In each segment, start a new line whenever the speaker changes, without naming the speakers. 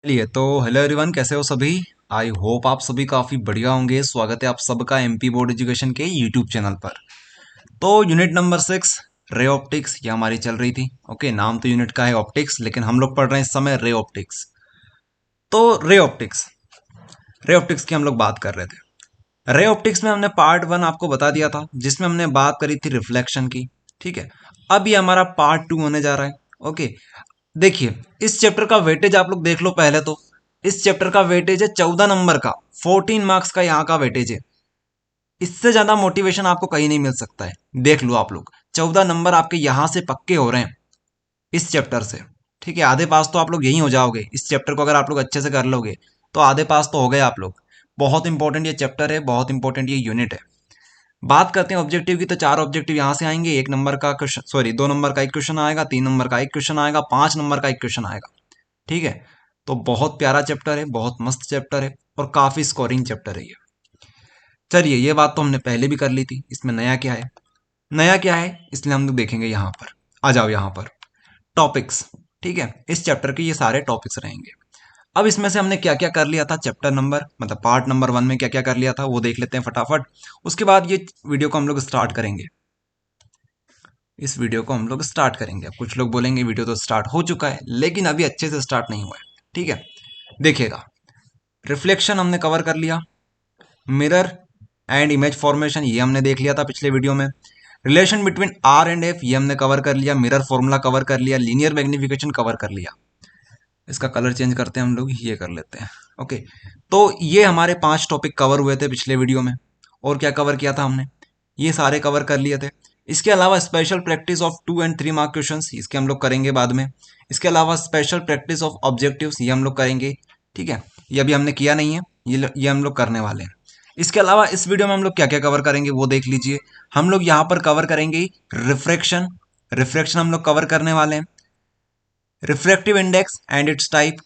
चलिए तो hello everyone, कैसे हो सभी। आई होप आप सभी काफ़ी बढ़िया होंगे। स्वागत है आप सबका एमपी बोर्ड एजुकेशन के यूट्यूब चैनल पर। तो यूनिट नंबर 6 रे ऑप्टिक्स ये हमारी चल रही थी। ओके, नाम तो यूनिट का है ऑप्टिक्स, लेकिन हम लोग पढ़ रहे हैं इस समय रे ऑप्टिक्स। तो रे ऑप्टिक्स की हम लोग बात कर रहे थे। रे ऑप्टिक्स में हमने पार्ट 1 आपको बता दिया था, जिसमें हमने बात करी थी रिफ्लेक्शन की। ठीक है, अब ये हमारा पार्ट 2 होने जा रहा है। ओके, देखिए इस चैप्टर का वेटेज आप लोग देख लो। पहले तो इस चैप्टर का वेटेज है 14 नंबर का, 14 मार्क्स का यहाँ का वेटेज है। इससे ज्यादा मोटिवेशन आपको कहीं नहीं मिल सकता है। देख लो आप लोग, 14 नंबर आपके यहाँ से पक्के हो रहे हैं इस चैप्टर से। ठीक है, आधे पास तो आप लोग यहीं हो जाओगे। इस चैप्टर को अगर आप लोग अच्छे से कर लोगे तो आधे पास तो हो गए आप लोग। बहुत इंपॉर्टेंट ये चैप्टर है, बहुत इंपॉर्टेंट ये यूनिट है। बात करते हैं ऑब्जेक्टिव की, तो 4 ऑब्जेक्टिव यहाँ से आएंगे। 1 नंबर का क्वेश्चन, सॉरी 2 नंबर का एक क्वेश्चन आएगा, 3 नंबर का एक क्वेश्चन आएगा, 5 नंबर का एक क्वेश्चन आएगा। ठीक है, तो बहुत प्यारा चैप्टर है, बहुत मस्त चैप्टर है और काफी स्कोरिंग चैप्टर है ये। चलिए, ये बात तो हमने पहले भी कर ली थी। इसमें नया क्या है, नया क्या है इसलिए हम लोग देखेंगे यहाँ पर। आ जाओ यहाँ पर, टॉपिक्स। ठीक है, इस चैप्टर के ये सारे टॉपिक्स रहेंगे। अब इसमें से हमने क्या क्या कर लिया था, चैप्टर नंबर मतलब पार्ट नंबर 1 में क्या क्या कर लिया था वो देख लेते हैं फटाफट। उसके बाद ये वीडियो को हम लोग स्टार्ट करेंगे। इस वीडियो को हम लोग स्टार्ट करेंगे। अब कुछ लोग बोलेंगे वीडियो तो स्टार्ट हो चुका है, लेकिन अभी अच्छे से स्टार्ट नहीं हुआ है। ठीक है, देखिएगा, रिफ्लेक्शन हमने कवर कर लिया। मिरर एंड इमेज फॉर्मेशन ये हमने देख लिया था पिछले वीडियो में। Relation between R and F ये हमने कवर कर लिया। मिरर फॉर्मूला कवर कर लिया। लीनियर मैग्निफिकेशन कवर कर लिया। इसका कलर चेंज करते हैं हम लोग, ये कर लेते हैं। ओके, तो ये हमारे 5 टॉपिक कवर हुए थे पिछले वीडियो में। और क्या कवर किया था हमने, ये सारे कवर कर लिए थे। इसके अलावा स्पेशल प्रैक्टिस ऑफ 2 और 3 मार्क क्वेश्चंस इसके हम लोग करेंगे बाद में। इसके अलावा स्पेशल प्रैक्टिस ऑफ ऑब्जेक्टिव्स ये हम लोग करेंगे। ठीक है, ये अभी हमने किया नहीं है, ये हम लोग करने वाले हैं। इसके अलावा इस वीडियो में हम लोग क्या क्या कवर करेंगे वो देख लीजिए। हम लोग यहाँ पर कवर करेंगे रिफ्रैक्शन। रिफ्रैक्शन हम लोग कवर करने वाले हैं। Refractive index and it's type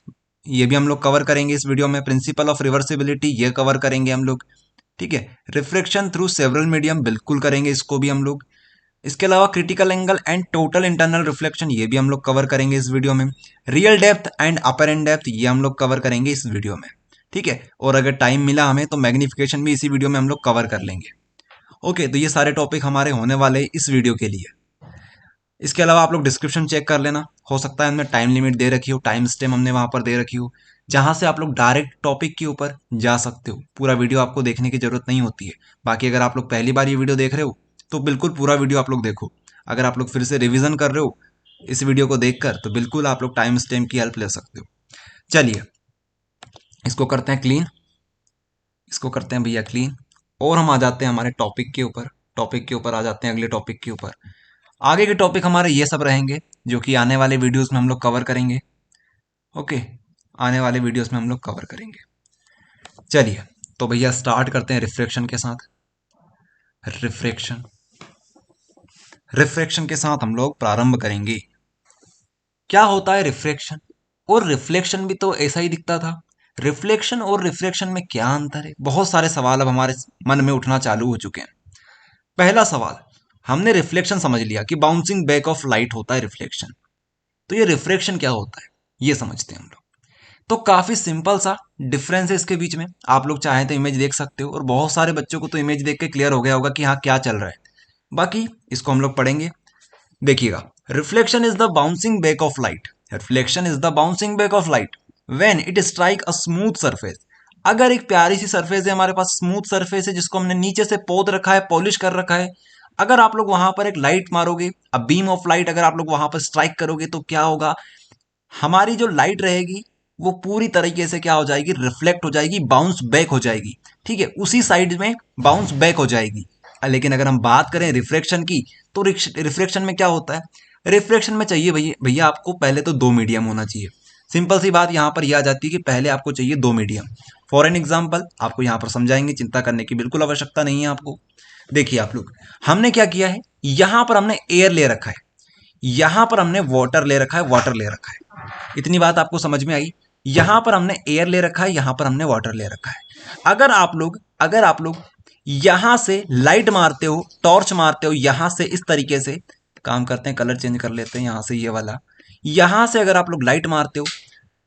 ये भी हम लोग कवर करेंगे इस वीडियो में। प्रिंसिपल ऑफ रिवर्सिबिलिटी ये कवर करेंगे हम लोग। ठीक है, रिफ्रैक्शन थ्रू सेवरल मीडियम बिल्कुल करेंगे इसको भी हम लोग। इसके अलावा critical angle and total internal reflection ये भी हम लोग कवर करेंगे इस वीडियो में। Real depth and apparent depth ये हम लोग कवर करेंगे इस वीडियो में। ठीक है, और अगर टाइम मिला हमें तो मैग्निफिकेशन भी इसी वीडियो में हम लोग कवर कर लेंगे। ओके, तो ये सारे टॉपिक हमारे होने वाले इस वीडियो के लिए। इसके अलावा आप लोग डिस्क्रिप्शन चेक कर लेना, हो सकता है इनमें टाइम लिमिट दे रखी हो, टाइम स्टेम हमने वहां पर दे रखी हो, जहां से आप लोग डायरेक्ट टॉपिक के ऊपर जा सकते हो। पूरा वीडियो आपको देखने की जरूरत नहीं होती है। बाकी अगर आप लोग पहली बार ये वीडियो देख रहे हो तो बिल्कुल पूरा वीडियो आप लोग देखो। अगर आप लोग फिर से रिवीजन कर रहे हो इस वीडियो को देखकर तो बिल्कुल आप लोग टाइम स्टेम की हेल्प ले सकते हो। चलिए, इसको करते हैं क्लीन, इसको करते हैं भैया क्लीन, और हम आ जाते हैं हमारे टॉपिक के ऊपर। टॉपिक के ऊपर आ जाते हैं, अगले टॉपिक के ऊपर। आगे के टॉपिक हमारे ये सब रहेंगे जो कि आने वाले वीडियोस में हम लोग कवर करेंगे। ओके, आने वाले वीडियोस में हम लोग कवर करेंगे। चलिए, तो भैया स्टार्ट करते हैं रिफ्रैक्शन के साथ। रिफ्रैक्शन, रिफ्रैक्शन के साथ हम लोग प्रारंभ करेंगे। क्या होता है रिफ्रैक्शन, और रिफ्लेक्शन भी तो ऐसा ही दिखता था। रिफ्लेक्शन और रिफ्रैक्शन में क्या अंतर है, बहुत सारे सवाल अब हमारे मन में उठना चालू हो चुके हैं। पहला सवाल, हमने रिफ्लेक्शन समझ लिया कि बाउंसिंग बैक ऑफ लाइट होता है रिफ्लेक्शन। तो ये रिफ्रैक्शन क्या होता है ये समझते हैं हम लोग। तो काफी सिंपल सा डिफरेंस है इसके बीच में। आप लोग चाहें तो इमेज देख सकते हो, और बहुत सारे बच्चों को तो इमेज देख के क्लियर हो गया होगा कि हाँ क्या चल रहा है। बाकी इसको हम लोग पढ़ेंगे। देखिएगा, reflection is the bouncing back of light. Reflection is the bouncing back of light when it strike a smooth surface. अगर एक प्यारी सी सरफेस है हमारे पास, स्मूथ सरफेस है जिसको हमने नीचे से पोत रखा है, पॉलिश कर रखा है, अगर आप लोग वहां पर एक लाइट मारोगे, अ बीम ऑफ लाइट अगर आप लोग वहां पर स्ट्राइक करोगे तो क्या होगा, हमारी जो लाइट रहेगी वो पूरी तरीके से क्या हो जाएगी, रिफ्लेक्ट हो जाएगी, बाउंस बैक हो जाएगी। ठीक है, उसी साइड में बाउंस बैक हो जाएगी। लेकिन अगर हम बात करें रिफ्रैक्शन की, तो रिफ्रैक्शन में क्या होता है, रिफ्रैक्शन में चाहिए भैया भैया आपको पहले तो 2 मीडियम होना चाहिए। सिंपल सी बात यहाँ पर यह आ जाती है कि पहले आपको चाहिए 2 मीडियम। फॉर एन एग्जाम्पल आपको यहाँ पर समझाएंगे, चिंता करने की बिल्कुल आवश्यकता नहीं है आपको। देखिए आप लोग, हमने क्या किया है, यहाँ पर हमने एयर ले रखा है, यहां पर हमने वाटर ले रखा है, वाटर ले रखा है। इतनी बात आपको समझ में आई। यहां पर हमने एयर ले रखा है, यहां पर हमने वाटर ले रखा है। अगर आप लोग यहां से लाइट मारते हो, टॉर्च मारते हो, यहां से इस तरीके से काम करते हैं, कलर चेंज कर लेते हैं यहां से, ये वाला, यहां से अगर आप लोग लाइट मारते हो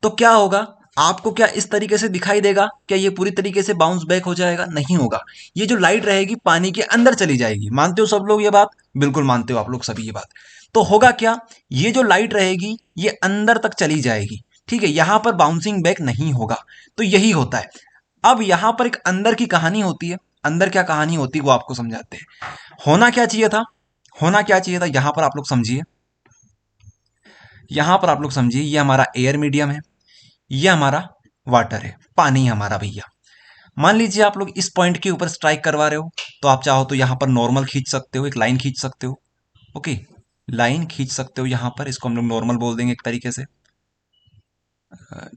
तो क्या होगा, आपको क्या इस तरीके से दिखाई देगा? क्या ये पूरी तरीके से बाउंस बैक हो जाएगा? नहीं होगा। ये जो लाइट रहेगी पानी के अंदर चली जाएगी। मानते हो सब लोग ये बात? बिल्कुल मानते हो आप लोग सभी ये बात। तो होगा क्या, ये जो लाइट रहेगी ये अंदर तक चली जाएगी, ठीक है, यहां पर बाउंसिंग बैक नहीं होगा। तो यही होता है। अब यहां पर एक अंदर की कहानी होती है। अंदर क्या कहानी होती है वो आपको समझाते हैं। होना क्या चाहिए था? होना क्या चाहिए था, यहां पर आप लोग समझिए। यहां पर आप लोग समझिए, ये हमारा एयर मीडियम है, ये हमारा वाटर है, पानी है हमारा भैया। मान लीजिए आप लोग इस पॉइंट के ऊपर स्ट्राइक करवा रहे हो, तो आप चाहो तो यहां पर नॉर्मल खींच सकते हो, एक लाइन खींच सकते हो। ओके, लाइन खींच सकते हो यहां पर, इसको हम लोग नॉर्मल बोल देंगे एक तरीके से।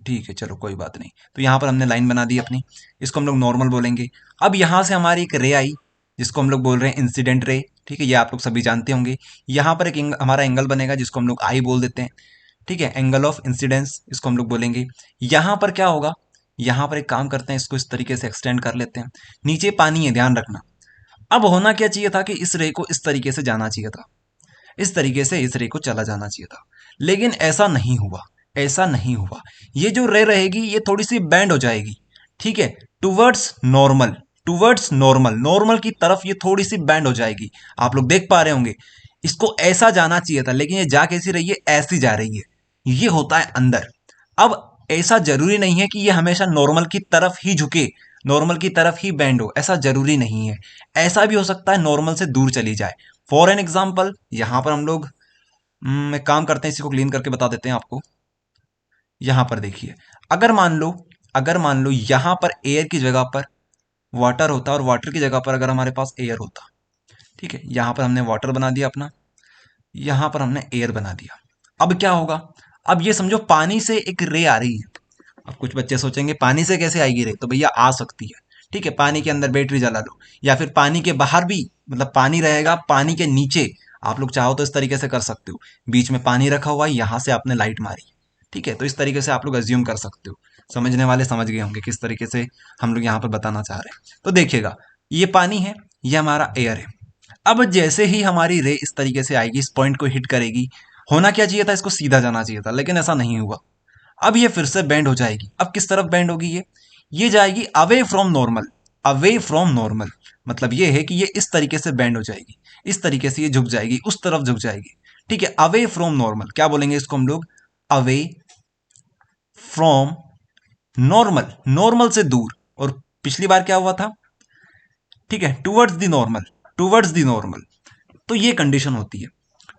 ठीक है, चलो कोई बात नहीं। तो यहां पर हमने लाइन बना दी अपनी, इसको हम लोग नॉर्मल बोलेंगे। अब यहां से हमारी एक रे आई, जिसको हम लोग बोल रहे हैं इंसिडेंट रे, ठीक है, ये आप लोग सभी जानते होंगे। यहां पर एक हमारा एंगल बनेगा जिसको हम लोग आई बोल देते हैं, ठीक है, एंगल ऑफ इंसिडेंस इसको हम लोग बोलेंगे। यहां पर क्या होगा, यहां पर एक काम करते हैं, इसको इस तरीके से एक्सटेंड कर लेते हैं। नीचे पानी है, ध्यान रखना। अब होना क्या चाहिए था कि इस रे को इस तरीके से जाना चाहिए था, इस तरीके से इस रे को चला जाना चाहिए था, लेकिन ऐसा नहीं हुआ। ऐसा नहीं हुआ। ये जो रे रहेगी ये थोड़ी सी बैंड हो जाएगी, ठीक है, towards normal, towards normal, normal की तरफ ये थोड़ी सी बैंड हो जाएगी। आप लोग देख पा रहे होंगे, इसको ऐसा जाना चाहिए था, लेकिन ये जा कैसी रही है, ऐसी जा रही है। ये होता है अंदर। अब ऐसा जरूरी नहीं है कि ये हमेशा नॉर्मल की तरफ ही झुके, नॉर्मल की तरफ ही बैंड हो, ऐसा जरूरी नहीं है। ऐसा भी हो सकता है नॉर्मल से दूर चली जाए। फॉर एन एग्जाम्पल, यहां पर हम लोग एक काम करते हैं, इसी को क्लीन करके बता देते हैं आपको। यहां पर देखिए, अगर मान लो, अगर मान लो यहां पर एयर की जगह पर वाटर होता और वाटर की जगह पर अगर हमारे पास एयर होता, ठीक है, यहां पर हमने वाटर बना दिया अपना, यहां पर हमने एयर बना दिया। अब क्या होगा, अब ये समझो पानी से एक रे आ रही है। अब कुछ बच्चे सोचेंगे पानी से कैसे आएगी रे, तो भैया आ सकती है, ठीक है, पानी के अंदर बैटरी जला लो, या फिर पानी के बाहर भी, मतलब पानी रहेगा पानी के नीचे, आप लोग चाहो तो इस तरीके से कर सकते हो। बीच में पानी रखा हुआ है, यहां से आपने लाइट मारी, ठीक है, तो इस तरीके से आप लोग अज्यूम कर सकते हो। समझने वाले समझ गए होंगे किस तरीके से हम लोग यहाँ पर बताना चाह रहे हैं। तो देखिएगा, ये पानी है, ये हमारा एयर है। अब जैसे ही हमारी रे इस तरीके से आएगी, इस पॉइंट को हिट करेगी, होना क्या चाहिए था, इसको सीधा जाना चाहिए था, लेकिन ऐसा नहीं हुआ। अब ये फिर से बेंड हो जाएगी। अब किस तरफ बेंड होगी ये जाएगी away from normal. Away from normal मतलब ये है कि ये इस तरीके से बेंड हो जाएगी, इस तरीके से ये झुक जाएगी, उस तरफ झुक जाएगी, ठीक है, अवे फ्रॉम नॉर्मल। क्या बोलेंगे इसको हम लोग, अवे फ्रॉम नॉर्मल, नॉर्मल से दूर। और पिछली बार क्या हुआ था, ठीक है, towards the normal, towards the normal. तो ये कंडीशन होती है,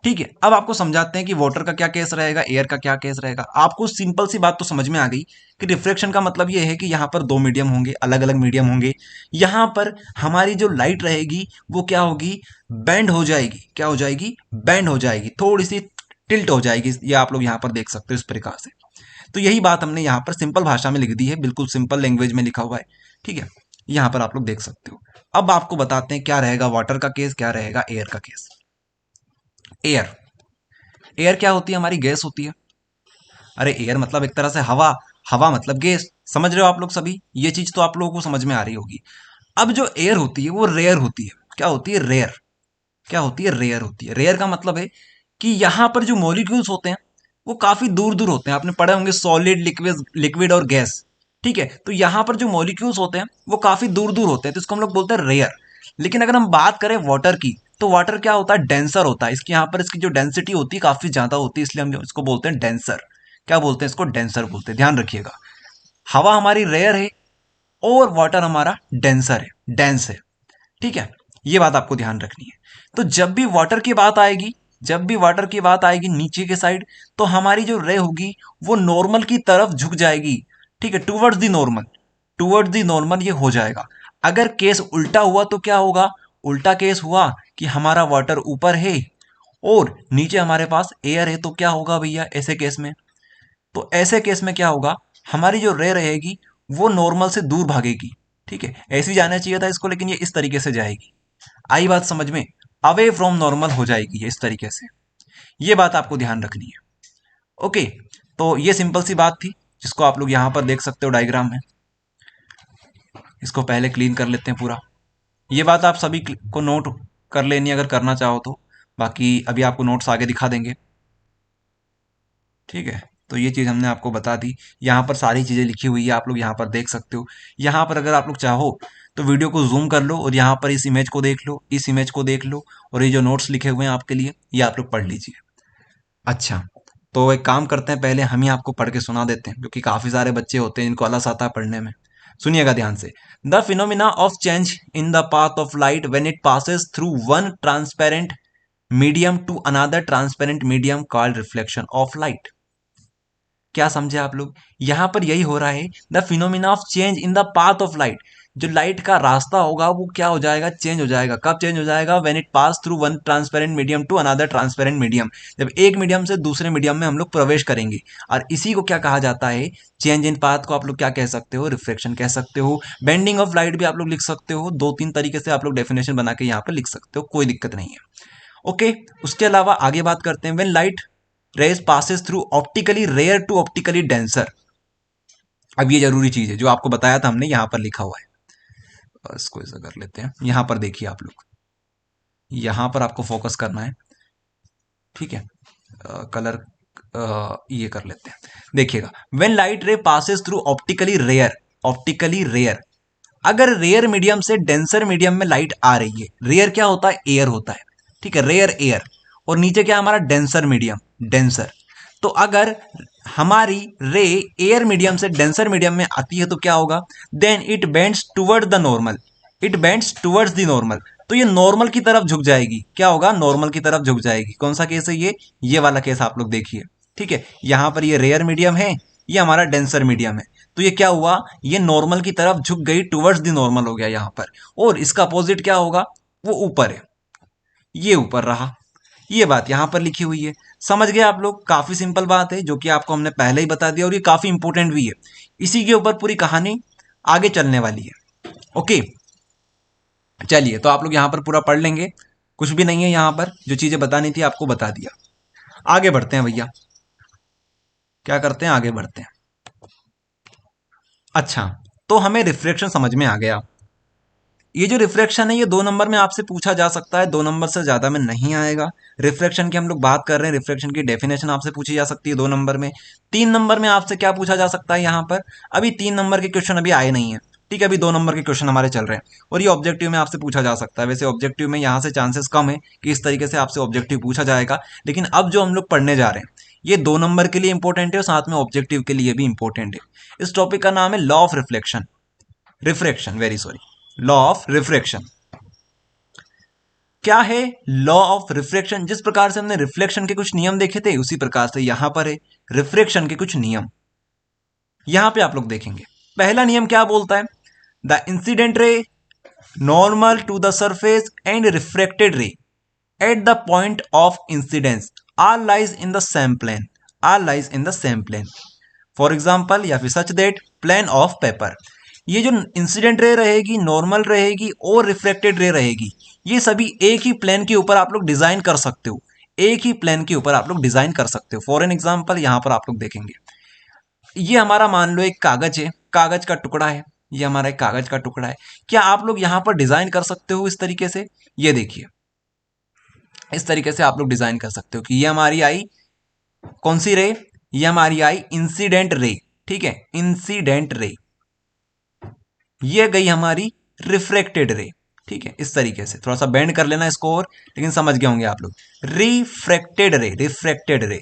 ठीक है। अब आपको समझाते हैं कि वाटर का क्या केस रहेगा, एयर का क्या केस रहेगा। आपको सिंपल सी बात तो समझ में आ गई कि रिफ्रैक्शन का मतलब ये है कि यहाँ पर दो मीडियम होंगे, अलग अलग मीडियम होंगे। यहाँ पर हमारी जो लाइट रहेगी वो क्या होगी, बैंड हो जाएगी। क्या हो जाएगी, बैंड हो जाएगी, थोड़ी सी टिल्ट हो जाएगी। ये आप लोग यहाँ पर देख सकते हो इस प्रकार से। तो यही बात हमने यहाँ पर सिंपल भाषा में लिख दी है, बिल्कुल सिंपल लैंग्वेज में लिखा हुआ है, ठीक है, यहाँ पर आप लोग देख सकते हो। अब आपको बताते हैं क्या रहेगा वाटर का केस, क्या रहेगा एयर का केस। एयर, एयर क्या होती है, हमारी गैस होती है। अरे एयर मतलब एक तरह से हवा, हवा मतलब गैस। समझ रहे हो आप लोग सभी, ये चीज तो आप लोगों को समझ में आ रही होगी। अब जो एयर होती है वो रेयर होती है। क्या होती है, रेयर। क्या होती है, रेयर होती है। रेयर का मतलब है कि यहां पर जो मॉलिक्यूल्स होते हैं वो काफी दूर दूर होते हैं। आपने पढ़े होंगे सॉलिड, लिक्विड, लिक्विड और गैस, ठीक है। तो यहां पर जो मॉलिक्यूल्स होते हैं वो काफी दूर दूर होते हैं, तो इसको हम लोग बोलते हैं रेयर। लेकिन अगर हम बात करें वाटर की, तो वाटर क्या होता है, डेंसर होता है। इसकी यहाँ पर इसकी जो डेंसिटी होती है काफी ज्यादा होती है, इसलिए हम इसको बोलते हैं डेंसर। क्या बोलते हैं इसको, डेंसर बोलते हैं। ध्यान रखिएगा, हवा हमारी रेयर है और वाटर हमारा डेंसर है, डेंस है, ठीक है। ये बात आपको ध्यान रखनी है। तो जब भी वाटर की बात आएगी, जब भी वाटर की बात आएगी नीचे के साइड, तो हमारी जो रे होगी वो नॉर्मल की तरफ झुक जाएगी, ठीक है, towards the normal, towards the normal ये हो जाएगा। अगर केस उल्टा हुआ तो क्या होगा, उल्टा केस हुआ कि हमारा वाटर ऊपर है और नीचे हमारे पास एयर है, तो क्या होगा भैया ऐसे केस में, तो ऐसे केस में क्या होगा, हमारी जो रे रहेगी वो नॉर्मल से दूर भागेगी, ठीक है। ऐसे ही जाना चाहिए था इसको, लेकिन ये इस तरीके से जाएगी। आई बात समझ में, अवे फ्रॉम नॉर्मल हो जाएगी ये इस तरीके से। ये बात आपको ध्यान रखनी है, ओके। तो ये सिंपल सी बात थी, जिसको आप लोग यहां पर देख सकते हो डायग्राम में। इसको पहले क्लीन कर लेते हैं पूरा। ये बात आप सभी को नोट कर लेनी अगर करना चाहो तो, बाकी अभी आपको नोट्स आगे दिखा देंगे, ठीक है। तो ये चीज़ हमने आपको बता दी। यहाँ पर सारी चीज़ें लिखी हुई है, आप लोग यहाँ पर देख सकते हो। यहाँ पर अगर आप लोग चाहो तो वीडियो को जूम कर लो और यहाँ पर इस इमेज को देख लो, इस इमेज को देख लो, और ये जो नोट्स लिखे हुए हैं आपके लिए, ये आप लोग पढ़ लीजिए। अच्छा, तो एक काम करते हैं, पहले हम ही आपको पढ़ के सुना देते हैं, क्योंकि काफ़ी सारे बच्चे होते हैं जिनको आलस आता है पढ़ने में। सुनिएगा ध्यान से। The phenomena of change in the path of light when it passes through one transparent medium to another transparent medium called reflection of light. क्या समझे आप लोग? यहां पर यही हो रहा है, the phenomena of change in the path of light. जो लाइट का रास्ता होगा वो क्या हो जाएगा? चेंज हो जाएगा। कब चेंज हो जाएगा? When it pass through one transparent medium to another transparent medium. जब एक मीडियम से दूसरे मीडियम में हम लोग प्रवेश करेंगे, और इसी को क्या कहा जाता है? चेंज इन पाथ को आप लोग क्या कह सकते हो? रिफ्लेक्शन कह सकते हो। बेंडिंग ऑफ लाइट भी आप लोग लिख सकते हो। 2-3 तरीके से आप लोग डेफिनेशन बना के यहाँ पर लिख सकते हो, कोई दिक्कत नहीं है। ओके, उसके अलावा आगे बात करते हैं। When light rays passes through optically rare to optically denser. अब ये जरूरी चीज है जो आपको बताया था हमने, यहां पर लिखा हुआ है। इसको ऐसा कर लेते हैं, यहां पर देखिए आप लोग, यहां पर आपको फोकस करना है, ठीक है। कलर ये कर लेते हैं, देखिएगा। When light ray passes through optically rare, optically rare, अगर रेयर मीडियम से डेंसर मीडियम में लाइट आ रही है, रेयर क्या होता है? एयर होता है, ठीक है, रेयर एयर, और नीचे क्या हमारा? Denser medium, denser. तो अगर हमारी रे एयर मीडियम से डेंसर मीडियम में आती है तो क्या होगा? Then it bends toward the normal, it bends towards the normal. तो ये नॉर्मल की तरफ झुक जाएगी। क्या होगा? नॉर्मल की तरफ झुक जाएगी। कौन सा केस है ये वाला केस आप लोग देखिए, ठीक है। यहां पर ये रेयर मीडियम है, ये हमारा डेंसर मीडियम है, तो ये क्या हुआ? ये नॉर्मल की तरफ झुक गई, टुवर्ड्स द नॉर्मल हो गया यहां पर। और इसका अपोजिट क्या होगा? वो ऊपर है, ये ऊपर रहा। ये बात यहां पर लिखी हुई है। समझ गए आप लोग? काफी सिंपल बात है, जो कि आपको हमने पहले ही बता दिया, और ये काफी इंपॉर्टेंट भी है। इसी के ऊपर पूरी कहानी आगे चलने वाली है। ओके, चलिए, तो आप लोग यहां पर पूरा पढ़ लेंगे, कुछ भी नहीं है यहां पर, जो चीजें बतानी थी आपको बता दिया। आगे बढ़ते हैं भैया, क्या करते हैं? आगे बढ़ते हैं। अच्छा, तो हमें रिफ्लेक्शन समझ में आ गया। ये जो रिफ्लेक्शन है, ये 2 नंबर में आपसे पूछा जा सकता है, 2 नंबर से ज्यादा में नहीं आएगा। रिफ्लेक्शन की हम लोग बात कर रहे हैं, रिफ्लेक्शन की डेफिनेशन आपसे पूछी जा सकती है 2 नंबर में। 3 नंबर में आपसे क्या पूछा जा सकता है यहाँ पर? अभी 3 नंबर के क्वेश्चन अभी आए नहीं है, ठीक है, अभी 2 नंबर के क्वेश्चन हमारे चल रहे हैं, और ये ऑब्जेक्टिव में आपसे पूछा जा सकता है। वैसे ऑब्जेक्टिव में यहाँ से चांसेस कम है कि इस तरीके से आपसे ऑब्जेक्टिव पूछा जाएगा, लेकिन अब जो हम लोग पढ़ने जा रहे हैं, ये 2 नंबर के लिए इंपॉर्टेंट है और साथ में ऑब्जेक्टिव के लिए भी इंपॉर्टेंट है। इस टॉपिक का नाम है law of reflection, refraction, very sorry, law of refraction. क्या है लॉ ऑफ रिफ्लेक्शन? जिस प्रकार से हमने रिफ्लेक्शन के कुछ नियम देखे थे, उसी प्रकार से यहां पर है रिफ्लेक्शन के कुछ नियम। यहां पे आप लोग देखेंगे, पहला नियम क्या बोलता है? The incident ray normal to the surface and refracted ray at the point of incidence are lies in the same plane, are lies in the same plane. For example, या फिर such that plane of paper. ये जो incident ray रहेगी, normal रहेगी और reflected ray रहेगी, ये सभी एक ही प्लेन के ऊपर आप लोग डिजाइन कर सकते हो, एक ही प्लेन के ऊपर आप लोग डिजाइन कर सकते हो। फॉर एन एग्जाम्पल, यहां पर आप लोग देखेंगे, ये हमारा मान लो एक कागज है, कागज का टुकड़ा है, ये हमारा एक कागज का टुकड़ा है। क्या आप लोग यहां पर डिजाइन कर सकते हो इस तरीके से? ये देखिए, इस तरीके से आप लोग डिजाइन कर सकते हो कि ये हमारी आई कौन सी रे? ये हमारी आई इंसिडेंट रे, ठीक है, इंसिडेंट रे। ये गई हमारी रिफ्रेक्टेड रे, ठीक है। इस तरीके से थोड़ा सा बेंड कर लेना इसको, और लेकिन समझ गए होंगे आप लोग। रिफ्रेक्टेड रे, रिफ्रेक्टेड रे।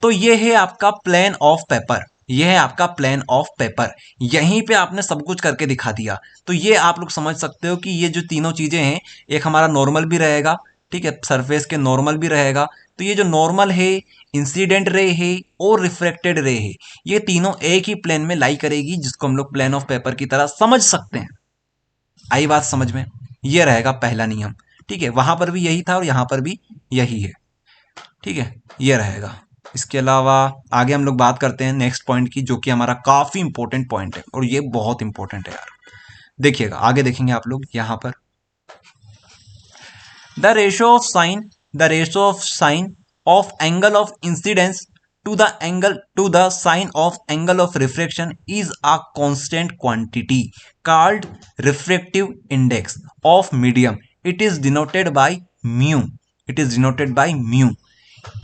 तो ये है आपका प्लेन ऑफ पेपर, ये है आपका प्लेन ऑफ पेपर। यहीं पे आपने सब कुछ करके दिखा दिया। तो ये आप लोग समझ सकते हो कि ये जो तीनों चीजें हैं, एक हमारा नॉर्मल भी रहेगा, ठीक है, सरफेस के नॉर्मल भी रहेगा। तो ये जो नॉर्मल है, इंसिडेंट रे है और रिफ्रेक्टेड रे है, ये तीनों एक ही प्लेन में लाई करेगी, जिसको हम लोग प्लेन ऑफ पेपर की तरह समझ सकते हैं। आई बात समझ में? ये रहेगा पहला नियम, ठीक है। वहां पर भी यही था और यहां पर भी यही है, ठीक है, ये रहेगा। इसके अलावा आगे हम लोग बात करते हैं नेक्स्ट पॉइंट की, जो कि हमारा काफी इंपॉर्टेंट पॉइंट है, और ये बहुत इंपॉर्टेंट है यार। देखिएगा, आगे देखेंगे आप लोग यहां पर, the ratio of sine, the ratio of sine of angle of incidence to the angle to the sine of angle of refraction is a constant quantity called refractive index of medium. It is denoted by mu. It is denoted by mu.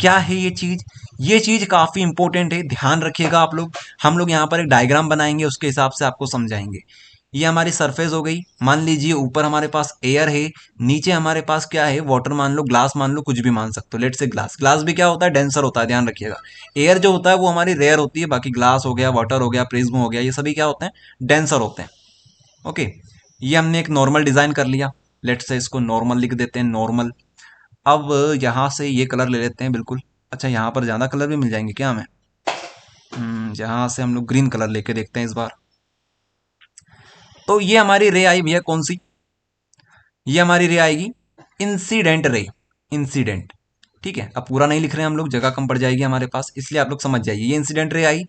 क्या है ये चीज? ये चीज काफी important है, ध्यान रखिएगा आप लोग। हम लोग यहाँ पर एक डायग्राम बनाएंगे, उसके हिसाब से आपको समझाएंगे। ये हमारी सरफेस हो गई, मान लीजिए ऊपर हमारे पास एयर है, नीचे हमारे पास क्या है, वाटर मान लो, ग्लास मान लो, कुछ भी मान सकते हो। लेट से ग्लास, ग्लास भी क्या होता है, डेंसर होता है, ध्यान रखिएगा। एयर जो होता है वो हमारी रेयर होती है, बाकी ग्लास हो गया, वाटर हो गया, प्रिज्म हो गया, ये सभी क्या होते हैं, डेंसर होते हैं। ओके, ये हमने एक नॉर्मल डिजाइन कर लिया। लेट से इसको नॉर्मल लिख देते हैं, नॉर्मल। अब यहाँ से ये कलर ले लेते हैं बिल्कुल। अच्छा, यहाँ पर ज़्यादा कलर भी मिल जाएंगे क्या हमें? यहाँ से हम लोग ग्रीन कलर लेके देखते हैं इस बार। तो ये हमारी रे आई भैया, कौन सी? ये हमारी रे आएगी इंसिडेंट रे, इंसिडेंट। ठीक है, अब पूरा नहीं लिख रहे हैं हम लोग, जगह कम पड़ जाएगी हमारे पास, इसलिए आप लोग समझ जाइए, ये इंसिडेंट रे आई।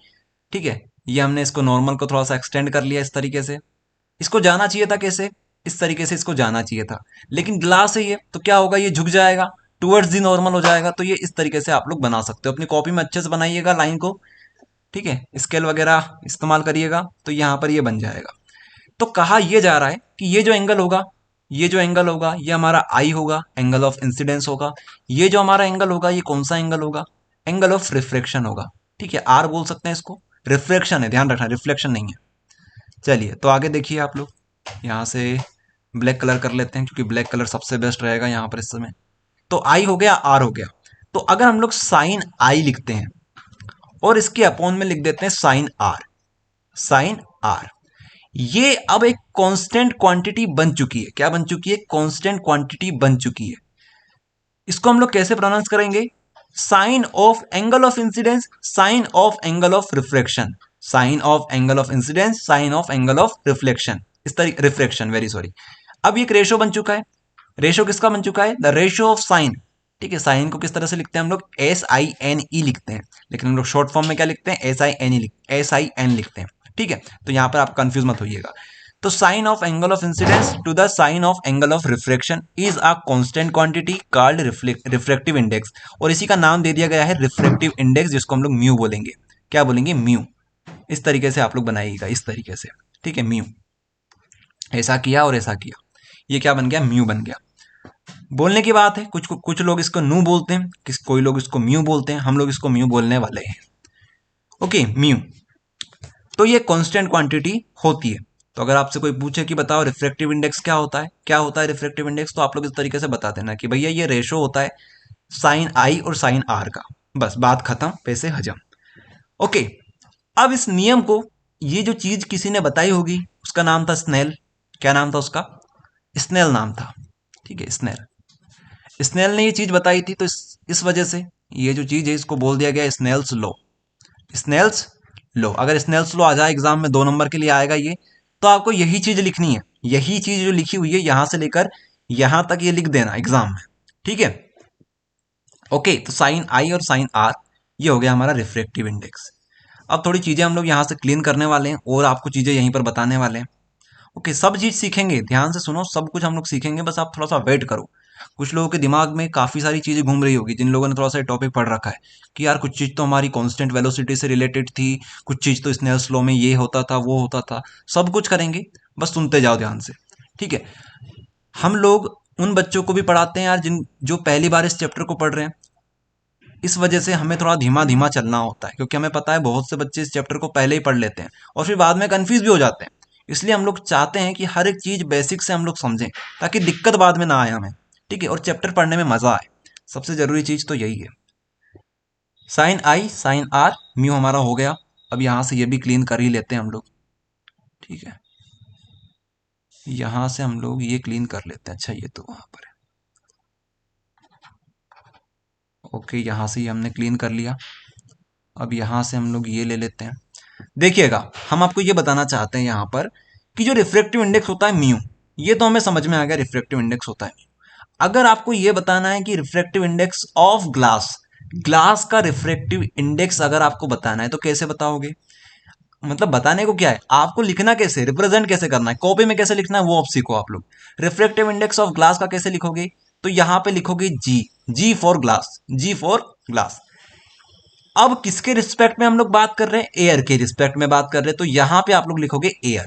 ठीक है, ये हमने इसको नॉर्मल को थोड़ा सा एक्सटेंड कर लिया इस तरीके से। इसको जाना चाहिए था कैसे, इस तरीके से इसको जाना चाहिए था, लेकिन ग्लास है ये, तो क्या होगा, ये झुक जाएगा, टुवर्ड्स दी नॉर्मल हो जाएगा। तो ये इस तरीके से आप लोग बना सकते हो, अपनी कॉपी में अच्छे से बनाइएगा लाइन को। ठीक है, स्केल वगैरह इस्तेमाल करिएगा, तो यहाँ पर ये बन जाएगा। तो कहा यह जा रहा है कि ये जो एंगल होगा, ये जो एंगल होगा, ये हमारा आई होगा, एंगल ऑफ इंसिडेंस होगा। ये जो हमारा एंगल होगा, ये कौन सा एंगल होगा, एंगल ऑफ रिफ्लेक्शन होगा। ठीक है, आर बोल सकते हैं इसको, रिफ्लेक्शन है, ध्यान रखना, रिफ्लेक्शन नहीं है। चलिए, तो आगे देखिए आप लोग, यहाँ से ब्लैक कलर कर लेते हैं, क्योंकि ब्लैक कलर सबसे बेस्ट रहेगा यहाँ पर इस समय। तो आई हो गया, आर हो गया। तो अगर हम लोग साइन आई लिखते हैं और इसके अपॉन में लिख देते हैं साइन आर, साइन आर, ये अब एक कांस्टेंट क्वांटिटी बन चुकी है। क्या बन चुकी है, कांस्टेंट क्वांटिटी बन चुकी है। इसको हम लोग कैसे प्रोनाउंस करेंगे, sine of angle of incidence, sine of angle of reflection, sine of angle of incidence, sine of angle of reflection, इस तरीके, रिफ्लेक्शन, वेरी सॉरी। अब ये एक रेशो बन चुका है। रेशो किसका बन चुका है, द रेशो ऑफ साइन। ठीक है, साइन को किस तरह से लिखते हैं हम लोग, SINE लिखते हैं, लेकिन हम लोग शॉर्ट फॉर्म में क्या लिखते हैं, SIN लिखते हैं। ठीक है, तो यहां पर आप कंफ्यूज मत होइएगा। तो sine of angle of incidence to the sine of angle of reflection is a constant quantity called refractive index, और इसी का नाम दे दिया गया है रिफ्रैक्टिव इंडेक्स, जिसको हम लोग म्यू बोलेंगे। क्या बोलेंगे, म्यू। इस तरीके से आप लोग बनाइएगा, इस तरीके से। ठीक है, म्यू, ऐसा किया और ऐसा किया, ये क्या बन गया, म्यू बन गया। बोलने की बात है, कुछ लोग इसको नू बोलते हैं, कोई लोग इसको म्यू बोलते हैं, हम लोग इसको म्यू बोलने वाले हैं। Okay, mu. तो ये कांस्टेंट क्वांटिटी होती है। तो अगर आपसे कोई पूछे कि बताओ रिफ्रैक्टिव इंडेक्स क्या होता है, क्या होता है रिफ्रैक्टिव इंडेक्स, तो आप लोग इस तरीके से बता देना कि भैया ये रेशो होता है साइन आई और साइन आर का, बस बात खत्म, पैसे हजम। ओके, अब इस नियम को, ये जो चीज किसी ने बताई होगी, उसका नाम था स्नेल। क्या नाम था उसका, स्नेल नाम था। ठीक है, स्नेल, स्नेल ने ये चीज बताई थी, तो इस वजह से ये जो चीज है इसको बोल दिया गया स्नेल्स लॉ। स्नेल्स लॉ, अगर स्नेल्स लॉ आ जाए एग्जाम में, 2 नंबर के लिए आएगा ये, तो आपको यही चीज लिखनी है, यही चीज जो लिखी हुई है यहां से लेकर यहां तक ये लिख देना एग्जाम में। ठीक है, ओके। तो साइन आई और साइन आर, ये हो गया हमारा रिफ्रैक्टिव इंडेक्स। अब थोड़ी चीजें हम लोग यहां से क्लीन करने वाले हैं और आपको चीजें यहीं पर बताने वाले हैं। ओके, सब चीज सीखेंगे, ध्यान से सुनो, सब कुछ हम लोग सीखेंगे, बस आप थोड़ा सा वेट करो। कुछ लोगों के दिमाग में काफी सारी चीजें घूम रही होगी, जिन लोगों ने थोड़ा सा टॉपिक पढ़ रखा है कि यार कुछ चीज तो हमारी कांस्टेंट वेलोसिटी से रिलेटेड थी, कुछ चीज तो स्नेल्स लॉ में ये होता था, वो होता था। सब कुछ करेंगे, बस सुनते जाओ ध्यान से। ठीक है, हम लोग उन बच्चों को भी पढ़ाते हैं यार, जिन जो पहली बार इस चैप्टर को पढ़ रहे हैं, इस वजह से हमें थोड़ा धीमा धीमा चलना होता है, क्योंकि हमें पता है बहुत से बच्चे इस चैप्टर को पहले ही पढ़ लेते हैं और फिर बाद में कंफ्यूज भी हो जाते हैं। इसलिए हम लोग चाहते हैं कि हर एक चीज बेसिक से हम लोग समझें, ताकि दिक्कत बाद में ना आए हमें। ठीक है, और चैप्टर पढ़ने में मजा आए, सबसे जरूरी चीज तो यही है। Sine I sine R mu हमारा हो गया। अब यहां से ये भी क्लीन कर ही लेते हैं हम लोग। ठीक है, यहां से हम लोग ये क्लीन कर लेते हैं। अच्छा, ये तो वहां पर है। ओके, यहां से ये हमने क्लीन कर लिया। अब यहां से हम लोग ये ले लेते हैं। देखिएगा, हम आपको ये बताना चाहते हैं यहाँ पर कि जो रिफ्रैक्टिव इंडेक्स होता है म्यू, ये तो हमें समझ में आ गया, रिफ्रैक्टिव इंडेक्स होता है म्यू। अगर आपको ये बताना है कि refractive index of glass, glass का रिफ्रैक्टिव इंडेक्स अगर आपको बताना है, तो कैसे बताओगे, मतलब बताने को क्या है, आपको लिखना कैसे, रिप्रेजेंट कैसे करना है, कॉपी में कैसे लिखना है, वो आप सीखो आप लोग। रिफ्रैक्टिव इंडेक्स ऑफ ग्लास का कैसे लिखोगे, तो यहां पे लिखोगे G, G for glass, G for glass. अब किसके रिस्पेक्ट में हम लोग बात कर रहे हैं, एयर के रिस्पेक्ट में बात कर रहे हैं, तो यहां पे आप लोग लिखोगे एयर।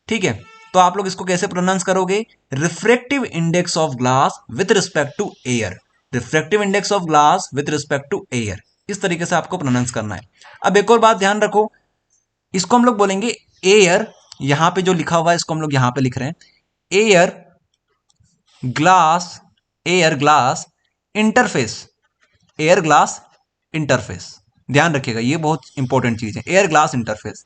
ठीक है, तो आप लोग इसको कैसे प्रोनाउंस करोगे, refractive index of glass with respect to air, refractive index of glass with respect to air. इस तरीके से आपको प्रोनाउंस करना है। अब एक और बात ध्यान रखो, इसको हम लोग बोलेंगे एयर, यहां पे जो लिखा हुआ है इसको हम लोग यहां पे लिख रहे हैं air glass, air glass interface, air glass interface. ध्यान रखिएगा ये बहुत इंपॉर्टेंट चीज है, एयर ग्लास इंटरफेस।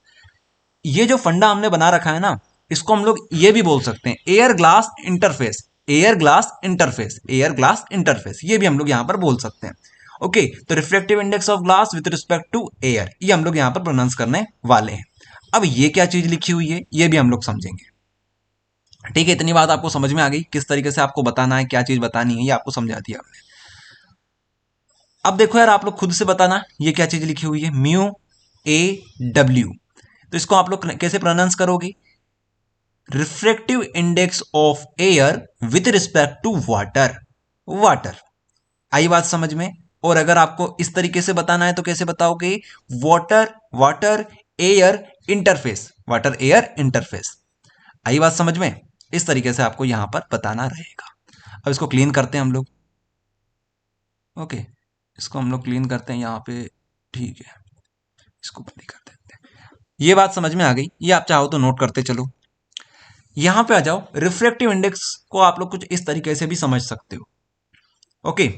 ये जो फंडा हमने बना रखा है ना, इसको हम लोग ये भी बोल सकते हैं air glass interface, air glass interface, air glass interface, ये भी हम लोग यहां पर बोल सकते हैं। ओके, तो reflective index of glass with respect to air, ये हम लोग यहां पर प्रोनाउंस करने वाले हैं। अब ये क्या चीज लिखी हुई है ये भी हम लोग समझेंगे। ठीक है, इतनी बात आपको समझ में आ गई, किस तरीके से आपको बताना है, क्या चीज बतानी है, ये आपको समझा दिया हमने। अब देखो यार, आप लोग खुद से बताना ये क्या चीज लिखी हुई है, म्यू ए डब्ल्यू। तो इसको आप लोग कैसे प्रोनाउंस करोगे, refractive index of air with respect to water, water. आई बात समझ में। और अगर आपको इस तरीके से बताना है तो कैसे बताओगे, water water air interface, water air interface. आई बात समझ में, इस तरीके से आपको यहां पर बताना रहेगा। अब इसको क्लीन करते हैं हम लोग। ओके, इसको हम लोग क्लीन करते हैं यहाँ पे। ठीक है, इसको बंद कर देते हैं। ये बात समझ में आ गई, ये आप चाहो तो नोट करते चलो। यहां पे आ जाओ, रिफ्रेक्टिव इंडेक्स को आप लोग कुछ इस तरीके से भी समझ सकते हो। ओके,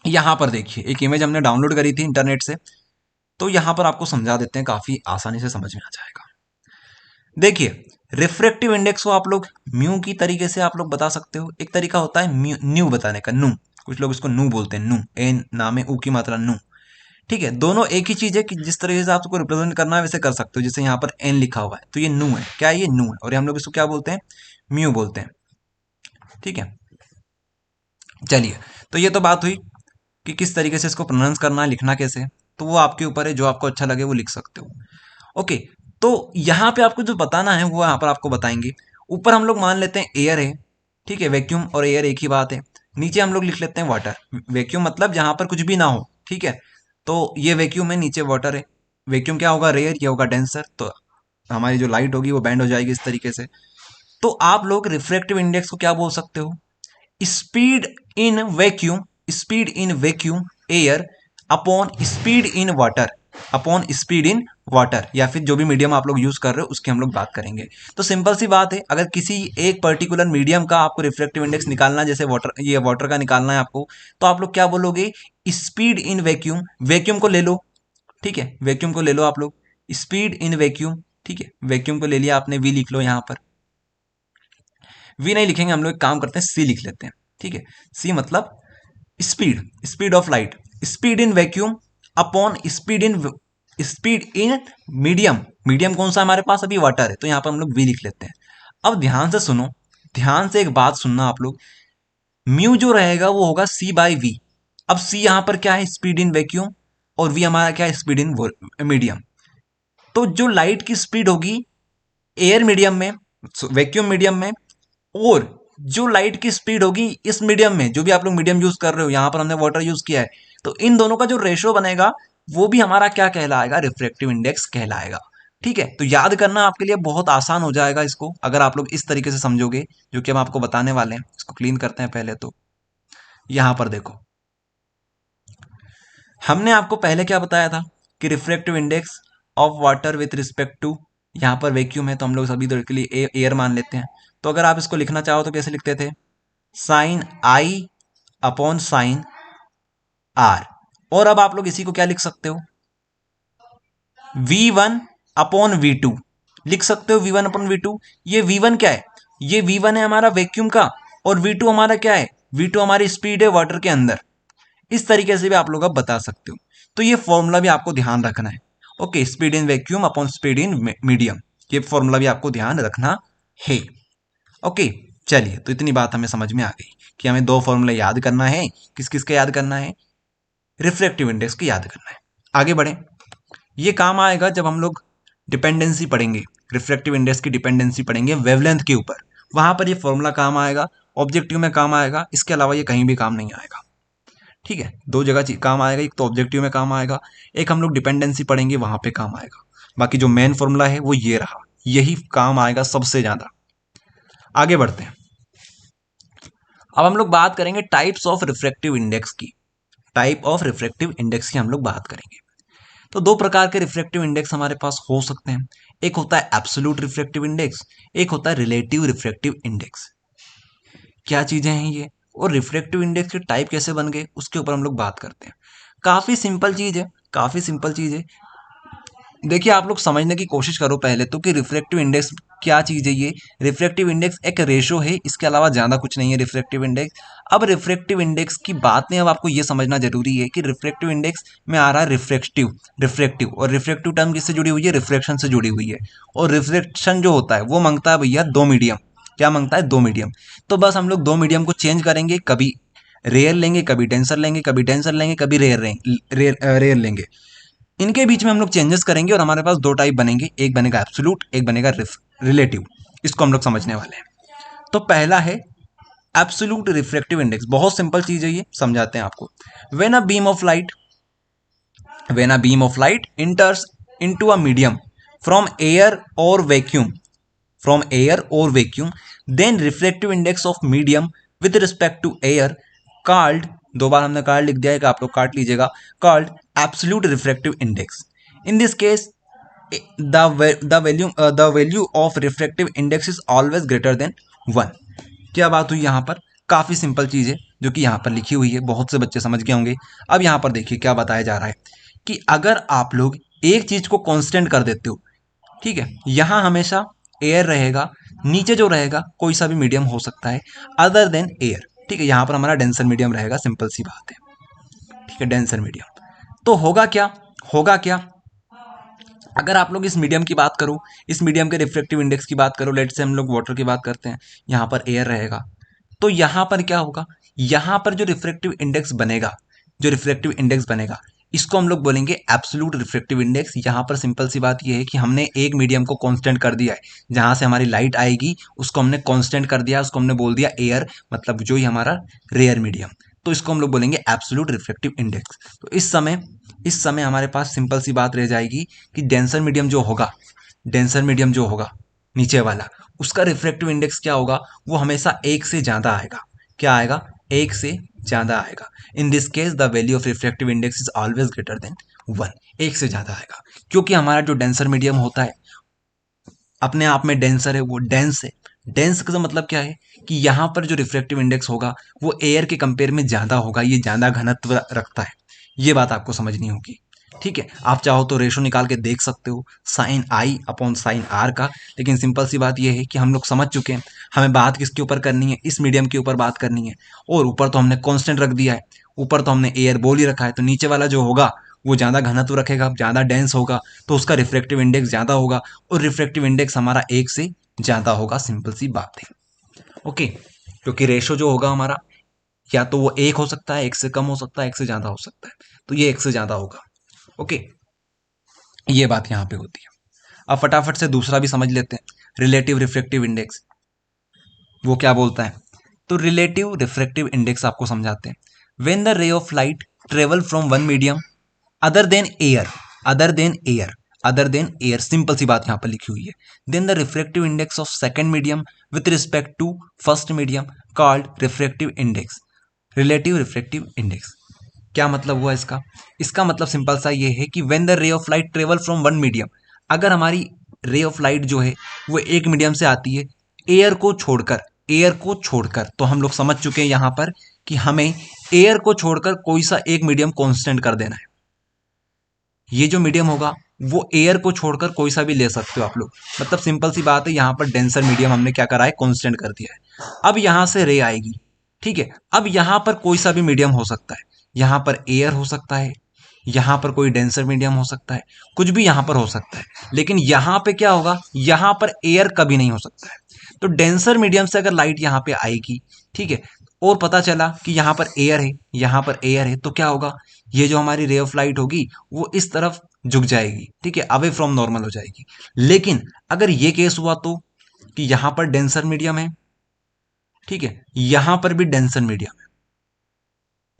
यहां पर देखिए एक इमेज हमने डाउनलोड करी थी इंटरनेट से, तो यहां पर आपको समझा देते हैं, काफी आसानी से समझ में आ जाएगा। देखिए, रिफ्रेक्टिव इंडेक्स को आप लोग म्यू की तरीके से आप लोग बता सकते हो। एक तरीका होता है न्यू बताने का, नू, कुछ लोग इसको नू बोलते हैं, नू, एन नाम है, ऊ की मात्रा नू। ठीक है, दोनों एक ही चीज है कि जिस तरीके से आपको रिप्रेजेंट करना है वैसे कर सकते हो। जैसे यहाँ पर एन लिखा हुआ है तो ये नू है, क्या है, ये नू है, और हम लोग इसको क्या बोलते हैं, म्यू बोलते हैं। ठीक है, चलिए, तो ये तो बात हुई कि किस तरीके से इसको प्रोनाउंस करना है, लिखना कैसे है। तो वो आपके ऊपर है, जो आपको अच्छा लगे वो लिख सकते हो। ओके, तो यहाँ पे आपको जो बताना है वो यहाँ पर आपको बताएंगे। ऊपर हम लोग मान लेते हैं एयर है, ठीक है, वैक्यूम और एयर एक ही बात है। नीचे हम लोग लिख लेते हैं वाटर, वैक्यूम मतलब जहां पर कुछ भी ना हो। ठीक है, तो ये वैक्यूम है, नीचे वाटर है। वैक्यूम क्या होगा, रेयर, ये होगा डेंसर, तो हमारी जो लाइट होगी वो बैंड हो जाएगी इस तरीके से। तो आप लोग रिफ्रैक्टिव इंडेक्स को क्या बोल सकते हो, speed in vacuum, speed in vacuum air upon speed in water, upon speed in water, या फिर जो भी मीडियम आप लोग यूज कर रहे हो उसकी हम लोग बात करेंगे। तो सिंपल सी बात है, अगर किसी एक पर्टिकुलर मीडियम का आपको रिफ्रैक्टिव इंडेक्स निकालना है, जैसे वाटर, ये वाटर का निकालना है आपको, तो आप लोग क्या बोलोगे, स्पीड इन वैक्यूम, वैक्यूम को ले लो। ठीक है, वैक्यूम को ले लो आप लोग, स्पीड इन वैक्यूम। ठीक है, वैक्यूम को ले लिया आपने, वी लिख लो यहां पर। वी नहीं लिखेंगे हम लोग, एक काम करते हैं सी लिख लेते हैं। ठीक है, सी मतलब speed, speed of light, speed in vacuum upon speed in medium. Medium कौन सा हमारे पास, अभी वाटर है, तो यहां पर हम लोग वी लिख लेते हैं। अब ध्यान से सुनो, ध्यान से एक बात सुनना आप लोग, म्यू जो रहेगा वो होगा सी बाई वी। अब सी यहां पर क्या है, स्पीड इन वैक्यूम, और वी हमारा क्या है, स्पीड इन मीडियम। तो जो लाइट की स्पीड होगी एयर मीडियम में, वैक्यूम मीडियम में, और जो लाइट की स्पीड होगी इस मीडियम में, जो भी आप लोग मीडियम यूज कर रहे हो, यहां पर हमने वाटर यूज किया है, तो इन दोनों का जो रेशो बनेगा वो भी हमारा क्या कहलाएगा, रिफ्रैक्टिव इंडेक्स कहलाएगा। ठीक है, तो याद करना आपके लिए बहुत आसान हो जाएगा इसको, अगर आप लोग इस तरीके से समझोगे, जो कि हम आपको बताने वाले हैं। इसको क्लीन करते हैं पहले। तो यहां पर देखो, हमने आपको पहले क्या बताया था कि refractive index of water with respect to, यहां पर वैक्यूम है तो हम लोग सभी देर के लिए एयर मान लेते हैं। तो अगर आप इसको लिखना चाहो तो कैसे लिखते थे, साइन आई अपॉन साइन आर। और अब आप लोग इसी को क्या लिख सकते हो, V1 अपॉन V2 लिख सकते हो, V1 अपॉन V2। ये V1 क्या है, ये V1 है हमारा वैक्यूम का, और V2 हमारा क्या है, V2 हमारी स्पीड है वाटर के अंदर। इस तरीके से भी आप लोग अब बता सकते हो। तो ये फॉर्मूला भी आपको ध्यान रखना है। Okay, speed in vacuum upon speed in medium, ये फॉर्मूला भी आपको ध्यान रखना है। ओके, चलिए, तो इतनी बात हमें समझ में आ गई कि हमें दो फॉर्मूला याद करना है। किस किस का याद करना है, रिफ्रैक्टिव इंडेक्स को याद करना है। आगे बढ़े, ये काम आएगा जब हम लोग डिपेंडेंसी पढ़ेंगे, रिफ्रैक्टिव इंडेक्स की डिपेंडेंसी पढ़ेंगे वेवलेंथ के ऊपर, वहां पर ये फॉर्मूला काम आएगा, ऑब्जेक्टिव में काम आएगा, इसके अलावा ये कहीं भी काम नहीं आएगा। ठीक है, दो जगह काम आएगा, एक तो ऑब्जेक्टिव में काम आएगा, एक हम लोग डिपेंडेंसी पढ़ेंगे वहां पे काम आएगा। बाकी जो मेन फॉर्मूला है वो ये रहा, यही काम आएगा सबसे ज्यादा। आगे बढ़ते हैं, अब हम लोग बात करेंगे टाइप्स ऑफ रिफ्रैक्टिव इंडेक्स की। टाइप ऑफ रिफ्रैक्टिव इंडेक्स की हम लोग बात करेंगे। तो दो प्रकार के रिफ्रैक्टिव इंडेक्स हमारे पास हो सकते हैं। एक होता है एब्सोल्यूट रिफ्रैक्टिव इंडेक्स, एक होता है रिलेटिव रिफ्रैक्टिव इंडेक्स। क्या चीजें हैं ये और रिफ्रैक्टिव इंडेक्स के टाइप कैसे बन गए उसके ऊपर हम लोग बात करते हैं। काफी सिंपल चीज है, काफी सिंपल चीज है। देखिए आप लोग समझने की कोशिश करो पहले तो कि रिफ्रैक्टिव इंडेक्स क्या चीज है। ये रिफ्रैक्टिव इंडेक्स एक रेशो है, इसके अलावा ज्यादा कुछ नहीं है रिफ्रैक्टिव इंडेक्स। अब रिफ्रैक्टिव इंडेक्स की बात नहीं, अब आपको ये समझना जरूरी है कि रिफ्रैक्टिव इंडेक्स में आ रहा है रिफ्रैक्टिव, रिफ्रैक्टिव और रिफ्रैक्टिव टर्म किससे जुड़ी हुई है, रिफ्रैक्शन से जुड़ी हुई है। और रिफ्रैक्शन जो होता है वो मांगता है भैया दो मीडियम। क्या मांगता है, दो मीडियम। तो बस हम लोग दो मीडियम को चेंज करेंगे, कभी रेयर लेंगे, कभी डेंसर लेंगे, कभी डेंसर लेंगे, कभी रेयर लेंगे। इनके बीच में हम लोग चेंजेस करेंगे और हमारे पास दो टाइप बनेंगे, एक बनेगा एब्सोल्यूट, एक बनेगा रिलेटिव। इसको हम लोग समझने वाले हैं। तो पहला है एब्सोल्यूट रिफ्रैक्टिव इंडेक्स। बहुत सिंपल चीज है ये, समझाते हैं आपको। When a beam of light when a beam of light इंटर्स into a medium from air और vacuum from air or vacuum, then refractive index of medium with respect to air called, दो बार हमने called लिख दिया है कि आप लोग काट लीजिएगा, called absolute refractive index. In this case the value of refractive index is always greater than 1. क्या बात हुई यहाँ पर, काफी सिंपल चीज है जो कि यहाँ पर लिखी हुई है, बहुत से बच्चे समझ गए होंगे। अब यहाँ पर देखिए क्या बताया जा रहा है कि अगर आप लोग एक चीज को कांस्टेंट कर देते हो, ठीक है, यहां हमेशा एयर रहेगा, नीचे जो रहेगा कोई सा भी मीडियम हो सकता है अदर देन एयर, ठीक है, यहां पर हमारा डेंसर मीडियम रहेगा, सिंपल सी बात है, ठीक है, डेंसर मीडियम। तो होगा क्या, होगा क्या अगर आप लोग इस मीडियम की बात करो, इस मीडियम के रिफ्रैक्टिव इंडेक्स की बात करो, लेट से हम लोग वाटर की बात करते हैं, यहां पर एयर रहेगा, तो यहां पर क्या होगा, यहां पर जो रिफ्रैक्टिव इंडेक्स बनेगा, जो रिफ्रैक्टिव इंडेक्स बनेगा, इसको हम लोग बोलेंगे एब्सोल्यूट रिफ्रैक्टिव इंडेक्स। यहां पर सिंपल सी बात यह है कि हमने एक मीडियम को कांस्टेंट कर दिया है, जहां से हमारी लाइट आएगी उसको हमने कांस्टेंट कर दिया, उसको हमने बोल दिया एयर, मतलब जो ही हमारा रेयर मीडियम, तो इसको हम लोग बोलेंगे एब्सोल्यूट रिफ्रैक्टिव इंडेक्स। तो इस समय हमारे पास सिंपल सी बात रह जाएगी कि डेंसर मीडियम जो होगा, डेंसर मीडियम जो होगा नीचे वाला, उसका रिफ्रैक्टिव इंडेक्स क्या होगा, वो हमेशा एक से ज्यादा आएगा। क्या आएगा, एक से ज्यादा आएगा। In this case the value of refractive index is always greater than 1, एक से ज्यादा आएगा, क्योंकि हमारा जो डेंसर मीडियम होता है अपने आप में डेंसर है, वो डेंस है। डेंस का मतलब क्या है कि यहाँ पर जो रिफ्रैक्टिव इंडेक्स होगा वो एयर के कंपेयर में ज्यादा होगा, ये ज्यादा घनत्व रखता है। ये बात आपको समझनी होगी, ठीक है। आप चाहो तो रेशो निकाल के देख सकते हो साइन आई अपॉन साइन आर का, लेकिन सिंपल सी बात यह है कि हम लोग समझ चुके हैं हमें बात किसके ऊपर करनी है, इस मीडियम के ऊपर बात करनी है। और ऊपर तो हमने कांस्टेंट रख दिया है, ऊपर तो हमने एयर बोल ही रखा है, तो नीचे वाला जो होगा वो ज्यादा घनत्व रखेगा, ज्यादा डेंस होगा, तो उसका रिफ्रैक्टिव इंडेक्स ज्यादा होगा, और रिफ्रैक्टिव इंडेक्स हमारा एक से ज्यादा होगा, सिंपल सी बात है। ओके, क्योंकि रेशो जो होगा हमारा या तो वो एक हो सकता है, एक से कम हो सकता है, एक से ज्यादा हो सकता है, तो ये एक से ज्यादा होगा। ओके, ये बात यहाँ पे होती है। अब फटाफट से दूसरा भी समझ लेते हैं, रिलेटिव रिफ्रैक्टिव इंडेक्स वो क्या बोलता है। तो रिलेटिव रिफ्रैक्टिव इंडेक्स आपको समझाते हैं। When the ray of light travel from one medium other than air, other than air, other than air, simple सी बात यहाँ पर लिखी हुई है, then the refractive index of second medium with respect to first medium called refractive index, relative refractive index. क्या मतलब हुआ इसका, इसका मतलब सिंपल सा ये है कि when the ray of light travel from one medium, अगर हमारी रे ऑफ लाइट जो है वो एक मीडियम से आती है एयर को छोड़कर, एयर को छोड़कर, तो हम लोग समझ चुके हैं यहां पर कि हमें एयर को छोड़कर कोई सा एक मीडियम कांस्टेंट कर देना है। ये जो मीडियम होगा वो एयर को छोड़कर कोई सा भी ले सकते हो आप लोग, मतलब सिंपल सी बात है, यहां पर डेंसर मीडियम हमने क्या करा है, कांस्टेंट कर दिया है। अब यहां से रे आएगी, ठीक है, अब यहां पर कोई सा भी मीडियम हो सकता है, यहां पर एयर हो सकता है, यहां पर कोई डेंसर मीडियम हो सकता है, कुछ भी यहां पर हो सकता है, लेकिन यहां पे क्या होगा, यहां पर एयर कभी नहीं हो सकता है। तो डेंसर मीडियम से अगर लाइट यहां पे आएगी, ठीक है, और पता चला कि यहां पर एयर है, यहां पर एयर है, तो क्या होगा, ये जो हमारी रे ऑफ लाइट होगी वो इस तरफ झुक जाएगी, ठीक है, अवे फ्रॉम नॉर्मल हो जाएगी। लेकिन अगर ये केस हुआ तो कि यहां पर डेंसर मीडियम है, ठीक है, यहां पर भी डेंसर मीडियम है,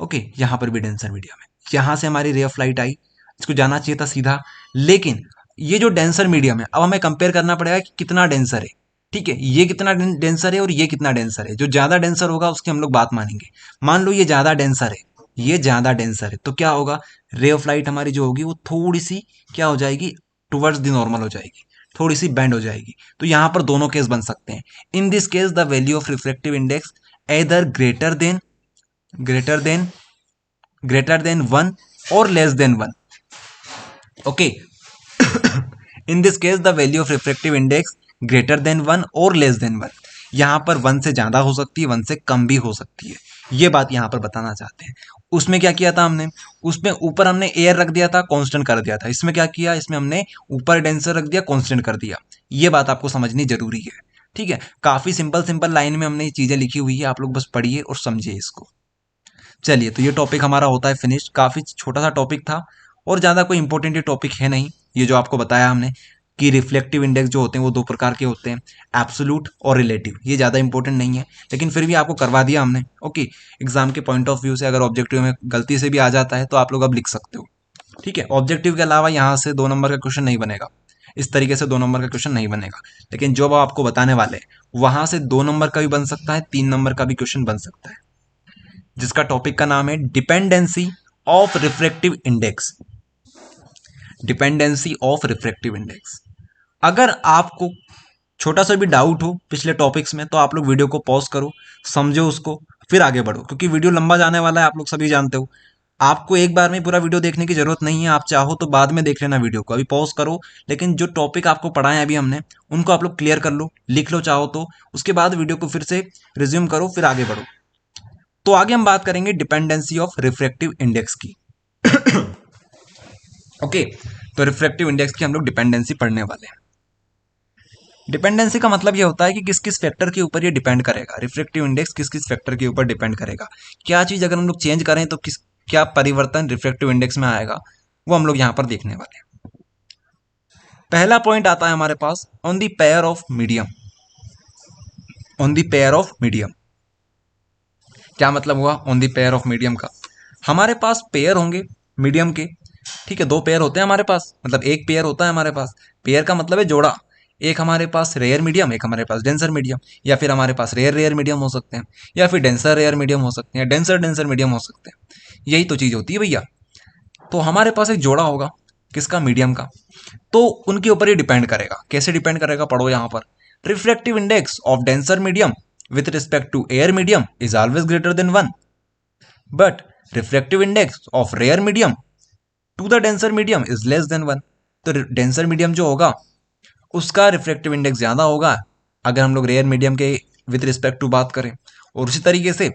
ओके, यहां पर भी डेंसर मीडियम है, यहां से हमारी रे ऑफ लाइट आई, इसको जाना चाहिए था सीधा, लेकिन ये जो डेंसर मीडियम है, अब हमें कंपेयर करना पड़ेगा कि कितना डेंसर है, ठीक है, ये कितना डेंसर है और ये कितना डेंसर है। जो ज्यादा डेंसर होगा उसकी हम लोग बात मानेंगे। मान लो ये ज्यादा डेंसर है, ये ज़्यादा डेंसर है, तो क्या होगा, रे ऑफ लाइट हमारी जो होगी वो थोड़ी सी क्या हो जाएगी, टुवर्ड्स द नॉर्मल हो जाएगी, थोड़ी सी बेंड हो जाएगी। तो यहाँ पर दोनों केस बन सकते हैं। In this case the value of refractive index either greater than greater than 1 और less than 1। Okay, in this case the value of refractive index greater than 1 और लेस देन 1। यहाँ पर 1 से ज़्यादा हो सकती है, 1 से कम भी हो सकती है, ये बात यहाँ पर बताना चाहते हैं। उसमें क्या किया था हमने, उसमें ऊपर हमने एयर रख दिया था, कांस्टेंट कर दिया था। इसमें क्या किया, इसमें हमने ऊपर डेंसर रख दिया, कांस्टेंट कर दिया। ये बात आपको समझनी जरूरी है, ठीक है। काफ़ी सिंपल सिंपल लाइन में हमने ये चीज़ें लिखी हुई है, आप लोग बस पढ़िए और समझिए इसको। चलिए, तो ये टॉपिक हमारा होता है फिनिश। काफ़ी छोटा सा टॉपिक था और ज़्यादा कोई इंपॉर्टेंट ये टॉपिक है नहीं। ये जो आपको बताया हमने कि रिफ्लेक्टिव इंडेक्स जो होते हैं वो दो प्रकार के होते हैं, एब्सोल्यूट और रिलेटिव। ये ज़्यादा इंपॉर्टेंट नहीं है, लेकिन फिर भी आपको करवा दिया हमने। ओके, एग्जाम के पॉइंट ऑफ व्यू से अगर ऑब्जेक्टिव में गलती से भी आ जाता है तो आप लोग अब लिख सकते हो, ठीक है। ऑब्जेक्टिव के अलावा यहाँ से 2 नंबर का क्वेश्चन नहीं बनेगा, इस तरीके से 2 नंबर का क्वेश्चन नहीं बनेगा। लेकिन जो आपको बताने वाले हैं वहाँ से 2 नंबर का भी बन सकता है, 3 नंबर का भी क्वेश्चन बन सकता है, जिसका टॉपिक का नाम है dependency of refractive index. Dependency of refractive index. अगर आपको छोटा सा भी डाउट हो पिछले टॉपिक्स में तो आप लोग वीडियो को पॉज करो, समझो उसको, फिर आगे बढ़ो, क्योंकि वीडियो लंबा जाने वाला है, आप लोग सभी जानते हो। आपको एक बार में पूरा वीडियो देखने की जरूरत नहीं है, आप चाहो तो बाद में देख लेना वीडियो को, अभी पॉज करो। लेकिन जो टॉपिक आपको पढ़ाए अभी हमने उनको आप लोग क्लियर कर लो, लिख लो चाहो तो, उसके बाद वीडियो को फिर से रिज्यूम करो, फिर आगे बढ़ो। तो आगे हम बात करेंगे डिपेंडेंसी ऑफ रिफ्रैक्टिव इंडेक्स की। ओके, तो रिफ्रैक्टिव इंडेक्स की हम लोग डिपेंडेंसी पढ़ने वाले हैं। डिपेंडेंसी का मतलब ये होता है कि किस किस फैक्टर के ऊपर ये डिपेंड करेगा, रिफ्रैक्टिव इंडेक्स किस किस फैक्टर के ऊपर डिपेंड करेगा, क्या चीज़ अगर हम लोग चेंज करें तो किस क्या परिवर्तन रिफ्रैक्टिव इंडेक्स में आएगा, वो हम लोग यहाँ पर देखने वाले हैं। पहला पॉइंट आता है हमारे pass on the pair of medium. On the pair of medium क्या मतलब हुआ, on the pair of medium का, हमारे पास पेयर होंगे मीडियम के, ठीक है। 2 पेयर होते हैं हमारे पास, मतलब एक पेयर होता है हमारे पास। पेयर का मतलब है जोड़ा। एक हमारे पास रेयर मीडियम, एक हमारे पास डेंसर मीडियम, या फिर हमारे पास रेयर रेयर मीडियम हो सकते हैं, या फिर डेंसर रेयर मीडियम हो सकते हैं, डेंसर डेंसर मीडियम हो सकते हैं। यही तो चीज़ होती है भैया। तो हमारे पास एक जोड़ा होगा, किसका, मीडियम का। तो उनके ऊपर ही डिपेंड करेगा। कैसे डिपेंड करेगा, पढ़ो यहाँ पर। Refractive index of denser medium with respect to air medium is always greater than 1, but refractive index of rare medium to the denser medium is less than 1। तो डेंसर मीडियम जो होगा उसका रिफ्रैक्टिव इंडेक्स ज़्यादा होगा अगर हम लोग rare medium के विद रिस्पेक्ट टू बात करें, और उसी तरीके से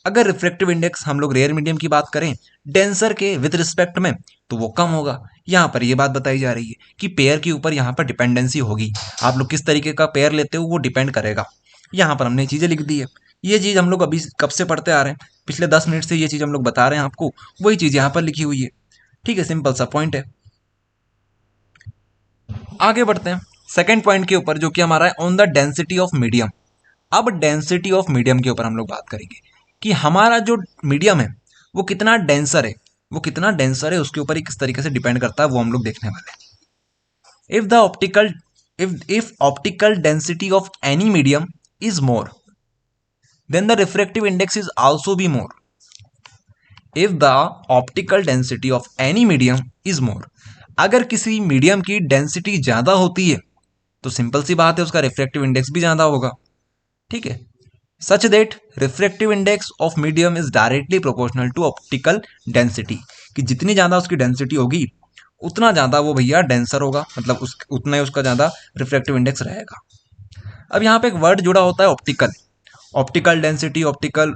अगर रिफ्रैक्टिव इंडेक्स हम लोग रेयर मीडियम की बात करें डेंसर के विद रिस्पेक्ट में तो वो कम होगा। यहाँ पर ये बात बताई जा रही है कि पेयर के ऊपर यहाँ पर डिपेंडेंसी होगी। आप लोग किस तरीके का पेयर लेते हो वो डिपेंड करेगा। यहाँ पर हमने चीज़ें लिख दी है। ये चीज़ हम लोग अभी कब से पढ़ते आ रहे हैं, पिछले 10 मिनट से ये चीज़ हम लोग बता रहे हैं आपको, वही चीज़ यहाँ पर लिखी हुई है, ठीक है। सिंपल सा पॉइंट है। आगे बढ़ते हैं सेकेंड पॉइंट के ऊपर, जो कि हमारा है on the density of medium. अब डेंसिटी ऑफ मीडियम के ऊपर हम लोग बात करेंगे कि हमारा जो मीडियम है वो कितना डेंसर है, वो कितना डेंसर है उसके ऊपर ही किस तरीके से डिपेंड करता है वो हम लोग देखने वाले हैं। If the optical if optical density of any medium is more, then the refractive index is also be more। if the optical density of any medium is more, अगर किसी मीडियम की डेंसिटी ज़्यादा होती है तो सिंपल सी बात है उसका रिफ्रैक्टिव इंडेक्स भी ज़्यादा होगा, ठीक है। Such that refractive index of medium is directly proportional to optical density, कि जितनी ज़्यादा उसकी डेंसिटी होगी उतना ज़्यादा वो भैया डेंसर होगा, मतलब उतना ही उसका ज़्यादा रिफ्रैक्टिव इंडेक्स रहेगा। अब यहाँ पे एक वर्ड जुड़ा होता है ऑप्टिकल, ऑप्टिकल डेंसिटी, ऑप्टिकल,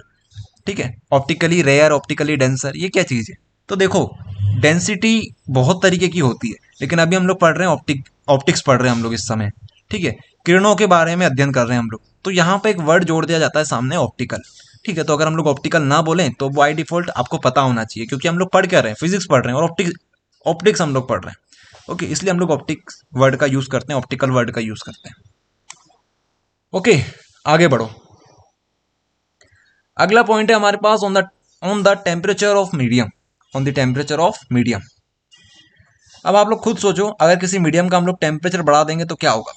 ठीक है, ऑप्टिकली रेयर, ऑप्टिकली डेंसर, ये क्या चीज़ है। तो देखो डेंसिटी बहुत तरीके की होती है, लेकिन अभी हम लोग पढ़ रहे हैं ऑप्टिक्स पढ़ रहे हैं हम लोग इस समय, ठीक है, किरणों के बारे में अध्ययन कर रहे हैं हम लोग। तो यहाँ पे एक वर्ड जोड़ दिया जाता है सामने, ऑप्टिकल, ठीक है। तो अगर हम लोग ऑप्टिकल ना बोलें तो बाय डिफॉल्ट आपको पता होना चाहिए, क्योंकि हम लोग पढ़ क्या रहे हैं, फिजिक्स पढ़ रहे हैं और ऑप्टिक्स हम लोग पढ़ रहे हैं। ओके, इसलिए हम लोग ऑप्टिक्स वर्ड का यूज़ करते हैं, ऑप्टिकल वर्ड का यूज़ करते हैं। ओके, आगे बढ़ो। अगला पॉइंट है हमारे pass on the temperature of medium, on the temperature of medium. अब आप लोग खुद सोचो, अगर किसी मीडियम का हम लोग टेम्परेचर बढ़ा देंगे तो क्या होगा।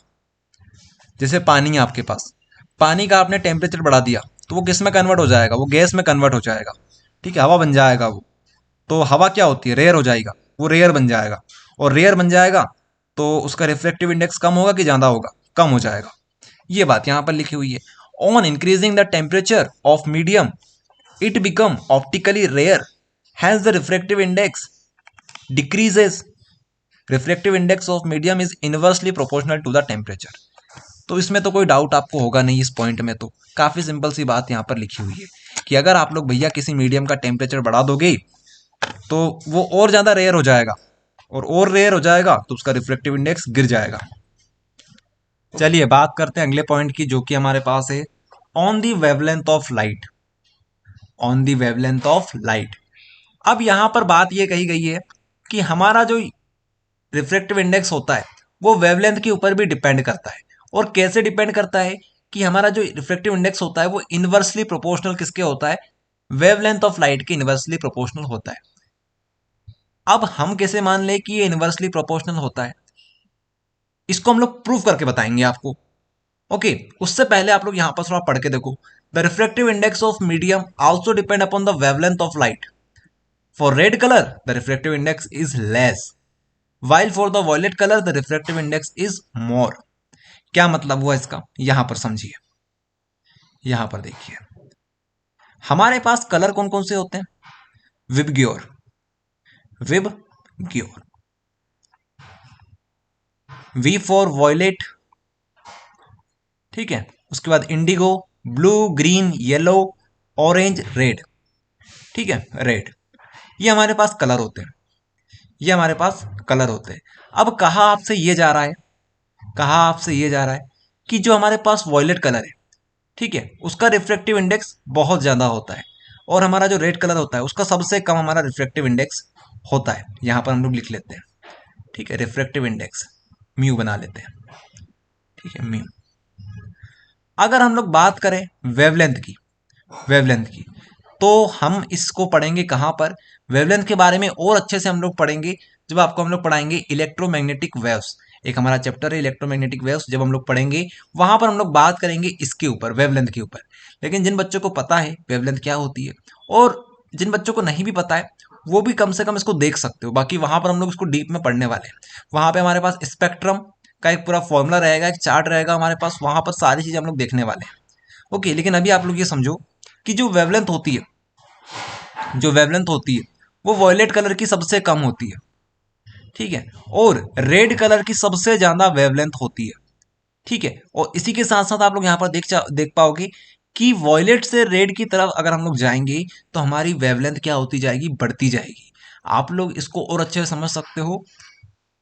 जैसे पानी है आपके पास, पानी का आपने टेम्परेचर बढ़ा दिया तो वो किस में कन्वर्ट हो जाएगा, वो गैस में कन्वर्ट हो जाएगा, ठीक है, हवा बन जाएगा वो। तो हवा क्या होती है, रेयर हो जाएगा, वो रेयर बन जाएगा। और रेयर बन जाएगा तो उसका रिफ्लेक्टिव इंडेक्स कम होगा कि ज़्यादा होगा, कम हो जाएगा। ये बात यहाँ पर लिखी हुई है। On increasing the temperature of medium it become optically rare, has the refractive index decreases. Reflective index of medium is inversely proportional to the temperature. तो इसमें तो कोई डाउट आपको होगा नहीं, इस पॉइंट में तो काफ़ी सिंपल सी बात यहाँ पर लिखी हुई है कि अगर आप लोग भैया किसी मीडियम का टेम्परेचर बढ़ा दोगे तो वो और ज़्यादा रेयर हो जाएगा, और रेयर हो जाएगा तो उसका रिफ्लेक्टिव इंडेक्स गिर जाएगा। चलिए बात करते हैं अगले पॉइंट की, जो कि हमारे पास है on the wavelength of light. On the wavelength of light. अब यहाँ पर बात ये कही गई है कि हमारा जो रिफ्रेक्टिव इंडेक्स होता है वो वेवलेंथ के ऊपर भी डिपेंड करता है। और कैसे डिपेंड करता है कि हमारा जो रिफ्रेक्टिव इंडेक्स होता है वो इनवर्सली प्रोपोर्शनल किसके होता है, वेवलेंथ ऑफ लाइट के इनवर्सली प्रोपोर्शनल होता है। अब हम कैसे मान लें कि ये इनवर्सली प्रोपोर्शनल होता है, इसको हम लोग प्रूव करके बताएंगे आपको। ओके, उससे पहले आप लोग यहां पर थोड़ा पढ़ के देखो। The refractive index of medium also depend upon the wavelength of light. For red colour the refractive index is less, while for the violet color the refractive index is more। क्या मतलब हुआ इसका, यहां पर समझिए। यहां पर देखिए हमारे पास कलर कौन कौन से होते हैं, VIBGYOR, VIBGYOR, V for violet, ठीक है। उसके बाद indigo, blue, green, yellow, orange, red, ठीक है, रेड। ये हमारे पास कलर होते हैं, ये हमारे पास कलर होते हैं। अब कहा आपसे ये जा रहा है, कहा आपसे ये जा रहा है कि जो हमारे पास वॉयलेट कलर है, ठीक है, उसका रिफ्रेक्टिव इंडेक्स बहुत ज़्यादा होता है, और हमारा जो रेड कलर होता है उसका सबसे कम हमारा रिफ्रेक्टिव इंडेक्स होता है। यहाँ पर हम लोग लिख लेते हैं, ठीक है, रिफ्रेक्टिव इंडेक्स म्यू बना लेते हैं, ठीक है, म्यू। अगर हम लोग बात करें वेवलेंथ की, वेवलेंथ की, तो हम इसको पढ़ेंगे कहाँ पर, वेवलेंथ के बारे में और अच्छे से हम लोग पढ़ेंगे जब आपको हम लोग पढ़ाएंगे इलेक्ट्रोमैग्नेटिक वेव्स। एक हमारा चैप्टर है इलेक्ट्रोमैग्नेटिक वेव्स, जब हम लोग पढ़ेंगे वहां पर हम लोग बात करेंगे इसके ऊपर, वेवलेंथ के ऊपर। लेकिन जिन बच्चों को पता है वेवलेंथ क्या होती है, और जिन बच्चों को नहीं भी पता है, वो भी कम से कम इसको देख सकते हो। बाकी वहां पर हम लोग इसको डीप में पढ़ने वाले हैं। वहां पे हमारे पास स्पेक्ट्रम का एक पूरा फॉर्मूला रहेगा, एक चार्ट रहेगा हमारे पास, वहां पर सारी चीजें हम लोग देखने वाले हैं। ओके, लेकिन अभी आप लोग ये समझो कि जो वेवलेंथ होती है, जो वेवलेंथ होती है वो वॉयलेट कलर की सबसे कम होती है, ठीक है, और रेड कलर की सबसे ज्यादा वेवलेंथ होती है, ठीक है। और इसी के साथ साथ आप लोग यहाँ पर देख पाओगे कि वॉयलेट से रेड की तरफ अगर हम लोग जाएंगे तो हमारी वेवलेंथ क्या होती जाएगी, बढ़ती जाएगी। आप लोग इसको और अच्छे से समझ सकते हो।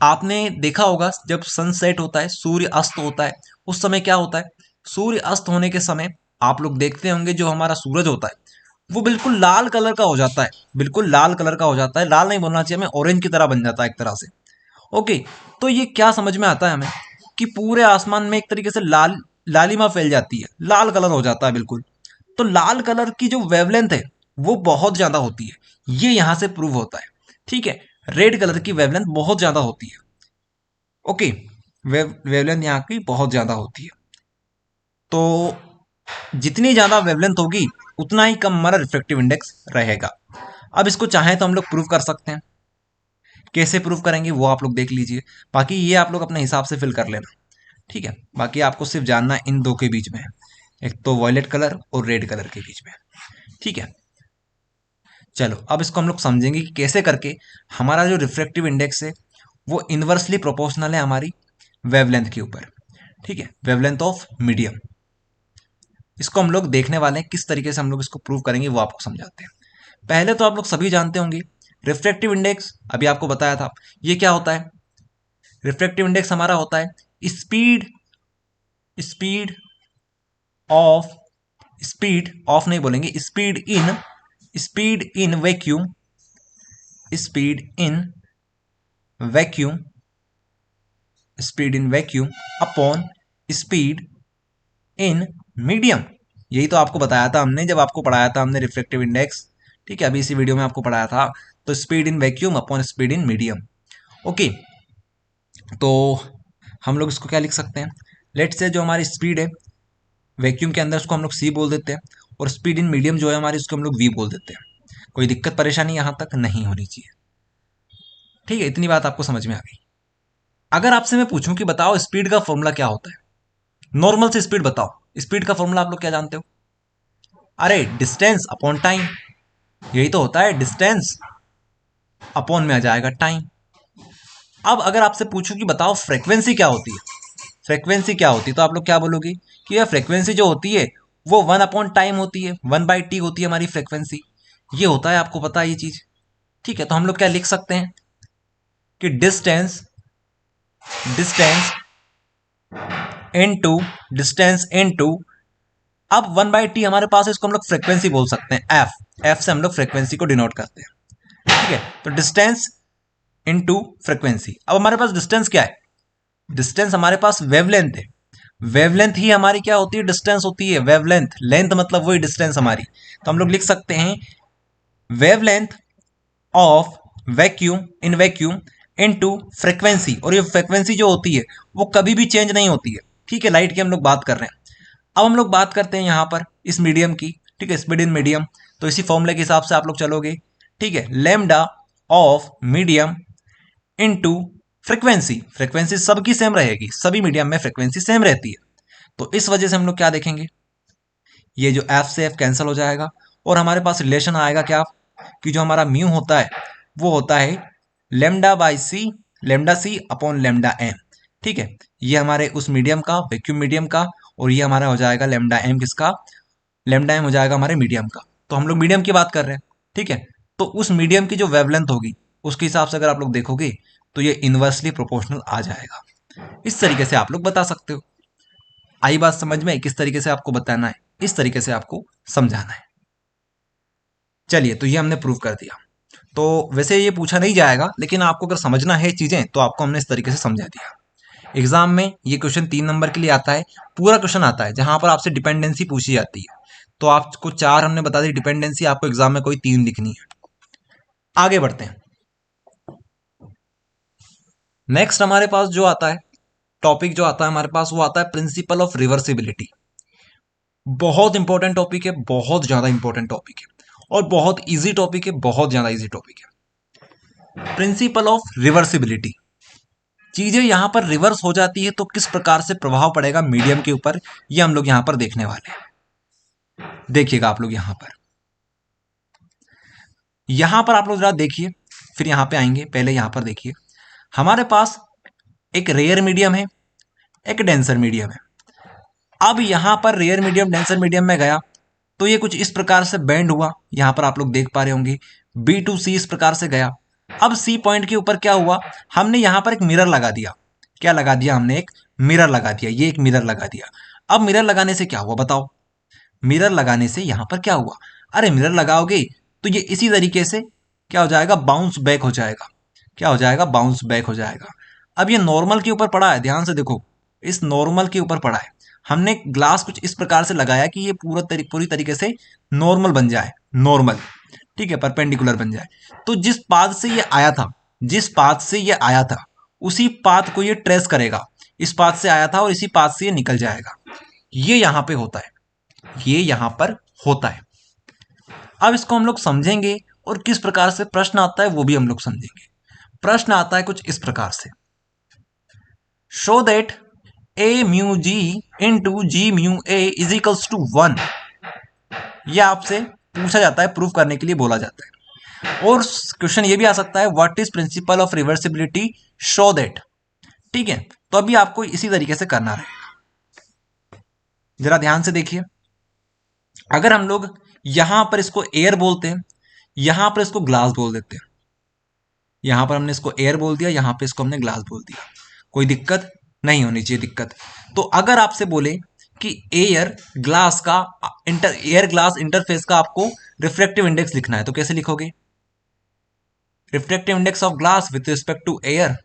आपने देखा होगा जब सनसेट होता है, सूर्य अस्त होता है, उस समय क्या होता है, सूर्य अस्त होने के समय आप लोग देखते होंगे जो हमारा सूरज होता है वो बिल्कुल लाल कलर का हो जाता है, बिल्कुल लाल कलर का हो जाता है, लाल नहीं बोलना चाहिए हमें, ऑरेंज की तरह बन जाता है एक तरह से। ओके, तो ये क्या समझ में आता है हमें कि पूरे आसमान में एक तरीके से लाल लालिमा फैल जाती है, लाल कलर हो जाता है बिल्कुल। तो लाल कलर की जो वेवलेंथ है वो बहुत ज्यादा होती है, ये यहां से प्रूव होता है, ठीक है। रेड कलर की वेवलेंथ बहुत ज्यादा होती है। ओके, वेवलेंथ यहाँ की बहुत ज्यादा होती है। तो जितनी ज्यादा वेवलेंथ होगी उतना ही कम हमारा रिफ्लेक्टिव इंडेक्स रहेगा। अब इसको चाहें तो हम लोग प्रूव कर सकते हैं, कैसे प्रूव करेंगे वो आप लोग देख लीजिए। बाकी ये आप लोग अपने हिसाब से फिल कर लेना, ठीक है। बाकी आपको सिर्फ जानना है इन दो के बीच में, एक तो वॉयलेट कलर और रेड कलर के बीच में, ठीक है। चलो अब इसको हम लोग समझेंगे कि कैसे करके हमारा जो रिफ्रेक्टिव इंडेक्स है वो इनवर्सली प्रोपोर्शनल है हमारी वेवलेंथ के ऊपर, ठीक है, वेवलेंथ ऑफ मीडियम। इसको हम लोग देखने वाले हैं किस तरीके से हम लोग इसको प्रूव करेंगे, वो आपको समझाते हैं। पहले तो आप लोग सभी जानते होंगे रिफ्रेक्टिव इंडेक्स, अभी आपको बताया था ये क्या होता है। रिफ्रेक्टिव इंडेक्स हमारा होता है speed, speed of, speed of नहीं बोलेंगे, speed in, speed in vacuum, speed in vacuum, speed in vacuum upon speed in medium. यही तो आपको बताया था हमने जब आपको पढ़ाया था हमने रिफ्लेक्टिव इंडेक्स, ठीक है, अभी इसी वीडियो में आपको पढ़ाया था। तो speed in vacuum upon speed in medium. Okay, तो हम लोग इसको क्या लिख सकते हैं, लेट से जो हमारी स्पीड है वैक्यूम के अंदर उसको हम लोग सी बोल देते हैं, और स्पीड इन मीडियम जो है हमारी उसको हम लोग वी बोल देते हैं। कोई दिक्कत परेशानी यहां तक नहीं होनी चाहिए। ठीक है, इतनी बात आपको समझ में आ गई। अगर आपसे मैं पूछूं कि बताओ स्पीड का फॉर्मूला क्या होता है, नॉर्मल से स्पीड बताओ, स्पीड का फॉर्मूला आप लोग क्या जानते हो? अरे डिस्टेंस अपॉन टाइम, यही तो होता है, डिस्टेंस अपॉन में आ जाएगा टाइम। अब अगर आपसे पूछूं कि बताओ फ्रीक्वेंसी क्या होती है, फ्रीक्वेंसी क्या होती है, तो आप लोग क्या बोलोगे कि यह फ्रीक्वेंसी जो होती है वो 1/टाइम होती है, 1/t होती है हमारी फ्रीक्वेंसी। ये होता है, आपको पता है ये चीज। ठीक है, तो हम लोग क्या लिख सकते हैं कि distance, distance into, distance into, अब 1/t हमारे पास है, इसको हम लोग फ्रीक्वेंसी बोल सकते हैं, एफ से हम लोग फ्रीक्वेंसी को डिनोट करते हैं। ठीक है, तो डिस्टेंस इनटू फ्रीक्वेंसी। अब हमारे पास डिस्टेंस क्या है, डिस्टेंस हमारे पास वेवलेंथ है, वेवलेंथ ही हमारी क्या होती है, डिस्टेंस होती है, वेवलेंथ, लेंथ मतलब वही डिस्टेंस हमारी। तो हम लोग लिख सकते हैं wavelength of vacuum in vacuum into frequency, और ये फ्रीक्वेंसी जो होती है वो कभी भी चेंज नहीं होती है। ठीक है, लाइट की हम लोग बात कर रहे हैं। अब हम लोग बात करते हैं यहां पर इस मीडियम की। ठीक है, स्पीड इन मीडियम, तो इसी फॉर्मूले के हिसाब से आप लोग चलोगे। ठीक है, lambda of medium into frequency, frequency सबकी सेम रहेगी, सभी मीडियम में फ्रीक्वेंसी सेम रहती है। तो इस वजह से हम लोग क्या देखेंगे, ये जो एफ से एफ कैंसिल हो जाएगा, और हमारे पास रिलेशन आएगा क्या, कि जो हमारा म्यू होता है वो होता है lambda by C, lambda C upon lambda M. ठीक है, ये हमारे उस मीडियम का, वैक्यूम मीडियम का, और ये हमारा हो जाएगा लेमडा एम किसका, लेमडा एम हो जाएगा हमारे मीडियम का। तो हम लोग मीडियम की बात कर रहे हैं। ठीक है, तो उस मीडियम की जो वेवलेंथ होगी उसके हिसाब से अगर आप लोग देखोगे तो ये इनवर्सली प्रोपोर्शनल आ जाएगा। इस तरीके से आप लोग बता सकते हो। आई बात समझ में, किस तरीके से आपको बताना है, इस तरीके से आपको समझाना है। चलिए, तो ये हमने प्रूव कर दिया। तो वैसे ये पूछा नहीं जाएगा, लेकिन आपको अगर समझना है चीजें तो आपको हमने इस तरीके से समझा दिया। एग्जाम में ये क्वेश्चन 3 नंबर के लिए आता है, पूरा क्वेश्चन आता है जहां पर आपसे डिपेंडेंसी पूछी जाती है। तो आपको 4 हमने बता दी डिपेंडेंसी, आपको एग्जाम में कोई 3 लिखनी है। आगे बढ़ते हैं। नेक्स्ट हमारे पास जो आता है टॉपिक, जो आता है हमारे पास, वो आता है प्रिंसिपल ऑफ रिवर्सिबिलिटी। बहुत इंपॉर्टेंट टॉपिक है, बहुत ज्यादा इंपॉर्टेंट टॉपिक है, और बहुत इजी टॉपिक है, बहुत ज्यादा इजी टॉपिक है। प्रिंसिपल ऑफ रिवर्सिबिलिटी, चीजें यहां पर रिवर्स हो जाती है तो किस प्रकार से प्रभाव पड़ेगा मीडियम के ऊपर, ये हम लोग यहां पर देखने वाले हैं। देखिएगा आप लोग यहां पर, यहां पर आप लोग जरा देखिए, फिर यहां पे आएंगे। पहले यहां पर देखिए, हमारे पास एक रेयर मीडियम है, एक डेंसर मीडियम है। अब यहां पर रेयर मीडियम डेंसर मीडियम में गया तो ये कुछ इस प्रकार से बेंड हुआ, यहां पर आप लोग देख पा रहे होंगे, बी टू सी इस प्रकार से गया। अब सी पॉइंट के ऊपर क्या हुआ, हमने यहां पर एक मिरर लगा दिया। क्या लगा दिया हमने, एक मिरर लगा दिया, ये एक मिरर लगा दिया। अब मिरर लगाने से क्या हुआ बताओ, मिरर लगाने से यहां पर क्या हुआ, अरे मिरर लगाओगे तो ये इसी तरीके से क्या हो जाएगा, बाउंस बैक हो जाएगा। क्या हो जाएगा, बाउंस बैक हो जाएगा। अब ये नॉर्मल के ऊपर पड़ा है, ध्यान से देखो, इस नॉर्मल के ऊपर पड़ा है। हमने ग्लास कुछ इस प्रकार से लगाया कि ये पूरी तरीके से नॉर्मल बन जाए, नॉर्मल। ठीक है, परपेंडिकुलर बन जाए। तो जिस पाथ से ये आया था, जिस पाथ से ये आया था उसी पाथ को ये ट्रेस करेगा, इस पाथ से आया था और इसी पाथ से ये निकल जाएगा। ये यहां पे होता है, ये यहां पर होता है। अब इसको हम लोग समझेंगे, और किस प्रकार से प्रश्न आता है वो भी हम लोग समझेंगे। प्रश्न आता है कुछ इस प्रकार से, show that A mu G into G mu A is equals to 1। यह आपसे पूछा जाता है, प्रूफ करने के लिए बोला जाता है। और क्वेश्चन ये भी आ सकता है, what is principle of reversibility, show that. ठीक है, तो अभी आपको इसी तरीके से करना रहेगा। जरा ध्यान से देखिए, अगर हम लोग यहां पर इसको एयर बोलते हैं, यहां पर इसको ग्लास बोल देते हैं, यहां पर हमने इसको एयर बोल दिया, यहां पर इसको हमने ग्लास बोल दिया, कोई दिक्कत नहीं होनी चाहिए दिक्कत। तो अगर आपसे बोले कि एयर ग्लास का एयर ग्लास इंटरफेस का आपको रिफ्रैक्टिव इंडेक्स लिखना है, तो कैसे लिखोगे, refractive index of glass with respect to air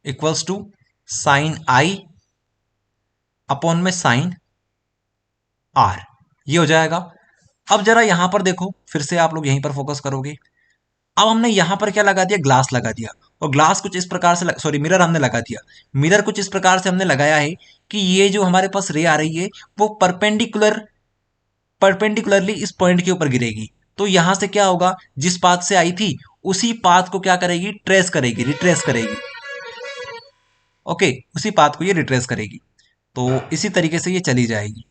equals to sine I upon में साइन आर, ये हो जाएगा। अब जरा यहां पर देखो, फिर से आप लोग यहीं पर फोकस करोगे। अब हमने यहां पर क्या लगा दिया, ग्लास लगा दिया, और ग्लास कुछ इस प्रकार से, सॉरी मिरर हमने लगा दिया, मिरर कुछ इस प्रकार से हमने लगाया है कि ये जो हमारे पास रे आ रही है वो परपेंडिकुलरली इस पॉइंट के ऊपर गिरेगी। तो यहां से क्या होगा, जिस पाथ से आई थी उसी पाथ को क्या करेगी, ट्रेस करेगी, रिट्रेस करेगी। ओके, उसी पाथ को ये रिट्रेस करेगी, तो इसी तरीके से ये चली जाएगी।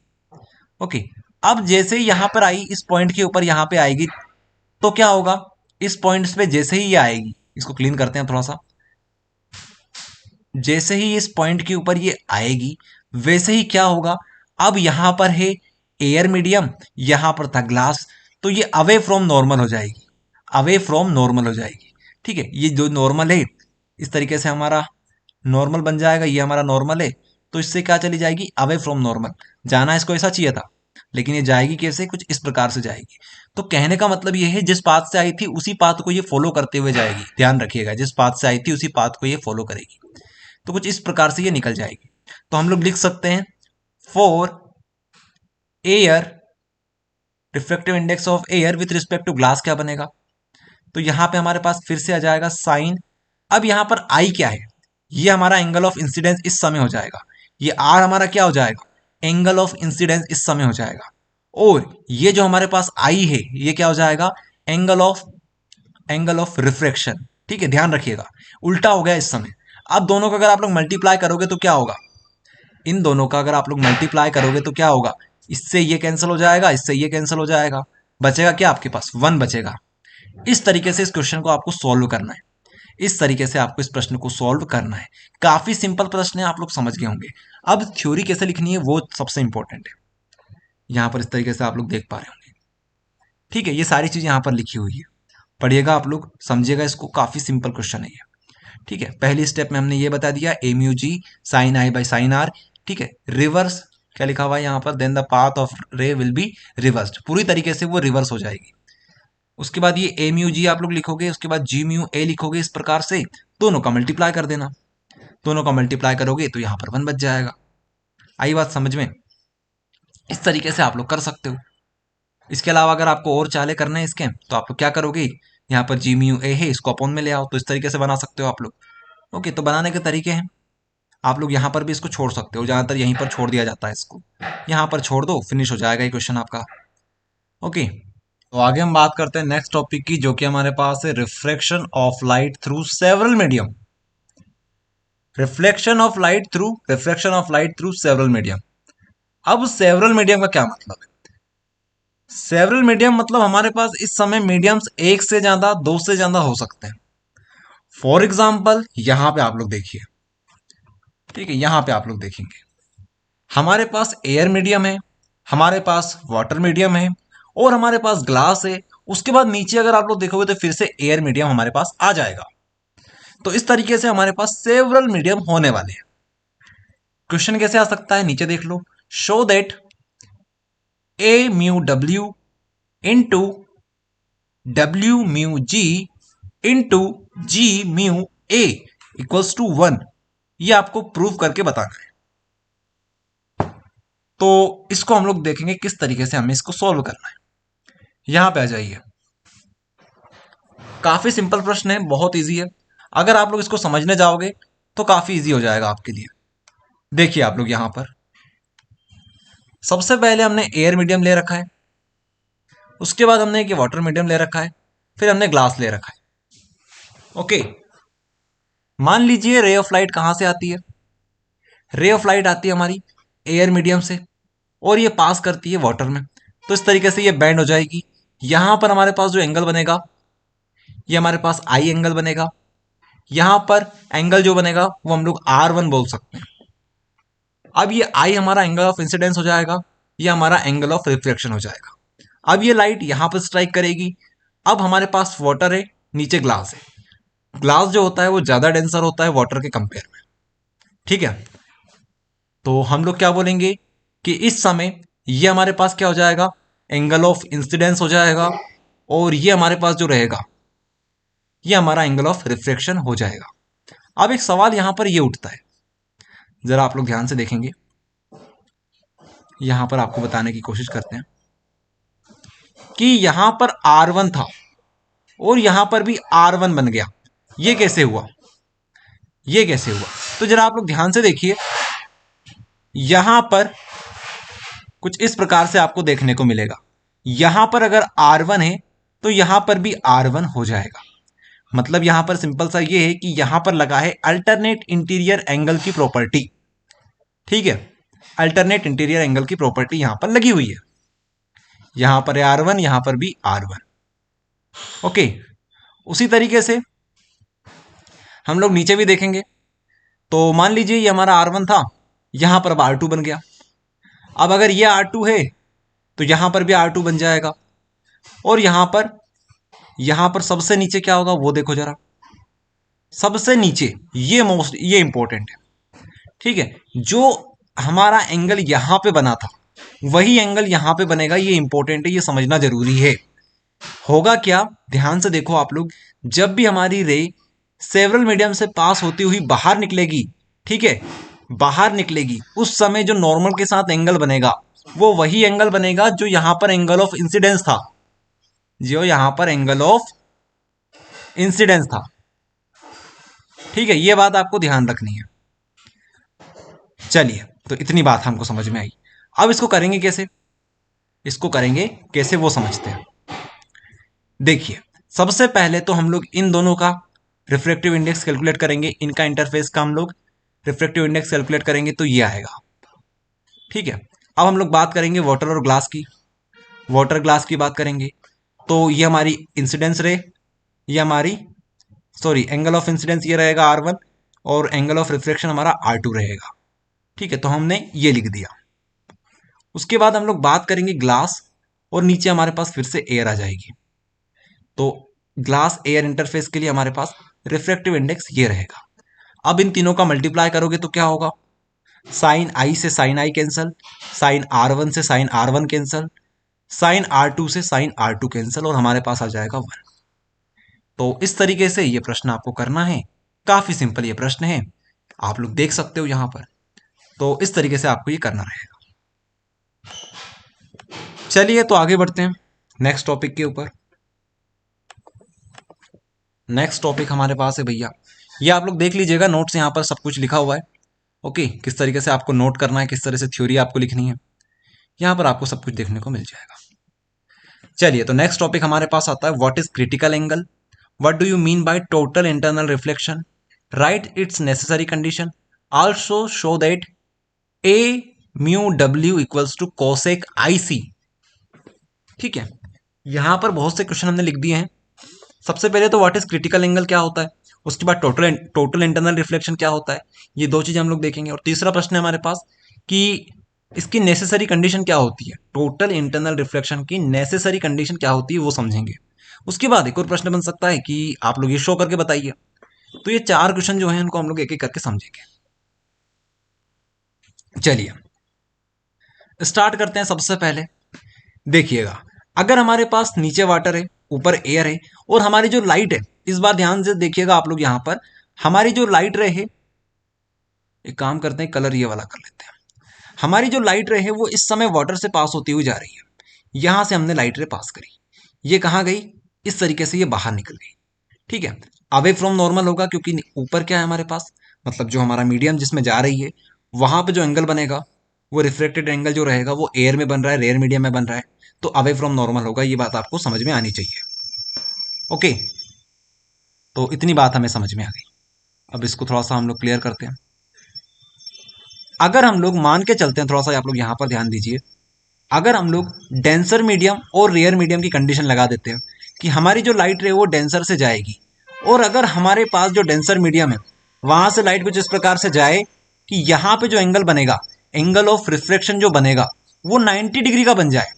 ओके, अब जैसे ही यहां पर आई, इस पॉइंट के ऊपर यहां पे आएगी, तो क्या होगा, इस पॉइंट पे जैसे ही ये आएगी, इसको क्लीन करते हैं थोड़ा सा, जैसे ही इस पॉइंट के ऊपर ये आएगी वैसे ही क्या होगा, अब यहां पर है एयर मीडियम, यहां पर था ग्लास, तो ये अवे फ्रॉम नॉर्मल हो जाएगी, अवे फ्रॉम नॉर्मल हो जाएगी। ठीक है, ये जो नॉर्मल है इस तरीके से हमारा नॉर्मल बन जाएगा, ये हमारा नॉर्मल है, तो इससे क्या चली जाएगी, अवे फ्रॉम नॉर्मल। जाना इसको ऐसा चाहिए था, लेकिन ये जाएगी कैसे, कुछ इस प्रकार से जाएगी। तो कहने का मतलब ये है, जिस पाथ से आई थी उसी पाथ को ये फॉलो करते हुए जाएगी, ध्यान रखिएगा, जिस पाथ से आई थी उसी पाथ को ये फॉलो करेगी, तो कुछ इस प्रकार से ये निकल जाएगी। तो हम लोग लिख सकते हैं for air, refractive index of air with respect to glass क्या बनेगा, तो यहां पे हमारे पास फिर से आ जाएगा साइन। अब यहां पर आई क्या है, ये हमारा एंगल ऑफ इंसिडेंस इस समय हो जाएगा, ये आर हमारा क्या हो जाएगा, एंगल ऑफ इंसिडेंस इस समय हो जाएगा, और ये जो हमारे पास आई है ये क्या हो जाएगा, एंगल ऑफ रिफ्रैक्शन। ठीक है, ध्यान रखिएगा, उल्टा हो गया इस समय। अब दोनों का अगर आप लोग मल्टीप्लाई करोगे तो क्या होगा, इन दोनों का अगर आप लोग मल्टीप्लाई करोगे तो क्या होगा, इससे ये कैंसिल हो जाएगा, इससे ये कैंसिल हो जाएगा, बचेगा क्या आपके पास, 1 बचेगा। इस तरीके से इस क्वेश्चन को आपको सॉल्व करना है, इस तरीके से आपको इस प्रश्न को सॉल्व करना है। काफी सिंपल प्रश्न है, आप लोग समझ गए होंगे। अब थ्योरी कैसे लिखनी है वो सबसे इंपॉर्टेंट है, यहां पर इस तरीके से आप लोग देख पा रहे होंगे। ठीक है, ये सारी चीज यहां पर लिखी हुई है, पढ़िएगा आप लोग, समझिएगा इसको, काफी सिंपल क्वेश्चन है ये। ठीक है, पहली स्टेप में हमने ये बता दिया, M U G sine I by sine R. ठीक है, रिवर्स क्या लिखा हुआ है यहाँ पर, then the path of ray will be reversed, पूरी तरीके से वो रिवर्स हो जाएगी। उसके बाद ये एम यू जी आप लोग लिखोगे, उसके बाद जी म्यू ए लिखोगे, इस प्रकार से दोनों का मल्टीप्लाई कर देना, दोनों का मल्टीप्लाई करोगे तो यहाँ पर 1 बच जाएगा। आई बात समझ में, इस तरीके से आप लोग कर सकते हो। इसके अलावा अगर आपको और चाले करने हैं इसके, तो आप लोग क्या करोगे, यहाँ पर जी म्यू ए है, इसको अपॉन में ले आओ, तो इस तरीके से बना सकते हो आप लोग। ओके, तो बनाने के तरीके हैं, आप लोग यहाँ पर भी इसको छोड़ सकते हो, ज़्यादातर यहीं पर छोड़ दिया जाता है इसको, यहाँ पर छोड़ दो, फिनिश हो जाएगा ये क्वेश्चन आपका। ओके, तो आगे हम बात करते हैं नेक्स्ट टॉपिक की, जो कि हमारे पास है reflection of light through several medium. Reflection of light through several medium. अब सेवरल मीडियम का क्या मतलब है, सेवरल मीडियम मतलब हमारे पास इस समय मीडियम्स एक से ज्यादा, दो से ज्यादा हो सकते हैं। फॉर एग्जाम्पल यहां पे आप लोग देखिए, ठीक है, यहां पे आप लोग देखेंगे हमारे पास एयर मीडियम है, हमारे पास वाटर मीडियम है, और हमारे पास ग्लास है। उसके बाद नीचे अगर आप लोग देखोगे तो फिर से एयर मीडियम हमारे पास आ जाएगा। तो इस तरीके से हमारे पास सेवरल मीडियम होने वाले हैं। क्वेश्चन कैसे आ सकता है, नीचे देख लो, show that A mu W into W mu G into G mu A equals to 1। ये आपको प्रूव करके बताना है। तो इसको हम लोग देखेंगे किस तरीके से हमें इसको सॉल्व करना है। यहां पे आ जाइए, काफी सिंपल प्रश्न है, बहुत इजी है। अगर आप लोग इसको समझने जाओगे तो काफी इजी हो जाएगा आपके लिए। देखिए आप लोग यहां पर सबसे पहले हमने एयर मीडियम ले रखा है, उसके बाद हमने एक वाटर मीडियम ले रखा है, फिर हमने ग्लास ले रखा है। ओके, मान लीजिए रे ऑफ लाइट कहां से आती है, रे ऑफ लाइट आती है हमारी एयर मीडियम से, और ये पास करती है वाटर में। तो इस तरीके से ये बैंड हो जाएगी। यहां पर हमारे पास जो एंगल बनेगा ये हमारे पास आई एंगल बनेगा, यहां पर एंगल जो बनेगा वो हम लोग R1 बोल सकते हैं। अब ये आई हमारा एंगल ऑफ इंसिडेंस हो जाएगा, ये हमारा एंगल ऑफ रिफ्लेक्शन हो जाएगा। अब ये लाइट यहां पर स्ट्राइक करेगी। अब हमारे पास वाटर है, नीचे ग्लास है। ग्लास जो होता है वो ज्यादा डेंसर होता है वाटर के कंपेयर में। ठीक है, तो हम लोग क्या बोलेंगे कि इस समय ये हमारे पास क्या हो जाएगा, एंगल ऑफ इंसिडेंस हो जाएगा, और ये हमारे पास जो रहेगा ये हमारा एंगल ऑफ रिफ्लेक्शन हो जाएगा। अब एक सवाल यहां पर ये उठता है, जरा आप लोग ध्यान से देखेंगे, यहां पर आपको बताने की कोशिश करते हैं कि यहां पर R1 था और यहां पर भी R1 बन गया, ये कैसे हुआ, ये कैसे हुआ। तो जरा आप लोग ध्यान से देखिए, यहां पर कुछ इस प्रकार से आपको देखने को मिलेगा। यहां पर अगर R1 है तो यहां पर भी R1 हो जाएगा। मतलब यहां पर सिंपल सा ये है कि यहां पर लगा है अल्टरनेट इंटीरियर एंगल की प्रॉपर्टी। ठीक है, अल्टरनेट इंटीरियर एंगल की प्रॉपर्टी यहां पर लगी हुई है। यहां पर है R1, यहां पर भी R1। ओके, उसी तरीके से हम लोग नीचे भी देखेंगे। तो मान लीजिए ये हमारा R1 था, यहां पर अब R2 बन गया। अब अगर ये R2 है तो यहां पर भी R2 बन जाएगा। और यहां पर सबसे नीचे क्या होगा वो देखो जरा। सबसे नीचे ये इंपॉर्टेंट है। ठीक है, जो हमारा एंगल यहां पे बना था वही एंगल यहां पे बनेगा। ये इंपॉर्टेंट है, ये समझना जरूरी है। होगा क्या, ध्यान से देखो आप लोग। जब भी हमारी रे सेवरल मीडियम से पास होती हुई बाहर निकलेगी, ठीक है, बाहर निकलेगी, उस समय जो नॉर्मल के साथ एंगल बनेगा वो वही एंगल बनेगा जो यहां पर एंगल ऑफ इंसिडेंस था। जो यहां पर एंगल ऑफ इंसिडेंस था। ठीक है, ये बात आपको ध्यान रखनी है। चलिए, तो इतनी बात हमको समझ में आई। अब इसको करेंगे कैसे, इसको करेंगे कैसे वो समझते हैं। देखिए, सबसे पहले तो हम लोग इन दोनों का रिफ्रैक्टिव इंडेक्स कैलकुलेट करेंगे। इनका इंटरफेस का हम लोग रिफ्रैक्टिव इंडेक्स कैलकुलेट करेंगे तो ये आएगा। ठीक है, अब हम लोग बात करेंगे वाटर और ग्लास की। वाटर ग्लास की बात करेंगे तो ये हमारी इंसिडेंस रे, ये हमारी सॉरी एंगल ऑफ इंसिडेंस ये रहेगा R1 और एंगल ऑफ रिफ्लेक्शन हमारा R2 रहेगा। ठीक है, तो हमने ये लिख दिया। उसके बाद हम लोग बात करेंगे ग्लास, और नीचे हमारे पास फिर से एयर आ जाएगी। तो ग्लास एयर इंटरफेस के लिए हमारे पास रिफ्रैक्टिव इंडेक्स ये रहेगा। अब इन तीनों का मल्टीप्लाई करोगे तो क्या होगा, साइन आई से sign I cancel, sign R1 से sign R1 cancel, sign R2 से साइन R2 कैंसल, और हमारे पास आ जाएगा 1। तो इस तरीके से ये प्रश्न आपको करना है। काफी सिंपल ये प्रश्न है, आप लोग देख सकते हो यहां पर। तो इस तरीके से आपको ये करना रहेगा। चलिए, तो आगे बढ़ते हैं नेक्स्ट टॉपिक के ऊपर। नेक्स्ट टॉपिक हमारे पास है भैया, ये आप लोग देख लीजिएगा, नोट्स यहाँ पर सब कुछ लिखा हुआ है। ओके, किस तरीके से आपको नोट करना है, किस तरह से थ्योरी आपको लिखनी है, यहाँ पर आपको सब कुछ देखने को मिल जाएगा। चलिए, तो नेक्स्ट टॉपिक हमारे पास आता है what is critical angle, what do you mean by total internal reflection, right its necessary condition, also show that A mu डब्ल्यू equals to cosec i c. ठीक है, यहां पर बहुत से क्वेश्चन हमने लिख दिए हैं। सबसे पहले तो व्हाट इज क्रिटिकल एंगल क्या होता है, उसके बाद टोटल इंटरनल रिफ्लेक्शन क्या होता है, ये दो चीजें हम लोग देखेंगे। और तीसरा प्रश्न है हमारे पास कि इसकी नेसेसरी कंडीशन क्या होती है, टोटल इंटरनल रिफ्लेक्शन की नेसेसरी कंडीशन क्या होती है वो समझेंगे। उसके बाद एक और प्रश्न बन सकता है कि आप लोग ये शो करके बताइए। तो ये चार क्वेश्चन जो है उनको हम लोग एक एक करके समझेंगे। चलिए, स्टार्ट करते हैं। सबसे पहले देखिएगा, अगर हमारे पास नीचे वाटर है, ऊपर एयर है, और हमारी जो लाइट है, इस बार ध्यान से देखिएगा आप लोग, यहां पर हमारी जो लाइट रे है, एक काम करते हैं कलर ये वाला कर लेते हैं। हमारी जो लाइट रे है वो इस समय वाटर से पास होती हुई जा रही है। यहां से हमने लाइट रे पास करी, ये कहां गई, इस तरीके से ये बाहर निकल गई। ठीक है, अवे फ्रॉम नॉर्मल होगा क्योंकि ऊपर क्या है हमारे पास, मतलब जो हमारा मीडियम जिसमें जा रही है वहां पे जो एंगल बनेगा वो रिफ्लेक्टेड एंगल जो रहेगा वो एयर में बन रहा है, रेयर मीडियम में बन रहा है, तो अवे फ्रॉम नॉर्मल होगा। ये बात आपको समझ में आनी चाहिए। ओके, तो इतनी बात हमें समझ में आ गई। अब इसको थोड़ा सा हम लोग क्लियर करते हैं। अगर हम लोग मान के चलते हैं, थोड़ा सा आप लोग यहां पर ध्यान दीजिए, अगर हम लोग डेंसर मीडियम और रेयर मीडियम की कंडीशन लगा देते हैं कि हमारी जो लाइट रे वो डेंसर से जाएगी, और अगर हमारे पास जो डेंसर मीडियम है वहां से लाइट कुछ इस प्रकार से जाए कि यहां पे जो एंगल बनेगा, एंगल ऑफ रिफ्लेक्शन जो बनेगा वो 90 डिग्री का बन जाए।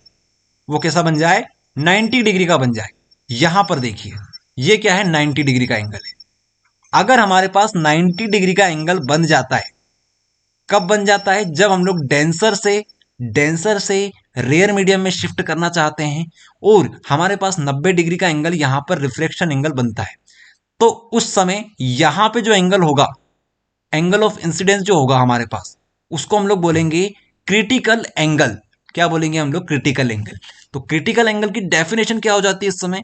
वो कैसा बन जाए, 90 डिग्री का बन जाए। यहां पर देखिए, ये क्या है, 90 डिग्री का एंगल है। अगर हमारे पास 90 डिग्री का एंगल बन जाता है, कब बन जाता है, जब हम लोग डेंसर से रेयर मीडियम में शिफ्ट करना चाहते हैं और हमारे पास 90 डिग्री का एंगल यहां पर रिफ्लेक्शन एंगल बनता है, तो उस समय यहां पे जो एंगल होगा, एंगल ऑफ इंसिडेंस जो होगा हमारे पास, उसको हम लोग बोलेंगे क्रिटिकल एंगल। क्या बोलेंगे हम लोग, क्रिटिकल एंगल। तो क्रिटिकल एंगल की डेफिनेशन क्या हो जाती है इस समय,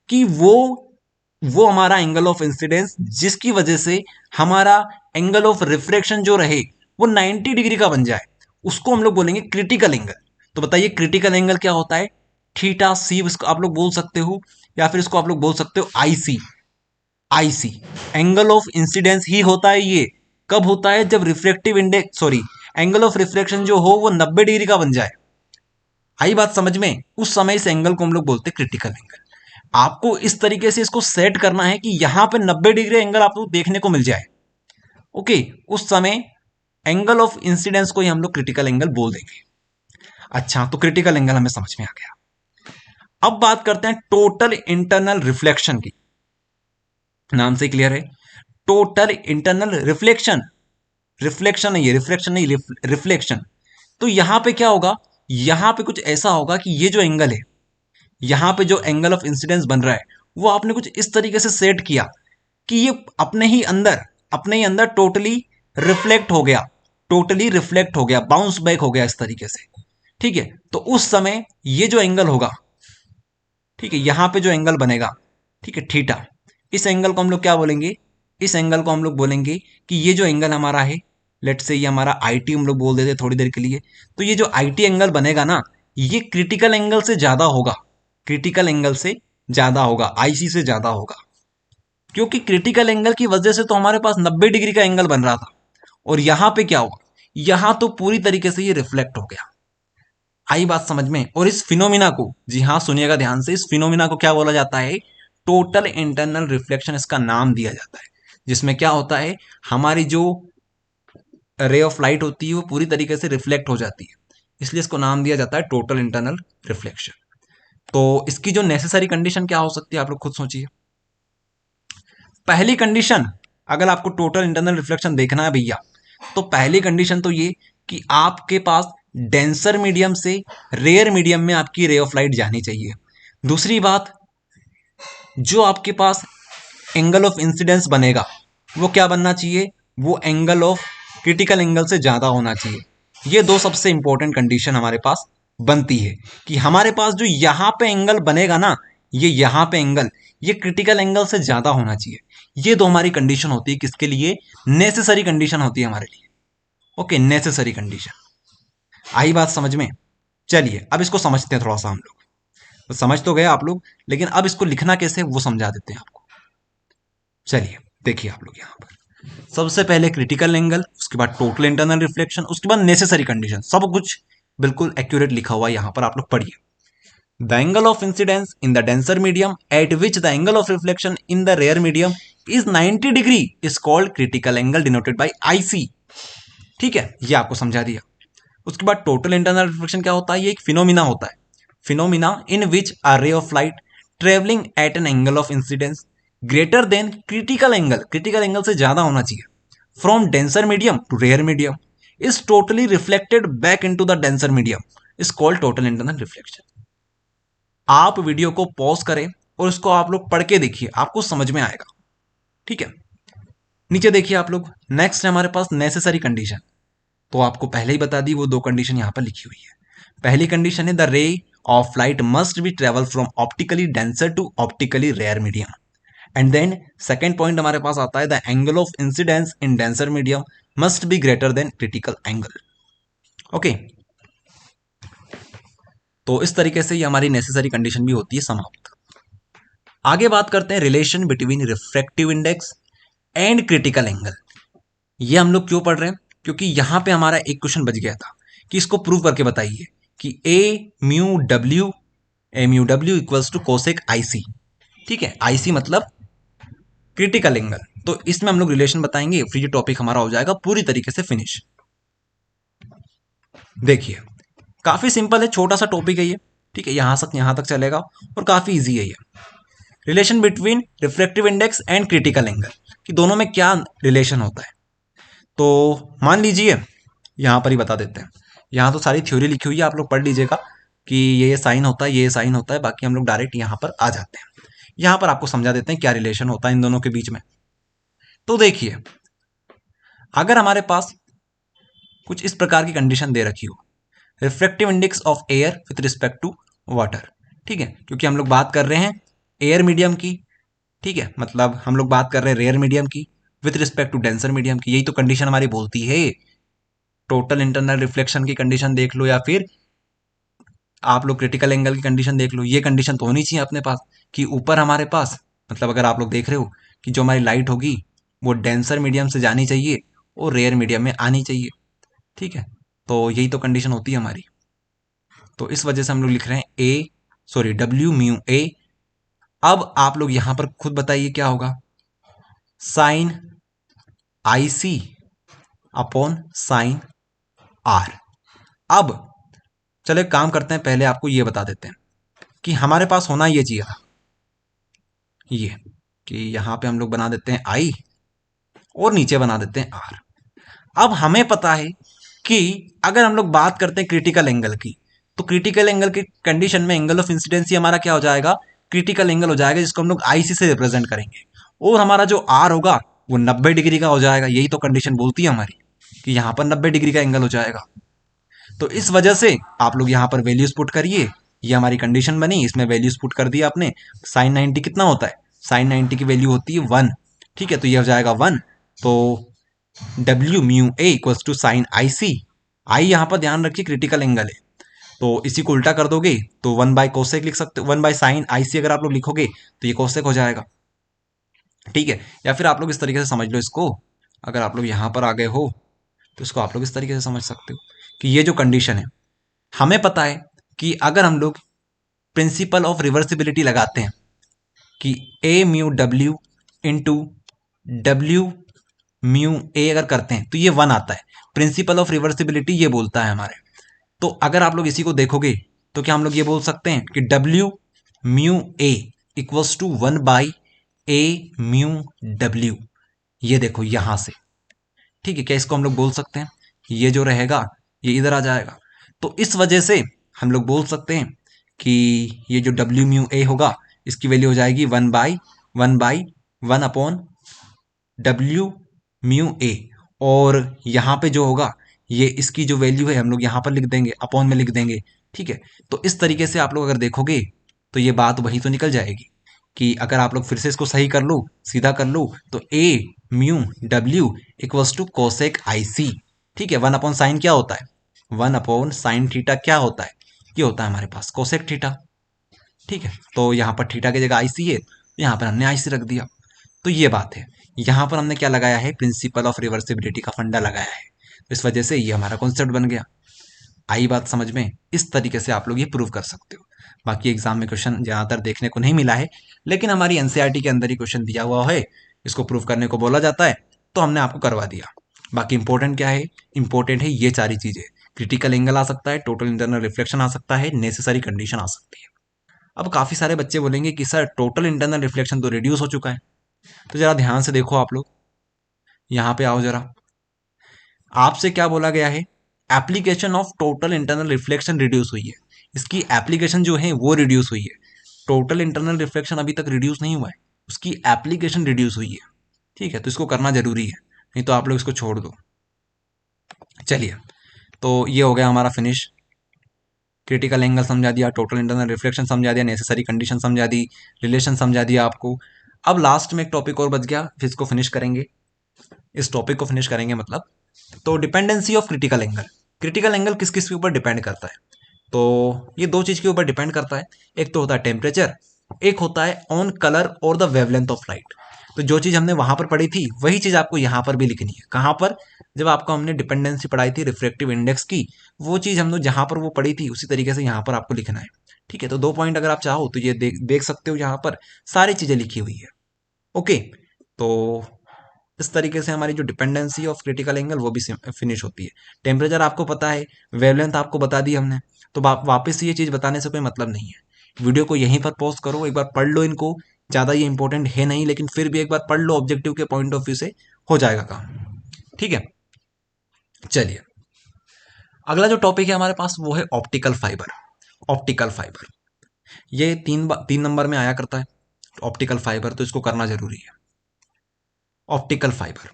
कि वो हमारा एंगल ऑफ इंसिडेंस जिसकी वजह से हमारा एंगल ऑफ रिफ्लेक्शन जो रहे वो 90 डिग्री का बन जाए, उसको हम लोग बोलेंगे क्रिटिकल एंगल। तो बताइए क्रिटिकल एंगल क्या होता है, थीटा सी इसको आप लोग बोल सकते हो, या फिर इसको आप लोग बोल सकते हो i c. I c angle of incidence ही होता है ये। कब होता है? जब refractive index, sorry, angle of reflection जो हो वो 90 डिग्री का बन जाए। आई बात समझ में? उस समय इस एंगल को हम लोग बोलते हैं क्रिटिकल एंगल। आपको इस तरीके से इसको सेट करना है कि यहां पे 90 डिग्री एंगल आपको देखने को मिल जाए। ओके, उस समय एंगल ऑफ इंसिडेंस को ही हम लोग क्रिटिकल एंगल बोल देंगे। अच्छा, तो क्रिटिकल एंगल हमें समझ में आ गया। अब बात करते हैं टोटल इंटरनल रिफ्लेक्शन की। नाम से क्लियर है, टोटल इंटरनल रिफ्लेक्शन। रिफ्लेक्शन नहीं है, रिफ्लेक्शन नहीं, रिफ्लेक्शन। तो यहां पे क्या होगा? यहां पे कुछ ऐसा होगा कि ये जो एंगल है, यहां पे जो एंगल ऑफ इंसिडेंस बन रहा है, वो आपने कुछ इस तरीके से सेट किया कि ये अपने ही अंदर टोटली रिफ्लेक्ट हो गया, टोटली रिफ्लेक्ट हो गया, बाउंस बैक हो गया इस तरीके से। ठीक है, तो उस समय ये जो एंगल होगा, ठीक है, यहां पे जो एंगल बनेगा, ठीक है, थीटा, इस एंगल को हम लोग क्या बोलेंगे? इस एंगल को हम लोग बोलेंगे कि ये जो एंगल हमारा है, लेट से ये हमारा आईटी हम लोग बोल देते थोड़ी देर के लिए, तो ये जो आईटी एंगल बनेगा ना, ये क्रिटिकल एंगल से ज्यादा होगा, क्रिटिकल एंगल से ज्यादा होगा, आईसी से ज्यादा होगा। क्योंकि क्रिटिकल एंगल की वजह से तो हमारे पास 90 डिग्री का एंगल बन रहा था, और यहां पे क्या हुआ? यहां तो पूरी तरीके से ये रिफ्लेक्ट हो गया। आई बात समझ में? और इस फिनोमिना को, जी हाँ सुनिएगा ध्यान से, इस फिनोमिना को क्या बोला जाता है? टोटल इंटरनल रिफ्लेक्शन इसका नाम दिया जाता है। जिसमें क्या होता है, हमारी जो रे ऑफ लाइट होती है वो पूरी तरीके से रिफ्लेक्ट हो जाती है, इसलिए इसको नाम दिया जाता है टोटल इंटरनल रिफ्लेक्शन। तो इसकी जो नेसेसरी कंडीशन क्या हो सकती है, आप लोग खुद सोचिए। पहली कंडीशन, अगर आपको टोटल इंटरनल रिफ्लेक्शन देखना है भैया, तो पहली कंडीशन तो ये कि आपके पास डेंसर मीडियम से रेयर मीडियम में आपकी रे ऑफ लाइट जानी चाहिए। दूसरी बात, जो आपके पास एंगल ऑफ इंसिडेंस बनेगा वो क्या बनना चाहिए? वो एंगल ऑफ क्रिटिकल एंगल से ज्यादा होना चाहिए। ये दो सबसे इंपॉर्टेंट कंडीशन हमारे पास बनती है कि हमारे पास जो यहां पे एंगल बनेगा ना, ये यहां पे एंगल, ये क्रिटिकल एंगल से ज्यादा होना चाहिए। ये दो हमारी कंडीशन होती है, किसके लिए? नेसेसरी कंडीशन होती है हमारे लिए। Okay, necessary condition. आई बात समझ में? चलिए अब इसको समझते हैं थोड़ा सा हम लोग। तो समझ तो गए आप लोग, लेकिन अब इसको लिखना कैसे वो समझा देते हैं आपको। चलिए देखिए आप लोग, यहां पर सबसे पहले क्रिटिकल एंगल, उसके बाद टोटल इंटरनल रिफ्लेक्शन, उसके बाद नेसेसरी कंडीशन, सब कुछ बिल्कुल एक्यूरेट लिखा हुआ है यहां पर, आप लोग पढ़िए। The angle of incidence in the denser medium at which the angle of reflection in the rare medium is 90 degree is called critical angle denoted by IC. ठीक है, ये आपको समझा दिया। उसके बाद टोटल इंटरनल रिफ्लेक्शन क्या होता है? ये एक फिनोमिना होता है, phenomena in which a ray of light travelling at an angle of incidence greater than critical angle, critical angle से ज्यादा होना चाहिए, from denser medium to rare medium is totally reflected back into the denser medium is called total internal reflection. आप video को pause करें और इसको आप लोग पढ़ के देखिए, आपको समझ में आएगा। ठीक है, नीचे देखिए आप लोग, नेक्स्ट है हमारे पास नेसेसरी कंडीशन। तो आपको पहले ही बता दी, वो दो कंडीशन यहां पर लिखी हुई है। पहली कंडीशन है the ray of light must be travel from optically denser to optically rare medium. And then second point हमारे पास आता है the angle of incidence in denser medium must be greater than critical angle. Okay, तो इस तरीके से ये हमारी नेसेसरी कंडीशन भी होती है समाप्त। आगे बात करते हैं relation between refractive index and critical angle. ये हम लोग क्यों पढ़ रहे हैं? क्योंकि यहां पे हमारा एक क्वेश्चन बच गया था कि इसको प्रूव करके बताइए कि ए म्यू डब्ल्यू इक्वल्स टू कोसेक आईसी। ठीक है, आईसी मतलब क्रिटिकल एंगल। तो इसमें हम लोग रिलेशन बताएंगे, फिर ये टॉपिक हमारा हो जाएगा पूरी तरीके से फिनिश। देखिए काफी सिंपल है, छोटा सा टॉपिक है ये। ठीक है, यहां तक चलेगा और काफी इजी है ये। Relation between refractive index and critical angle, कि दोनों में क्या रिलेशन होता है। तो मान लीजिए, यहां पर ही बता देते हैं, यहां तो सारी थ्योरी लिखी हुई है, आप लोग पढ़ लीजिएगा कि ये साइन होता है, ये साइन होता है, बाकी हम लोग डायरेक्ट यहां पर आ जाते हैं। यहां पर आपको समझा देते हैं क्या रिलेशन होता है इन दोनों के बीच में। तो देखिए, अगर हमारे पास कुछ इस प्रकार की कंडीशन दे रखी हो, refractive index of air with respect to water. ठीक है, क्योंकि हम लोग बात कर रहे हैं एयर मीडियम की, ठीक है, मतलब हम लोग बात कर रहे हैं रेयर मीडियम की with respect to denser medium की, यही तो कंडीशन हमारी बोलती है। टोटल इंटरनल रिफ्लेक्शन की कंडीशन देख लो या फिर आप लोग क्रिटिकल एंगल की कंडीशन देख लो, ये कंडीशन तो होनी चाहिए अपने पास कि ऊपर हमारे पास, मतलब अगर आप लोग देख रहे हो कि जो हमारी लाइट होगी वो डेंसर मीडियम से जानी चाहिए और रेयर मीडियम में आनी चाहिए। ठीक है, तो यही तो कंडीशन होती है हमारी। तो इस वजह से हम लोग लिख रहे हैं डब्ल्यू म्यू ए। अब आप लोग यहां पर खुद बताइए क्या होगा, साइन आई सी अपॉन साइन आर। अब चलो एक काम करते हैं, पहले आपको ये बता देते हैं कि हमारे पास होना ये चाहिए था, ये कि यहां पे हम लोग बना देते हैं आई और नीचे बना देते हैं आर। अब हमें पता है कि अगर हम लोग बात करते हैं क्रिटिकल एंगल की, तो क्रिटिकल एंगल की कंडीशन में एंगल ऑफ इंसिडेंसी हमारा क्या हो जाएगा, क्रिटिकल एंगल हो जाएगा, जिसको हम लोग आईसी से रिप्रेजेंट करेंगे, और हमारा जो आर होगा वो 90 डिग्री का हो जाएगा। यही तो कंडीशन बोलती है हमारी कि यहां पर 90 डिग्री का एंगल हो जाएगा। तो इस वजह से आप लोग यहाँ पर वैल्यूज पुट करिए, ये हमारी कंडीशन बनी, इसमें वैल्यूज पुट कर दिया आपने। साइन 90 कितना होता है, साइन 90 की वैल्यू होती है 1। ठीक है, तो ये हो जाएगा 1। तो डब्ल्यू mu A equals to sine I c. आई यहाँ पर ध्यान रखिए क्रिटिकल एंगल है, तो इसी को उल्टा कर दोगे तो 1 बाय कोसेक लिख सकते हो, 1 बाय साइन आई सी अगर आप लोग लिखोगे तो ये कोसेक हो जाएगा। ठीक है, या फिर आप लोग इस तरीके से समझ लो इसको, अगर आप लोग यहाँ पर आ गए हो तो इसको आप लोग इस तरीके से समझ सकते हो कि ये जो कंडीशन है, हमें पता है कि अगर हम लोग प्रिंसिपल ऑफ रिवर्सिबिलिटी लगाते हैं कि ए mu W into W mu A अगर करते हैं तो ये 1 आता है। प्रिंसिपल ऑफ रिवर्सिबिलिटी ये बोलता है हमारे। तो अगर आप लोग इसी को देखोगे तो क्या हम लोग ये बोल सकते हैं कि W mu A equals to 1 by A mu W. ये देखो यहां से, ठीक है, क्या इसको हम लोग बोल सकते हैं, ये जो रहेगा ये इधर आ जाएगा। तो इस वजह से हम लोग बोल सकते हैं कि ये जो डब्ल्यू म्यू ए होगा इसकी वैल्यू हो जाएगी 1 अपॉन डब्ल्यू म्यू ए। और यहाँ पे जो होगा ये इसकी जो वैल्यू है हम लोग यहाँ पर लिख देंगे, अपॉन में लिख देंगे। ठीक है, तो इस तरीके से आप लोग अगर देखोगे तो ये बात वही तो निकल जाएगी कि अगर आप लोग फिर से इसको सही कर लो, सीधा कर लो, तो ए म्यू डब्ल्यू equals to cosec i c. ठीक है, 1 अपॉन साइन क्या होता है, 1 अपॉन साइन थीटा क्या होता है, ये होता है हमारे पास कोसेक थीटा। ठीक है, तो यहाँ पर थीटा की जगह आई सी है, यहाँ पर हमने आई सी रख दिया। तो ये बात है, यहाँ पर हमने क्या लगाया है, प्रिंसिपल ऑफ रिवर्सिबिलिटी का फंडा लगाया है। तो इस वजह से ये हमारा कॉन्सेप्ट बन गया। आई बात समझ में, इस तरीके से आप लोग ये प्रूव कर सकते हो। बाकी एग्जाम में क्वेश्चन ज़्यादातर देखने को नहीं मिला है, लेकिन हमारी एनसीईआरटी के अंदर ही क्वेश्चन दिया हुआ है, इसको प्रूव करने को बोला जाता है, तो हमने आपको करवा दिया। बाकी इंपॉर्टेंट क्या है, इंपॉर्टेंट है ये सारी चीज़ें, क्रिटिकल एंगल आ सकता है, टोटल इंटरनल रिफ्लेक्शन आ सकता है, नेसेसरी कंडीशन आ सकती है। अब काफ़ी सारे बच्चे बोलेंगे कि सर टोटल इंटरनल रिफ्लेक्शन तो रिड्यूस हो चुका है। तो ज़रा ध्यान से देखो आप लोग, यहाँ पे आओ जरा, आपसे क्या बोला गया है, application of total internal reflection reduce हुई है, इसकी एप्लीकेशन जो है वो रिड्यूस हुई है। टोटल इंटरनल रिफ्लेक्शन अभी तक रिड्यूस नहीं हुआ है, उसकी एप्लीकेशन रिड्यूस हुई है। ठीक है, तो इसको करना जरूरी है, नहीं तो आप लोग इसको छोड़ दो। चलिए, तो ये हो गया हमारा फिनिश। क्रिटिकल एंगल समझा दिया, टोटल इंटरनल रिफ्लेक्शन समझा दिया, नेसेसरी कंडीशन समझा दी, रिलेशन समझा दिया आपको। अब लास्ट में एक टॉपिक और बच गया, फिर इसको फिनिश करेंगे, इस टॉपिक को फिनिश करेंगे मतलब। तो dependency of critical angle, critical angle किस किस के ऊपर डिपेंड करता है, तो ये दो चीज के ऊपर डिपेंड करता है। एक तो होता है टेम्परेचर, एक होता है ऑन कलर और द वेवलेंथ ऑफ लाइट। तो जो चीज हमने वहां पर पढ़ी थी वही चीज आपको यहां पर भी लिखनी है। कहां पर, जब आपको हमने डिपेंडेंसी पढ़ाई थी रिफ्रैक्टिव इंडेक्स की, वो चीज हम लोग जहां पर वो पढ़ी थी उसी तरीके से यहां पर आपको लिखना है। ठीक है, तो 2 पॉइंट अगर आप चाहो तो ये देख सकते हो, यहाँ पर सारी चीजें लिखी हुई है। ओके, तो इस तरीके से हमारी जो डिपेंडेंसी ऑफ क्रिटिकल एंगल वो भी फिनिश होती है। टेम्परेचर आपको पता है, वेवलेंथ आपको बता दी हमने, तो वापस से ये चीज़ बताने से कोई मतलब नहीं है। वीडियो को यहीं पर पॉज करो, एक बार पढ़ लो इनको, ज़्यादा ये इंपॉर्टेंट है नहीं, लेकिन फिर भी एक बार पढ़ लो, ऑब्जेक्टिव के पॉइंट ऑफ व्यू से हो जाएगा काम। ठीक है, चलिए अगला जो टॉपिक है हमारे पास वो है ऑप्टिकल फाइबर। ऑप्टिकल फाइबर ये 3 नंबर में आया करता है, ऑप्टिकल फाइबर, तो इसको करना जरूरी है। ऑप्टिकल फाइबर,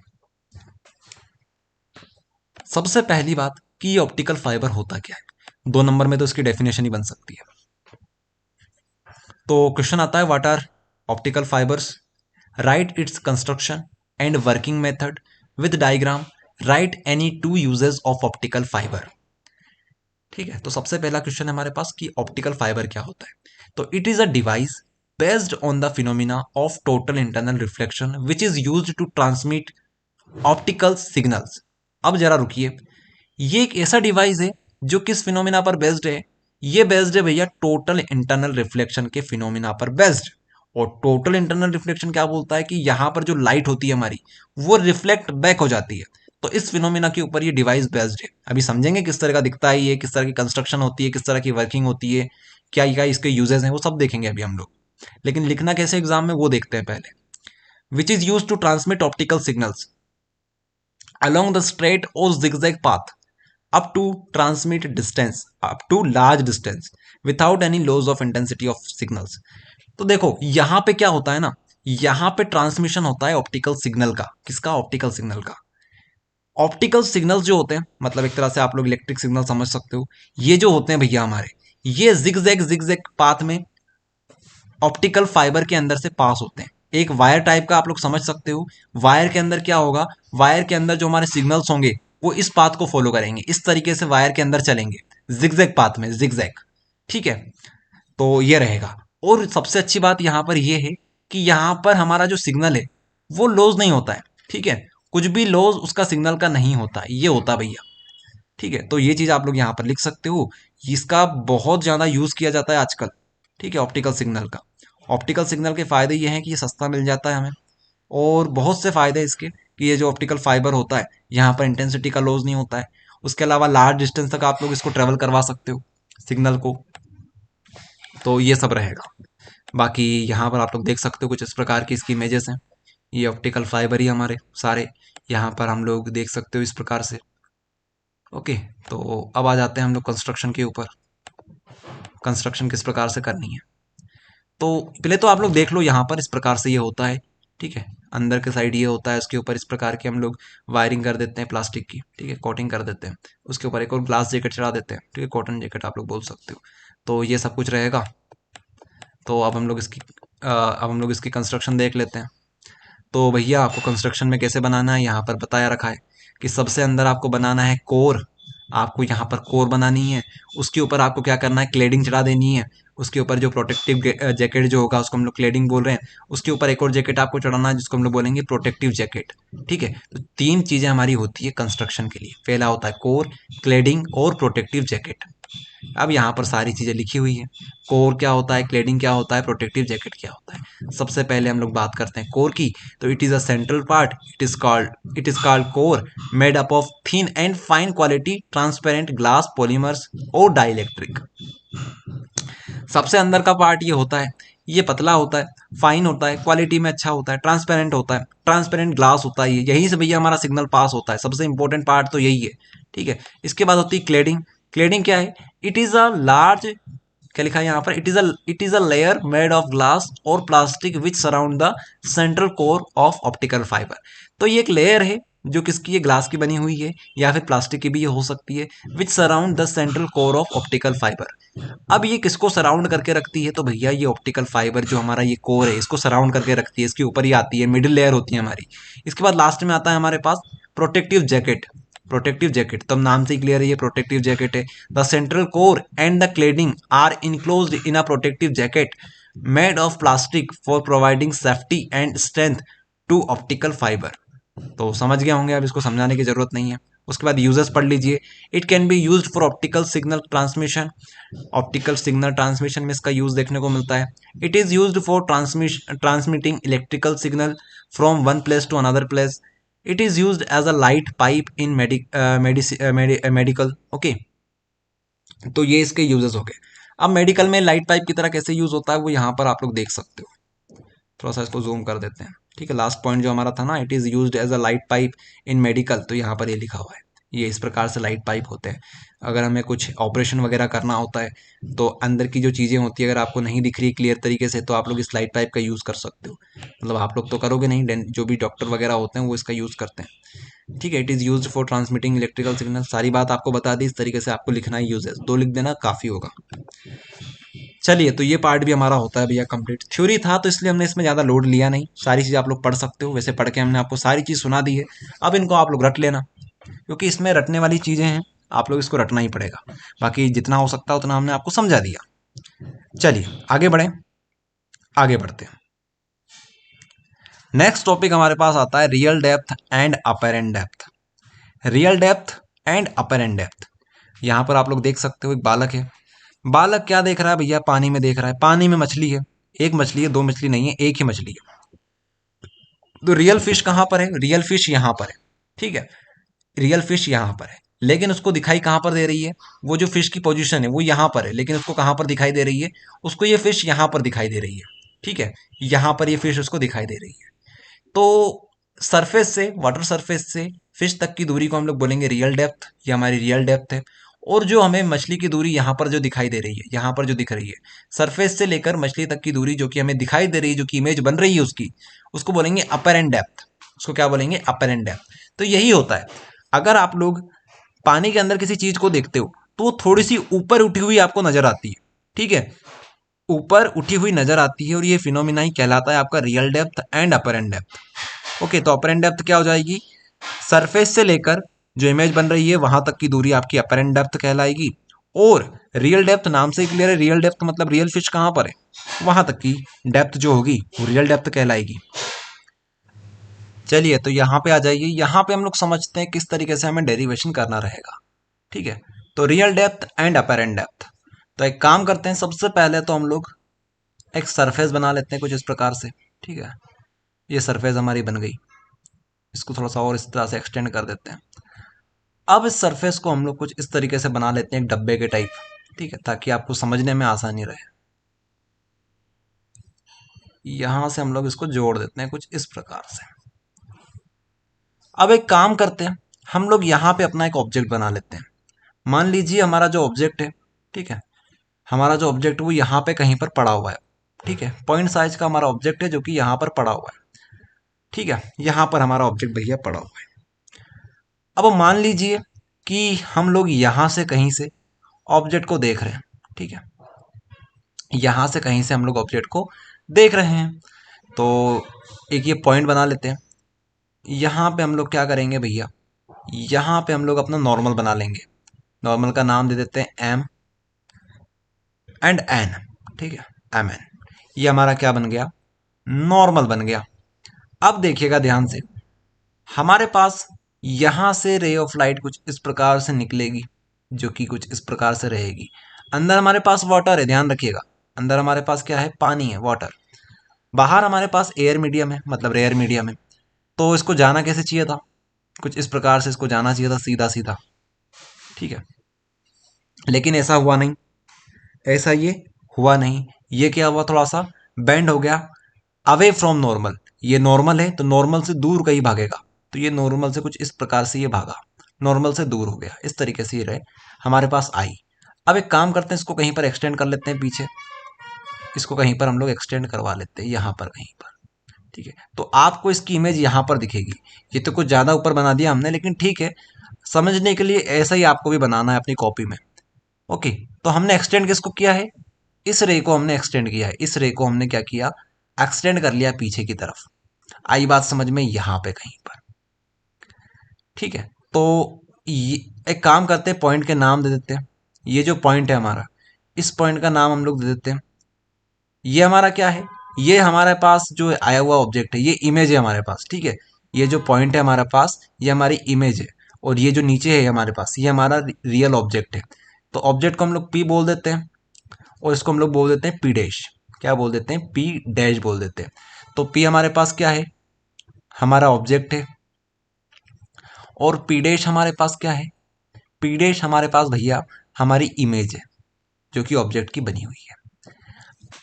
सबसे पहली बात कि ये ऑप्टिकल फाइबर होता क्या है, 2 नंबर में तो इसकी डेफिनेशन ही बन सकती है। तो क्वेश्चन आता है, what are optical fibres, write its construction and working method with diagram, write any 2 uses of optical fibre. ठीक है, तो सबसे पहला क्वेश्चन है हमारे पास कि ऑप्टिकल फाइबर क्या होता है। तो it is a device based on the phenomena of total internal reflection which is used to transmit optical signals. अब जरा रुकिए, ये एक ऐसा डिवाइस है जो किस फिनोमिना पर बेस्ड है? ये बेस्ड है भैया टोटल इंटरनल रिफ्लेक्शन के फिनोमिना पर बेस्ड। और टोटल इंटरनल रिफ्लेक्शन क्या बोलता है कि यहां पर जो लाइट होती है हमारी वो रिफ्लेक्ट बैक हो जाती है। तो इस फिनोमिना के ऊपर ये डिवाइस बेस्ड है। अभी समझेंगे किस तरह का दिखता है ये, किस तरह की कंस्ट्रक्शन होती है, किस तरह की वर्किंग होती है, क्या क्या इसके यूजेस हैं, वो सब देखेंगे अभी हम लोग। लेकिन लिखना कैसे एग्जाम में वो देखते हैं पहले। Which is use to transmit optical signals along the straight or zigzag path up to transmit distance up to large distance without any loss of intensity of signals। तो देखो यहां पे क्या होता है ना, यहां पे ट्रांसमिशन होता है ऑप्टिकल सिग्नल का। किसका? ऑप्टिकल सिग्नल का। ऑप्टिकल सिग्नल्स जो होते हैं, मतलब एक तरह से आप लोग इलेक्ट्रिक सिग्नल समझ सकते हो, ये जो होते हैं भैया हमारे, ये जिगजैग पाथ में ऑप्टिकल फाइबर के अंदर से पास होते हैं। एक वायर टाइप का आप लोग समझ सकते हो। वायर के अंदर क्या होगा, वायर के अंदर जो हमारे सिग्नल्स होंगे वो इस पाथ को फॉलो करेंगे, इस तरीके से वायर के अंदर चलेंगे जिगजैग पाथ में, जिगजैग। ठीक है, तो ये रहेगा। और सबसे अच्छी बात यहां पर यह है कि यहां पर हमारा जो सिग्नल है वो लॉस नहीं होता है। ठीक है, कुछ भी लॉस उसका सिग्नल का नहीं होता, ये होता भैया। ठीक है, तो ये चीज आप लोग यहां पर लिख सकते हो। इसका बहुत ज्यादा यूज किया जाता है आजकल। ठीक है, ऑप्टिकल सिग्नल का। ऑप्टिकल सिग्नल के फायदे ये हैं कि ये सस्ता मिल जाता है हमें, और बहुत से फायदे इसके कि ये जो ऑप्टिकल फाइबर होता है यहाँ पर इंटेंसिटी का लॉस नहीं होता है। उसके अलावा लार्ज डिस्टेंस तक आप लोग इसको ट्रेवल करवा सकते हो सिग्नल को। तो ये सब रहेगा। बाकी यहाँ पर आप लोग देख सकते हो कुछ इस प्रकार की इसकी इमेजेस हैं। ये ऑप्टिकल फाइबर ही हमारे सारे यहाँ पर हम लोग देख सकते हो इस प्रकार से। ओके, तो अब आ जाते हैं हम लोग कंस्ट्रक्शन के ऊपर। कंस्ट्रक्शन किस प्रकार से करनी है, तो पहले तो आप लोग देख लो यहाँ पर इस प्रकार से ये होता है। ठीक है, अंदर के साइड ये होता है, उसके ऊपर इस प्रकार की हम लोग वायरिंग कर देते हैं प्लास्टिक की। ठीक है, कोटिंग कर देते हैं। उसके ऊपर एक और ग्लास जैकेट चढ़ा देते हैं। ठीक है, कॉटन जैकेट आप लोग बोल सकते हो। तो ये सब कुछ रहेगा। तो अब हम लोग इसकी कंस्ट्रक्शन देख लेते हैं। तो भैया आपको कंस्ट्रक्शन में कैसे बनाना है यहाँ पर बताया रखा है कि सबसे अंदर आपको बनाना है कोर। आपको यहाँ पर कोर बनानी है। उसके ऊपर आपको क्या करना है, क्लेडिंग चढ़ा देनी है। उसके ऊपर जो प्रोटेक्टिव जैकेट जो होगा उसको हम लोग क्लेडिंग बोल रहे हैं। उसके ऊपर एक और जैकेट आपको चढ़ाना है जिसको हम लोग बोलेंगे प्रोटेक्टिव जैकेट। ठीक है, तो तीन चीजें हमारी होती है कंस्ट्रक्शन के लिए। पहला होता है कोर, क्लेडिंग और प्रोटेक्टिव जैकेट। अब यहाँ पर सारी चीजें लिखी हुई है। कोर क्या होता है, क्लेडिंग क्या होता है, प्रोटेक्टिव जैकेट क्या होता है। सबसे पहले हम लोग बात करते हैं कोर की। तो it is a central part, it is called core, made up of thin and fine quality transparent glass polymers और डाइलेक्ट्रिक। सबसे अंदर का पार्ट ये होता है, ये पतला होता है, फाइन होता है, क्वालिटी में अच्छा होता है, ट्रांसपेरेंट होता है, ट्रांसपेरेंट ग्लास होता है। यहीं से भैया हमारा सिग्नल पास होता है। सबसे इंपॉर्टेंट पार्ट तो यही है। ठीक है, इसके बाद होती है क्लेडिंग। क्लेडिंग क्या है, इट इज अ लार्ज, क्या लिखा है यहाँ पर, it is a layer made of glass और plastic which surround the central core of optical fibre. तो ये एक लेयर है जो किसकी है, ग्लास की बनी हुई है या फिर प्लास्टिक की भी ये हो सकती है, which surround the central core of optical fibre. अब ये किसको सराउंड करके रखती है, तो भैया ये ऑप्टिकल फाइबर जो हमारा ये कोर है इसको सराउंड करके रखती है। इसके ऊपर ही आती है, मिडिल लेयर होती है हमारी। इसके बाद लास्ट में आता है हमारे पास प्रोटेक्टिव जैकेट। प्रोटेक्टिव जैकेट तो नाम से ही क्लियर है, ये प्रोटेक्टिव जैकेट है। The central core and the cladding are enclosed in a protective jacket made of plastic for providing safety and strength to optical fibre. तो समझ गए होंगे, अब इसको समझाने की जरूरत नहीं है। उसके बाद यूजेस पढ़ लीजिए। It can be used for optical signal transmission. Optical signal transmission में इसका यूज देखने को मिलता है। It is used for transmitting electrical signal from one place to another place. It is used as a light pipe in medical. Okay, तो ये इसके uses हो गए। अब मेडिकल में लाइट पाइप की तरह कैसे यूज होता है वो यहाँ पर आप लोग देख सकते हो। थोड़ा सा इसको जूम कर देते हैं। ठीक है, लास्ट पॉइंट जो हमारा था ना, it is used as a light pipe in medical, तो यहाँ पर ये लिखा हुआ है। ये इस प्रकार से लाइट पाइप होते हैं। अगर हमें कुछ ऑपरेशन वगैरह करना होता है तो अंदर की जो चीज़ें होती है अगर आपको नहीं दिख रही क्लियर तरीके से तो आप लोग इस लाइट पाइप का यूज़ कर सकते हो। मतलब आप लोग तो करोगे नहीं, जो भी डॉक्टर वगैरह होते हैं वो इसका यूज़ करते हैं। ठीक है, it is used for transmitting electrical signal. सारी बात आपको बता दी, इस तरीके से आपको लिखना है यूजेस। दो लिख देना काफ़ी होगा। चलिए, तो ये पार्ट भी हमारा होता है भैया कंप्लीट। थ्योरी था तो इसलिए हमने इसमें ज़्यादा लोड लिया नहीं। सारी चीज़ आप लोग पढ़ सकते हो। वैसे पढ़ के हमने आपको सारी चीज़ सुना दी है। अब इनको आप लोग रट लेना, क्योंकि इसमें रटने वाली चीज़ें हैं। आप लोग इसको रटना ही पड़ेगा। बाकी जितना हो सकता है उतना हमने आपको समझा दिया। चलिए आगे बढ़ें, आगे बढ़ते हैं। नेक्स्ट टॉपिक हमारे पास आता है real depth and apparent depth. Real depth and apparent depth. यहां पर आप लोग देख सकते हो एक बालक है। बालक क्या देख रहा है भैया? पानी में देख रहा है। पानी में मछली है, एक मछली है, दो मछली नहीं है, एक ही मछली है। तो रियल फिश कहां पर है? रियल फिश यहां पर है, ठीक है। रियल फिश यहां पर है, लेकिन उसको दिखाई कहां पर दे रही है? वो जो फिश की पोजीशन है वो यहां पर है, लेकिन उसको कहां पर दिखाई दे रही है? उसको ये फिश यहां पर दिखाई दे रही है, ठीक है। यहां पर ये फिश उसको दिखाई दे रही है। तो सरफेस से, वाटर सरफेस से फिश तक की दूरी को हम लोग बोलेंगे रियल डेप्थ, ये हमारी रियल डेप्थ है। और जो हमें मछली की दूरी यहाँ पर जो दिखाई दे रही है, यहाँ पर जो दिख रही है, सरफेस से लेकर मछली तक की दूरी जो कि हमें दिखाई दे रही है, जो कि इमेज बन रही है उसकी, उसको बोलेंगे अपेरेंट डेप्थ। उसको क्या बोलेंगे? Apparent depth. तो यही होता है, अगर आप लोग पानी के अंदर किसी चीज को देखते हो तो वो थोड़ी सी ऊपर उठी हुई आपको नजर आती है, ठीक है, ऊपर उठी हुई नजर आती है, और ये फिनोमिना ही कहलाता है आपका real depth and apparent depth. Okay, तो अपेरेंट डेप्थ क्या हो जाएगी? सरफेस से लेकर जो इमेज बन रही है वहां तक की दूरी आपकी अपेरेंट डेप्थ कहलाएगी। और रियल डेप्थ नाम से ही क्लियर है, रियल डेप्थ मतलब रियल फिश कहां पर है, वहां तक की डेप्थ जो होगी वो रियल डेप्थ कहलाएगी। चलिए तो यहाँ पे आ जाइए, यहाँ पे हम लोग समझते हैं किस तरीके से हमें डेरिवेशन करना रहेगा, ठीक है। तो real depth and apparent depth. तो एक काम करते हैं, सबसे पहले तो हम लोग एक सरफेस बना लेते हैं कुछ इस प्रकार से, ठीक है। ये सरफेस हमारी बन गई, इसको थोड़ा सा और इस तरह से एक्सटेंड कर देते हैं। अब इस सरफेस को हम लोग कुछ इस तरीके से बना लेते हैं, एक डब्बे के टाइप, ठीक है, ताकि आपको समझने में आसानी रहे। यहां से हम लोग इसको जोड़ देते हैं कुछ इस प्रकार से। अब एक काम करते हैं, हम लोग यहाँ पे अपना एक ऑब्जेक्ट बना लेते हैं। मान लीजिए हमारा जो ऑब्जेक्ट है, ठीक है, हमारा जो ऑब्जेक्ट वो यहाँ पे कहीं पर पड़ा हुआ है, ठीक है। पॉइंट साइज का हमारा ऑब्जेक्ट है जो कि यहाँ पर पड़ा हुआ है, ठीक है। यहाँ पर हमारा ऑब्जेक्ट भैया पड़ा हुआ है। अब मान लीजिए कि हम लोग यहाँ से कहीं से ऑब्जेक्ट को देख रहे हैं, ठीक है। यहाँ से कहीं से हम लोग ऑब्जेक्ट को देख रहे हैं, तो एक ये पॉइंट बना लेते हैं। यहाँ पे हम लोग क्या करेंगे भैया? यहाँ पे हम लोग अपना नॉर्मल बना लेंगे। नॉर्मल का नाम दे देते हैं एम एंड एन, ठीक है, एम एन। ये हमारा क्या बन गया? नॉर्मल बन गया। अब देखिएगा ध्यान से, हमारे पास यहां से रे ऑफ लाइट कुछ इस प्रकार से निकलेगी, जो कि कुछ इस प्रकार से रहेगी। अंदर हमारे पास वाटर है, ध्यान रखिएगा, अंदर हमारे पास क्या है? पानी है, वाटर। बाहर हमारे पास एयर मीडियम है, मतलब रेयर मीडियम है। तो इसको जाना कैसे चाहिए था? कुछ इस प्रकार से इसको जाना चाहिए था, सीधा सीधा, ठीक है। लेकिन ऐसा हुआ नहीं, ऐसा ये हुआ नहीं। ये क्या हुआ? थोड़ा सा बेंड हो गया अवे फ्रॉम नॉर्मल। ये नॉर्मल है तो नॉर्मल से दूर कहीं भागेगा, तो ये नॉर्मल से कुछ इस प्रकार से ये भागा, नॉर्मल से दूर हो गया, इस तरीके से ये रहे हमारे पास आई। अब एक काम करते हैं, इसको कहीं पर एक्सटेंड कर लेते हैं पीछे, इसको कहीं पर हम लोग एक्सटेंड करवा लेते हैं, यहाँ पर कहीं पर, ठीक है। तो आपको इसकी इमेज यहाँ पर दिखेगी। ये तो कुछ ज़्यादा ऊपर बना दिया हमने, लेकिन ठीक है, समझने के लिए ऐसा ही आपको भी बनाना है अपनी कॉपी में। ओके, तो हमने एक्सटेंड किसको किया है? इस रे को हमने एक्सटेंड किया है। इस रे को हमने क्या किया? एक्सटेंड कर लिया पीछे की तरफ। आई बात समझ में? यहाँ पे कहीं पर, ठीक है। तो एक काम करते हैं, पॉइंट के नाम दे देते हैं। ये जो पॉइंट है हमारा, इस पॉइंट का नाम हम लोग दे देते हैं, ये हमारा क्या है? ये हमारे पास जो आया हुआ ऑब्जेक्ट है, ये इमेज है हमारे पास, ठीक है। ये जो पॉइंट है हमारे पास, ये हमारी इमेज है। और ये जो नीचे है हमारे पास, ये हमारा रियल ऑब्जेक्ट है। तो ऑब्जेक्ट को हम लोग पी बोल देते हैं, और इसको हम लोग बोल देते हैं पी डैश। क्या बोल देते हैं? पी डैश बोल देते हैं। तो पी हमारे पास क्या है? हमारा ऑब्जेक्ट है। और पी डैश हमारे पास क्या है? पी डैश हमारे पास भैया हमारी इमेज है, जो कि ऑब्जेक्ट की बनी हुई है।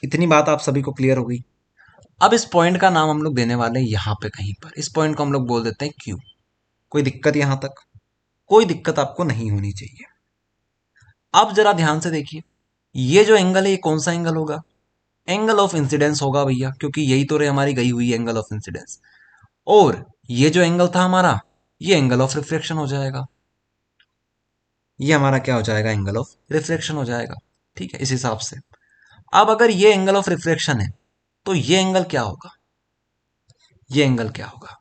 इतनी बात आप सभी को क्लियर हो गई। अब इस पॉइंट का नाम हम लोग देने वाले हैं यहाँ पे कहीं पर, इस पॉइंट को हम लोग बोल देते हैं क्यू। कोई दिक्कत यहाँ तक? कोई दिक्कत आपको नहीं होनी चाहिए। अब जरा ध्यान से देखिए, ये जो एंगल है ये कौन सा एंगल होगा? एंगल ऑफ इंसिडेंस होगा भैया, क्योंकि यही तो रे हमारी गई हुई एंगल ऑफ इंसिडेंस। और ये जो एंगल था हमारा, ये एंगल ऑफ रिफ्लेक्शन हो जाएगा। ये हमारा क्या हो जाएगा? एंगल ऑफ रिफ्लेक्शन हो जाएगा, ठीक है, इस हिसाब से। अब अगर ये एंगल ऑफ रिफ्लेक्शन है, तो ये एंगल क्या होगा? ये एंगल क्या होगा?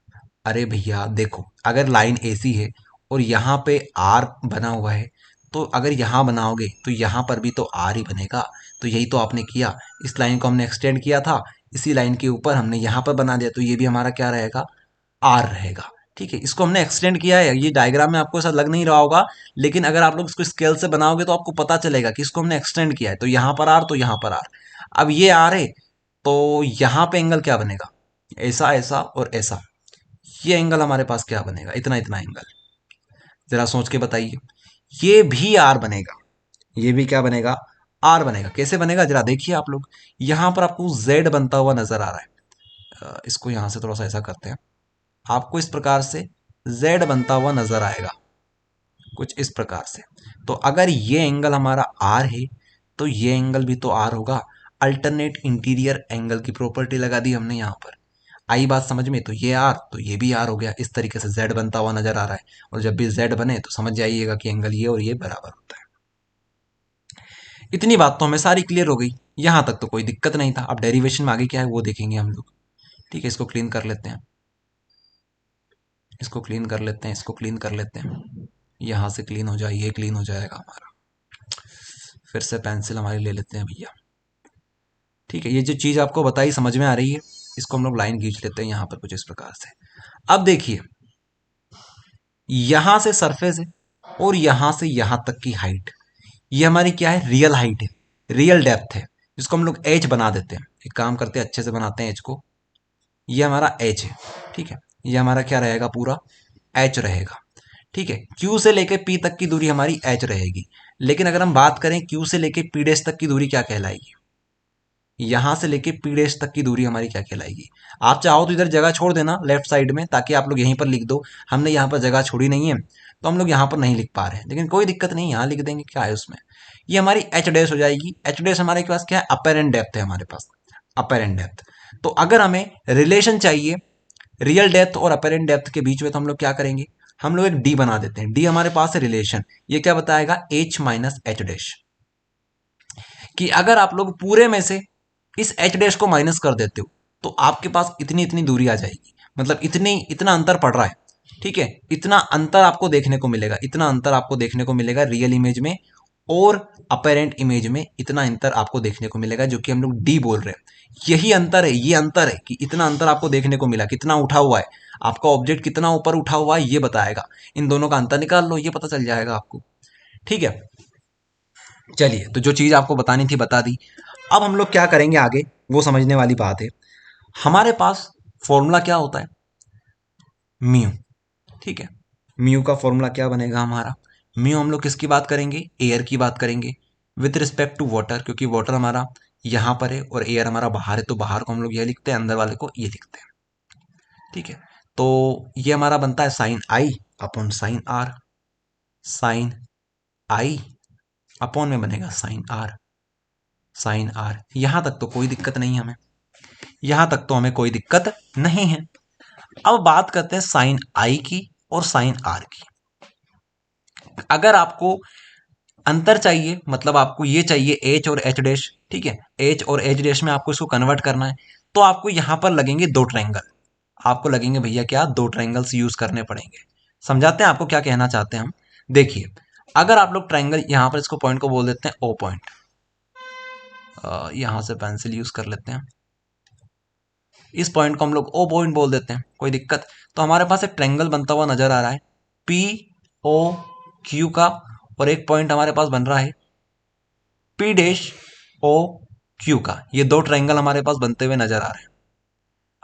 अरे भैया देखो, अगर लाइन एसी है और यहाँ पे आर बना हुआ है, तो अगर यहाँ बनाओगे तो यहाँ पर भी तो आर ही बनेगा। तो यही तो आपने किया, इस लाइन को हमने एक्सटेंड किया था, इसी लाइन के ऊपर हमने यहाँ पर बना दिया, तो ये भी हमारा क्या रहेगा, आर रहेगा। ठीक है, इसको हमने एक्सटेंड किया है। ये डायग्राम में आपको ऐसा लग नहीं रहा होगा, लेकिन अगर आप लोग इसको स्केल से बनाओगे तो आपको पता चलेगा कि इसको हमने एक्सटेंड किया है। तो यहाँ पर आर, तो यहाँ पर आर। अब ये आर है, तो यहाँ पे एंगल क्या बनेगा, ऐसा ऐसा और ऐसा। ये एंगल हमारे पास क्या बनेगा, इतना इतना एंगल। जरा सोच के बताइए। ये भी आर बनेगा, ये भी क्या बनेगा, आर बनेगा। कैसे बनेगा जरा देखिए आप लोग। यहां पर आपको जेड बनता हुआ नजर आ रहा है। इसको यहां से थोड़ा सा ऐसा करते हैं, आपको इस प्रकार से जेड बनता हुआ नजर आएगा, कुछ इस प्रकार से। तो अगर ये एंगल हमारा आर है तो ये एंगल भी तो आर होगा। अल्टरनेट इंटीरियर एंगल की प्रॉपर्टी लगा दी हमने यहाँ पर। आई बात समझ में, तो ये आर तो ये भी आर हो गया। इस तरीके से जेड बनता हुआ नजर आ रहा है, और जब भी जेड बने तो समझ जाइएगा कि एंगल ये और ये बराबर होता है। इतनी बात तो हमें सारी क्लियर हो गई, यहां तक तो कोई दिक्कत नहीं था। अब डेरिवेशन में आगे क्या है वो देखेंगे हम लोग। ठीक है, इसको क्लीन कर लेते हैं, इसको क्लीन कर लेते हैं, इसको क्लीन कर लेते हैं। यहां से क्लीन हो जाए, ये क्लीन हो जाएगा हमारा। फिर से पेंसिल हमारी ले लेते हैं भैया। ठीक है, ये जो चीज आपको बताई समझ में आ रही है। इसको हम लोग लाइन खींच लेते हैं यहाँ पर कुछ इस प्रकार से। अब देखिए, यहां से सरफेस है और यहां से यहां तक की हाइट, ये हमारी क्या है, रियल हाइट है, रियल डेप्थ है, जिसको हम लोग एच बना देते हैं। एक काम करते हैं, अच्छे से बनाते हैं एच को। ये हमारा एच है। ठीक है, ये हमारा क्या रहेगा, पूरा एच रहेगा। ठीक है, क्यू से लेके पी तक की दूरी हमारी एच रहेगी। लेकिन अगर हम बात करें क्यू से लेके पी डैश तक की दूरी क्या कहलाएगी, यहां से लेके पी डैश तक की दूरी हमारी क्या कहलाएगी। आप चाहो तो इधर जगह छोड़ देना लेफ्ट साइड में, ताकि आप लोग यहीं पर लिख दो। हमने यहाँ पर जगह छोड़ी नहीं है, तो हम लोग यहाँ पर नहीं लिख पा रहे हैं, लेकिन कोई दिक्कत नहीं, यहाँ लिख देंगे, क्या है उसमें। ये हमारी एच डैश हो जाएगी। एच डैश हमारे पास क्या है, अपेरेंट डेप्थ है हमारे पास, अपेरेंट डेप्थ। तो अगर हमें रिलेशन चाहिए रियल डेप्थ और अपेरेंट डेप्थ के बीच में, तो हम लोग क्या करेंगे, हम लोग एक डी बना देते हैं। डी हमारे पास है रिलेशन, ये क्या बताएगा, एच माइनस एच डैश। कि अगर आप लोग पूरे में से इस एच डैश को माइनस कर देते हो, तो आपके पास इतनी इतनी दूरी आ जाएगी। मतलब इतनी इतना अंतर पड़ रहा है। ठीक है, इतना अंतर आपको देखने को मिलेगा, इतना अंतर आपको देखने को मिलेगा रियल इमेज में और अपेरेंट इमेज में। इतना अंतर आपको देखने को मिलेगा, जो कि हम लोग डी बोल रहे हैं। यही अंतर है, ये अंतर है कि इतना अंतर आपको देखने को मिला। कितना उठा हुआ है आपका ऑब्जेक्ट, कितना ऊपर उठा हुआ है ये बताएगा। इन दोनों का अंतर निकाल लो, ये पता चल जाएगा आपको। ठीक है, चलिए, तो जो चीज आपको बतानी थी बता दी। अब हम लोग क्या करेंगे आगे, वो समझने वाली बात है। हमारे पास फॉर्मूला क्या होता है, म्यू। ठीक है, म्यू का फॉर्मूला क्या बनेगा हमारा, म्यू हम लोग किसकी बात करेंगे, एयर की बात करेंगे विथ रिस्पेक्ट टू वाटर, क्योंकि वाटर हमारा यहाँ पर है और एयर हमारा बाहर है। तो बाहर को हम लोग ये लिखते हैं, अंदर वाले को ये लिखते हैं। ठीक है, तो ये हमारा बनता है साइन आई अपॉन साइन आर। साइन आई अपॉन में बनेगा साइन आर, साइन आर। यहां तक तो कोई दिक्कत नहीं हमें, यहां तक तो हमें कोई दिक्कत नहीं है। अब बात करते हैं साइन आई की और साइन आर की। अगर आपको अंतर चाहिए, मतलब आपको ये चाहिए एच और एच डैश। ठीक है, एच और एच डैश में आपको इसको कन्वर्ट करना है, तो आपको यहां पर लगेंगे दो ट्रायंगल। आपको लगेंगे भैया क्या, दो ट्रायंगल्स यूज करने पड़ेंगे। समझाते हैं आपको क्या कहना चाहते हैं हम। देखिए, अगर आप लोग ट्रायंगल यहां पर इसको पॉइंट को बोल देते हैं ओ पॉइंट, यहां से पेंसिल यूज कर लेते हैं, इस पॉइंट को हम लोग ओ पॉइंट बोल देते हैं, कोई दिक्कत। तो हमारे पास एक ट्रायंगल बनता हुआ नजर आ रहा है पी ओ क्यू का, और एक पॉइंट हमारे पास बन रहा है पी डैश ओ क्यू का। ये दो ट्रायंगल हमारे पास बनते हुए नजर आ रहे हैं।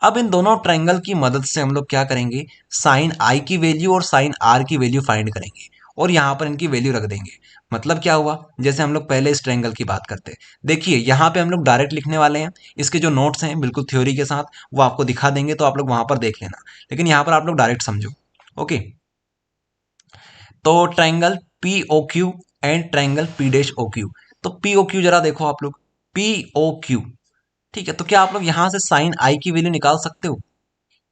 अब इन दोनों ट्रायंगल की मदद से हम लोग क्या करेंगे, साइन आई की वैल्यू और साइन आर की वैल्यू फाइंड करेंगे, और यहां पर इनकी वैल्यू रख देंगे। मतलब क्या हुआ, जैसे हम लोग पहले इस ट्रायंगल की बात करते, देखिए यहां पे हम लोग डायरेक्ट लिखने वाले हैं। इसके जो नोट्स हैं बिल्कुल थ्योरी के साथ वो आपको दिखा देंगे, तो आप लोग वहां पर देख लेना। लेकिन यहां पर आप लोग डायरेक्ट समझो। ओके, तो triangle P O Q and triangle P dash O Q. तो पी ओ क्यू जरा देखो आप लोग, पी ओ क्यू। ठीक है, तो क्या आप लोग यहां से साइन आई की वैल्यू निकाल सकते हो,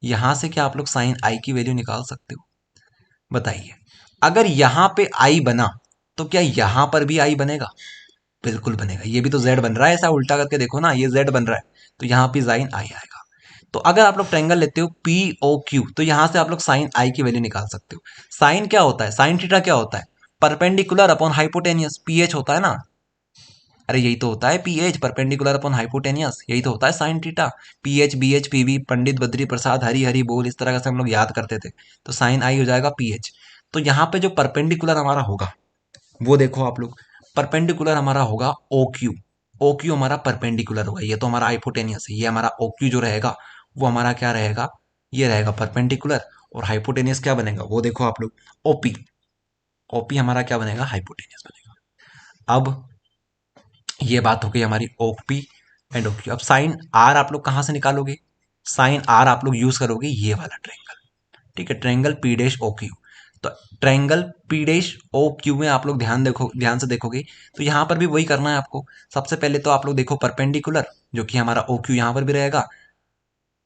यहां से क्या आप लोग साइन आई की वैल्यू निकाल सकते हो, बताइए। अगर यहां पे आई बना, तो क्या यहां पर भी आई बनेगा, बिल्कुल बनेगा। ये भी तो जेड बन रहा है, ऐसा उल्टा करके देखो ना, ये जेड बन रहा है, तो यहां पे साइन आई आएगा। तो अगर आप लोग ट्रायंगल लेते हो पी ओ क्यू, तो यहां से आप लोग साइन आई की वैल्यू निकाल सकते हो। साइन क्या होता है, साइन थीटा क्या होता है, परपेंडिकुलर अपॉन हाइपोटेनियस, पीएच होता है ना, अरे यही तो होता है पीएच, परपेंडिकुलर अपॉन हाइपोटेनियस, यही तो होता है sine theta. PH BH PV, Pandit Badri Prasad Hari Hari बोल, इस तरह से हम लोग याद करते थे। तो साइन आई हो जाएगा पीएच। तो यहाँ पे जो परपेंडिकुलर हमारा होगा वो देखो आप लोग, परपेंडिकुलर हमारा होगा ओ क्यू। ओ क्यू हमारा परपेंडिकुलर होगा, ये तो हमारा हाइपोटेनियस है, ये हमारा ओ क्यू जो रहेगा वो हमारा क्या रहेगा, ये रहेगा परपेंडिकुलर। और हाइपोटेनियस क्या बनेगा वो देखो आप लोग, ओपी। ओपी हमारा क्या बनेगा, हाइपोटेनियस बनेगा। अब ये बात हो गई हमारी ओपी एंड ओक्यू। अब साइन आर आप लोग कहाँ से निकालोगे, साइन आर आप लोग यूज करोगे ये वाला ट्रायंगल, ठीक है, triangle P dash O Q. तो triangle P dash O Q में आप लोग ध्यान से देखोगे तो यहाँ पर भी वही करना है आपको। सबसे पहले तो आप लोग देखो परपेंडिकुलर, जो कि हमारा ओ क्यू यहाँ पर भी रहेगा।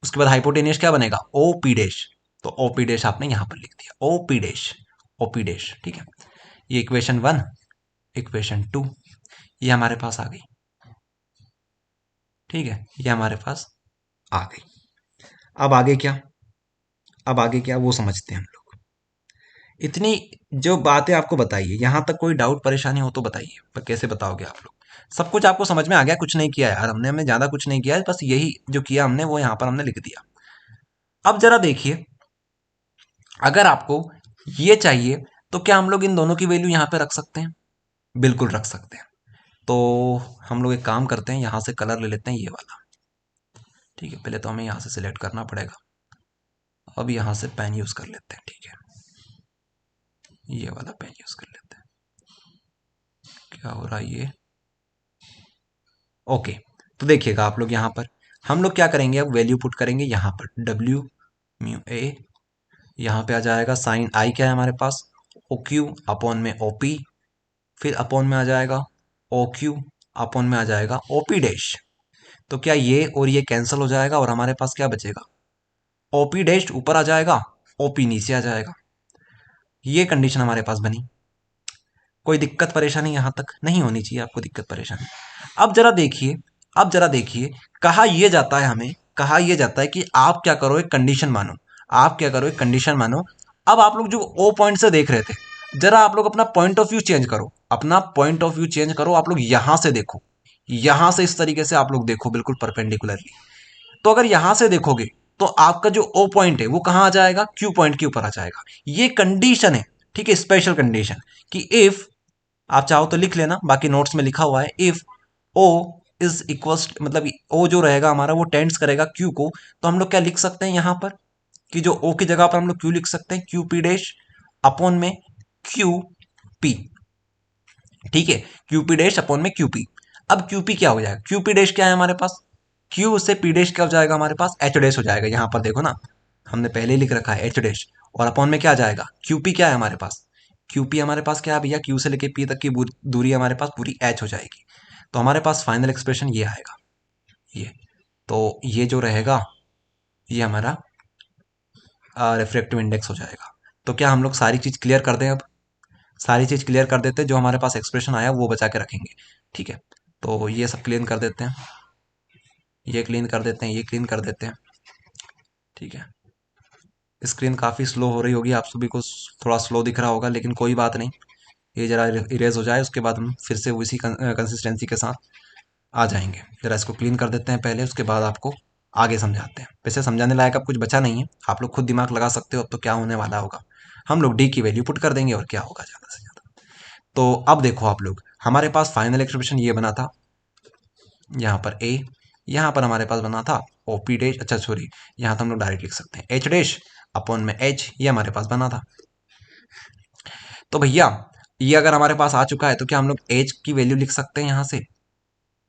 उसके बाद हाइपोटेनियस क्या बनेगा, ओ पी डैश। तो ओ पी डैश आपने यहाँ पर लिख दिया, O P dash, O P dash, ठीक है। ये इक्वेशन 1, इक्वेशन 2 ये हमारे पास आ गई, ठीक है, ये हमारे पास आ गई। अब आगे क्या, अब आगे क्या वो समझते हैं हम लोग। इतनी जो बातें आपको बताइए, यहाँ तक कोई डाउट परेशानी हो तो बताइए, पर कैसे बताओगे आप लोग। सब कुछ आपको समझ में आ गया, कुछ नहीं किया यार हमने, ज्यादा कुछ नहीं किया है, बस यही जो किया हमने वो यहाँ पर हमने लिख दिया। अब जरा देखिए, अगर आपको ये चाहिए तो क्या हम लोग इन दोनों की वैल्यू यहाँ पे रख सकते हैं, बिल्कुल रख सकते हैं। तो हम लोग एक काम करते हैं, यहाँ से कलर ले लेते हैं ये वाला, ठीक है। पहले तो हमें यहाँ से सिलेक्ट करना पड़ेगा, अब यहाँ से पेन यूज कर लेते हैं, ठीक है, ये वाला पेन यूज कर लेते हैं। क्या हो रहा है ये, ओके। तो देखिएगा आप लोग, यहाँ पर हम लोग क्या करेंगे, अब वैल्यू पुट करेंगे यहाँ पर, डब्ल्यू म्यू ए, यहाँ पे आ जाएगा साइन आई क्या है हमारे पास, ओ क्यू अपॉन में ओ पी, फिर अपॉन में आ जाएगा ओ क्यू, अपॉन में आ जाएगा ओ पी डैश। तो क्या ये और ये कैंसिल हो जाएगा और हमारे पास क्या बचेगा, ओ पी डैश ऊपर आ जाएगा, ओ पी नीचे आ जाएगा। ये कंडीशन हमारे पास बनी। कोई दिक्कत परेशानी यहां तक नहीं होनी चाहिए आपको, दिक्कत परेशानी। अब जरा देखिए, अब जरा देखिए, कहा यह जाता है हमें, कहा यह जाता है कि आप क्या करो, एक कंडीशन मानो, आप क्या करो, एक कंडीशन मानो। अब आप लोग जो ओ पॉइंट से देख रहे थे, जरा आप लोग अपना पॉइंट ऑफ व्यू चेंज करो, अपना पॉइंट ऑफ व्यू चेंज करो, आप लोग यहां से देखो, यहां से इस तरीके से आप लोग देखो बिल्कुल परपेंडिकुलरली। तो अगर यहां से देखोगे तो आपका जो ओ पॉइंट है वो कहां आ जाएगा, क्यू पॉइंट के ऊपर आ जाएगा। ये कंडीशन है, ठीक है, स्पेशल कंडीशन, कि इफ, आप चाहो तो लिख लेना, बाकी नोट्स में लिखा हुआ है, इफ ओ इज इक्वल, मतलब ओ जो रहेगा हमारा वो टेंड्स करेगा क्यू को, तो हम लोग क्या लिख सकते हैं यहां पर, कि जो ओ की जगह पर हम लोग क्यू लिख सकते हैं, क्यू पी डैश अपॉन में क्यू पी, ठीक है, क्यू पी डैश अपॉन में क्यू पी। अब क्यू पी क्या हो जाएगा, क्यू पी डैश क्या है हमारे पास, क्यू से पी डैश क्या हो जाएगा हमारे पास, एच डैश हो जाएगा। यहां पर देखो ना, हमने पहले ही लिख रखा है एच डैश, और अपॉन में क्या आ जाएगा, क्यू पी क्या है हमारे पास, क्यू पी हमारे पास क्या है भैया, क्यू से लेके पी तक की दूरी हमारे पास पूरी एच हो जाएगी। तो हमारे पास फाइनल एक्सप्रेशन ये आएगा, ये। तो ये जो रहेगा ये हमारा रिफ्रैक्टिव इंडेक्स हो जाएगा। तो क्या हम लोग सारी चीज क्लियर कर दें, अब सारी चीज क्लियर कर देते हैं, जो हमारे पास एक्सप्रेशन आया वो बचा के रखेंगे, ठीक है। तो ये सब क्लीन कर देते हैं, ये क्लीन कर देते हैं, ये क्लीन कर देते हैं, ठीक है। स्क्रीन काफ़ी स्लो हो रही होगी, आप सभी को थोड़ा स्लो दिख रहा होगा, लेकिन कोई बात नहीं, ये जरा इरेज हो जाए, उसके बाद हम फिर से उसी कंसिस्टेंसी के साथ आ जाएंगे। जरा इसको क्लीन कर देते हैं पहले, उसके बाद आपको आगे समझाते हैं। वैसे समझाने लायक अब कुछ बचा नहीं है, आप लोग खुद दिमाग लगा सकते हो अब तो क्या होने वाला होगा। हम लोग डी की वैल्यू पुट कर देंगे और क्या होगा ज़्यादा से ज़्यादा। तो अब देखो आप लोग, हमारे पास फाइनल एक्सप्रेशन ये बना था, यहाँ पर ए, यहाँ पर हमारे पास बना था ओ पी डैश, अच्छा सॉरी, यहाँ तो हम लोग डायरेक्ट लिख सकते हैं एच डैश अपॉन में एच, ये हमारे पास बना था। तो भैया ये अगर हमारे पास आ चुका है तो क्या हम लोग एच की वैल्यू लिख सकते हैं यहाँ से,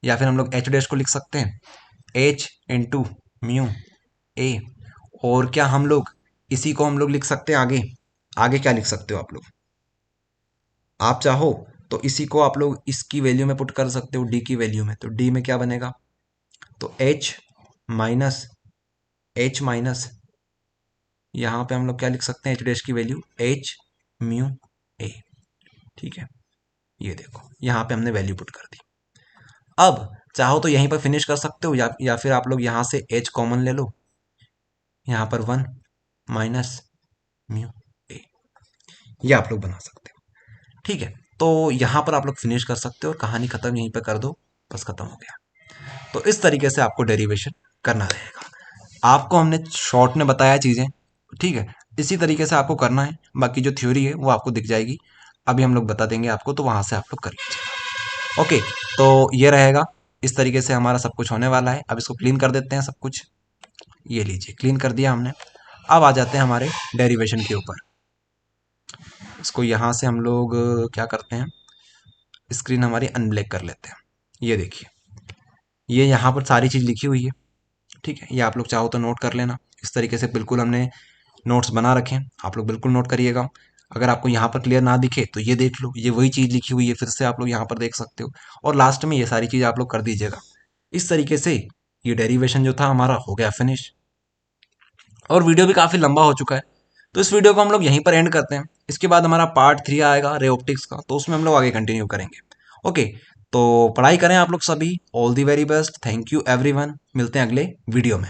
या फिर हम लोग एच डैश को लिख सकते हैं, एच इंटू म्यू ए। और क्या हम लोग इसी को हम लोग लिख सकते हैं आगे, आगे क्या लिख सकते हो आप लोग, आप चाहो तो इसी को आप लोग इसकी वैल्यू में पुट कर सकते हो, डी की वैल्यू में। तो डी में क्या बनेगा, तो माइनस एच माइनस, यहाँ पे हम लोग क्या लिख सकते हैं, एच डैश की वैल्यू एच म्यू ए, ठीक है। ये देखो यहाँ पे हमने वैल्यू पुट कर दी। अब चाहो तो यहीं पर फिनिश कर सकते हो, या फिर आप लोग यहाँ से एच कॉमन ले लो, यहाँ पर 1 माइनस म्यू ए, ये आप लोग बना सकते हो, ठीक है, तो यहाँ पर आप लोग फिनिश कर सकते हो और कहानी खत्म यहीं पे कर दो, बस खत्म हो गया। तो इस तरीके से आपको डेरिवेशन करना रहेगा। आपको हमने शॉर्ट में बताया चीज़ें, ठीक है, इसी तरीके से आपको करना है। बाकी जो थ्योरी है वो आपको दिख जाएगी, अभी हम लोग बता देंगे आपको, तो वहाँ से आप लोग कर लीजिएगा। ओके, तो ये रहेगा, इस तरीके से हमारा सब कुछ होने वाला है। अब इसको क्लीन कर देते हैं सब कुछ। ये लीजिए, क्लीन कर दिया हमने। अब आ जाते हैं हमारे डेरिवेशन के ऊपर। इसको यहाँ से हम लोग क्या करते हैं, स्क्रीन हमारी अनब्लैक कर लेते हैं। ये देखिए, ये यहाँ पर सारी चीज़ लिखी हुई है, ठीक है, ये आप लोग चाहो तो नोट कर लेना। इस तरीके से बिल्कुल हमने नोट्स बना रखे हैं, आप लोग बिल्कुल नोट करिएगा। अगर आपको यहाँ पर क्लियर ना दिखे तो ये देख लो, ये वही चीज़ लिखी हुई है, फिर से आप लोग यहाँ पर देख सकते हो। और लास्ट में ये सारी चीज़ आप लोग कर दीजिएगा। इस तरीके से ये डेरिवेशन जो था हमारा हो गया फिनिश। और वीडियो भी काफ़ी लंबा हो चुका है, तो इस वीडियो को हम लोग यहीं पर एंड करते हैं। इसके बाद हमारा पार्ट 3 आएगा रे ऑप्टिक्स का, तो उसमें हम लोग आगे कंटिन्यू करेंगे। ओके, तो पढ़ाई करें आप लोग सभी। All the very best, thank you everyone, मिलते हैं अगले वीडियो में।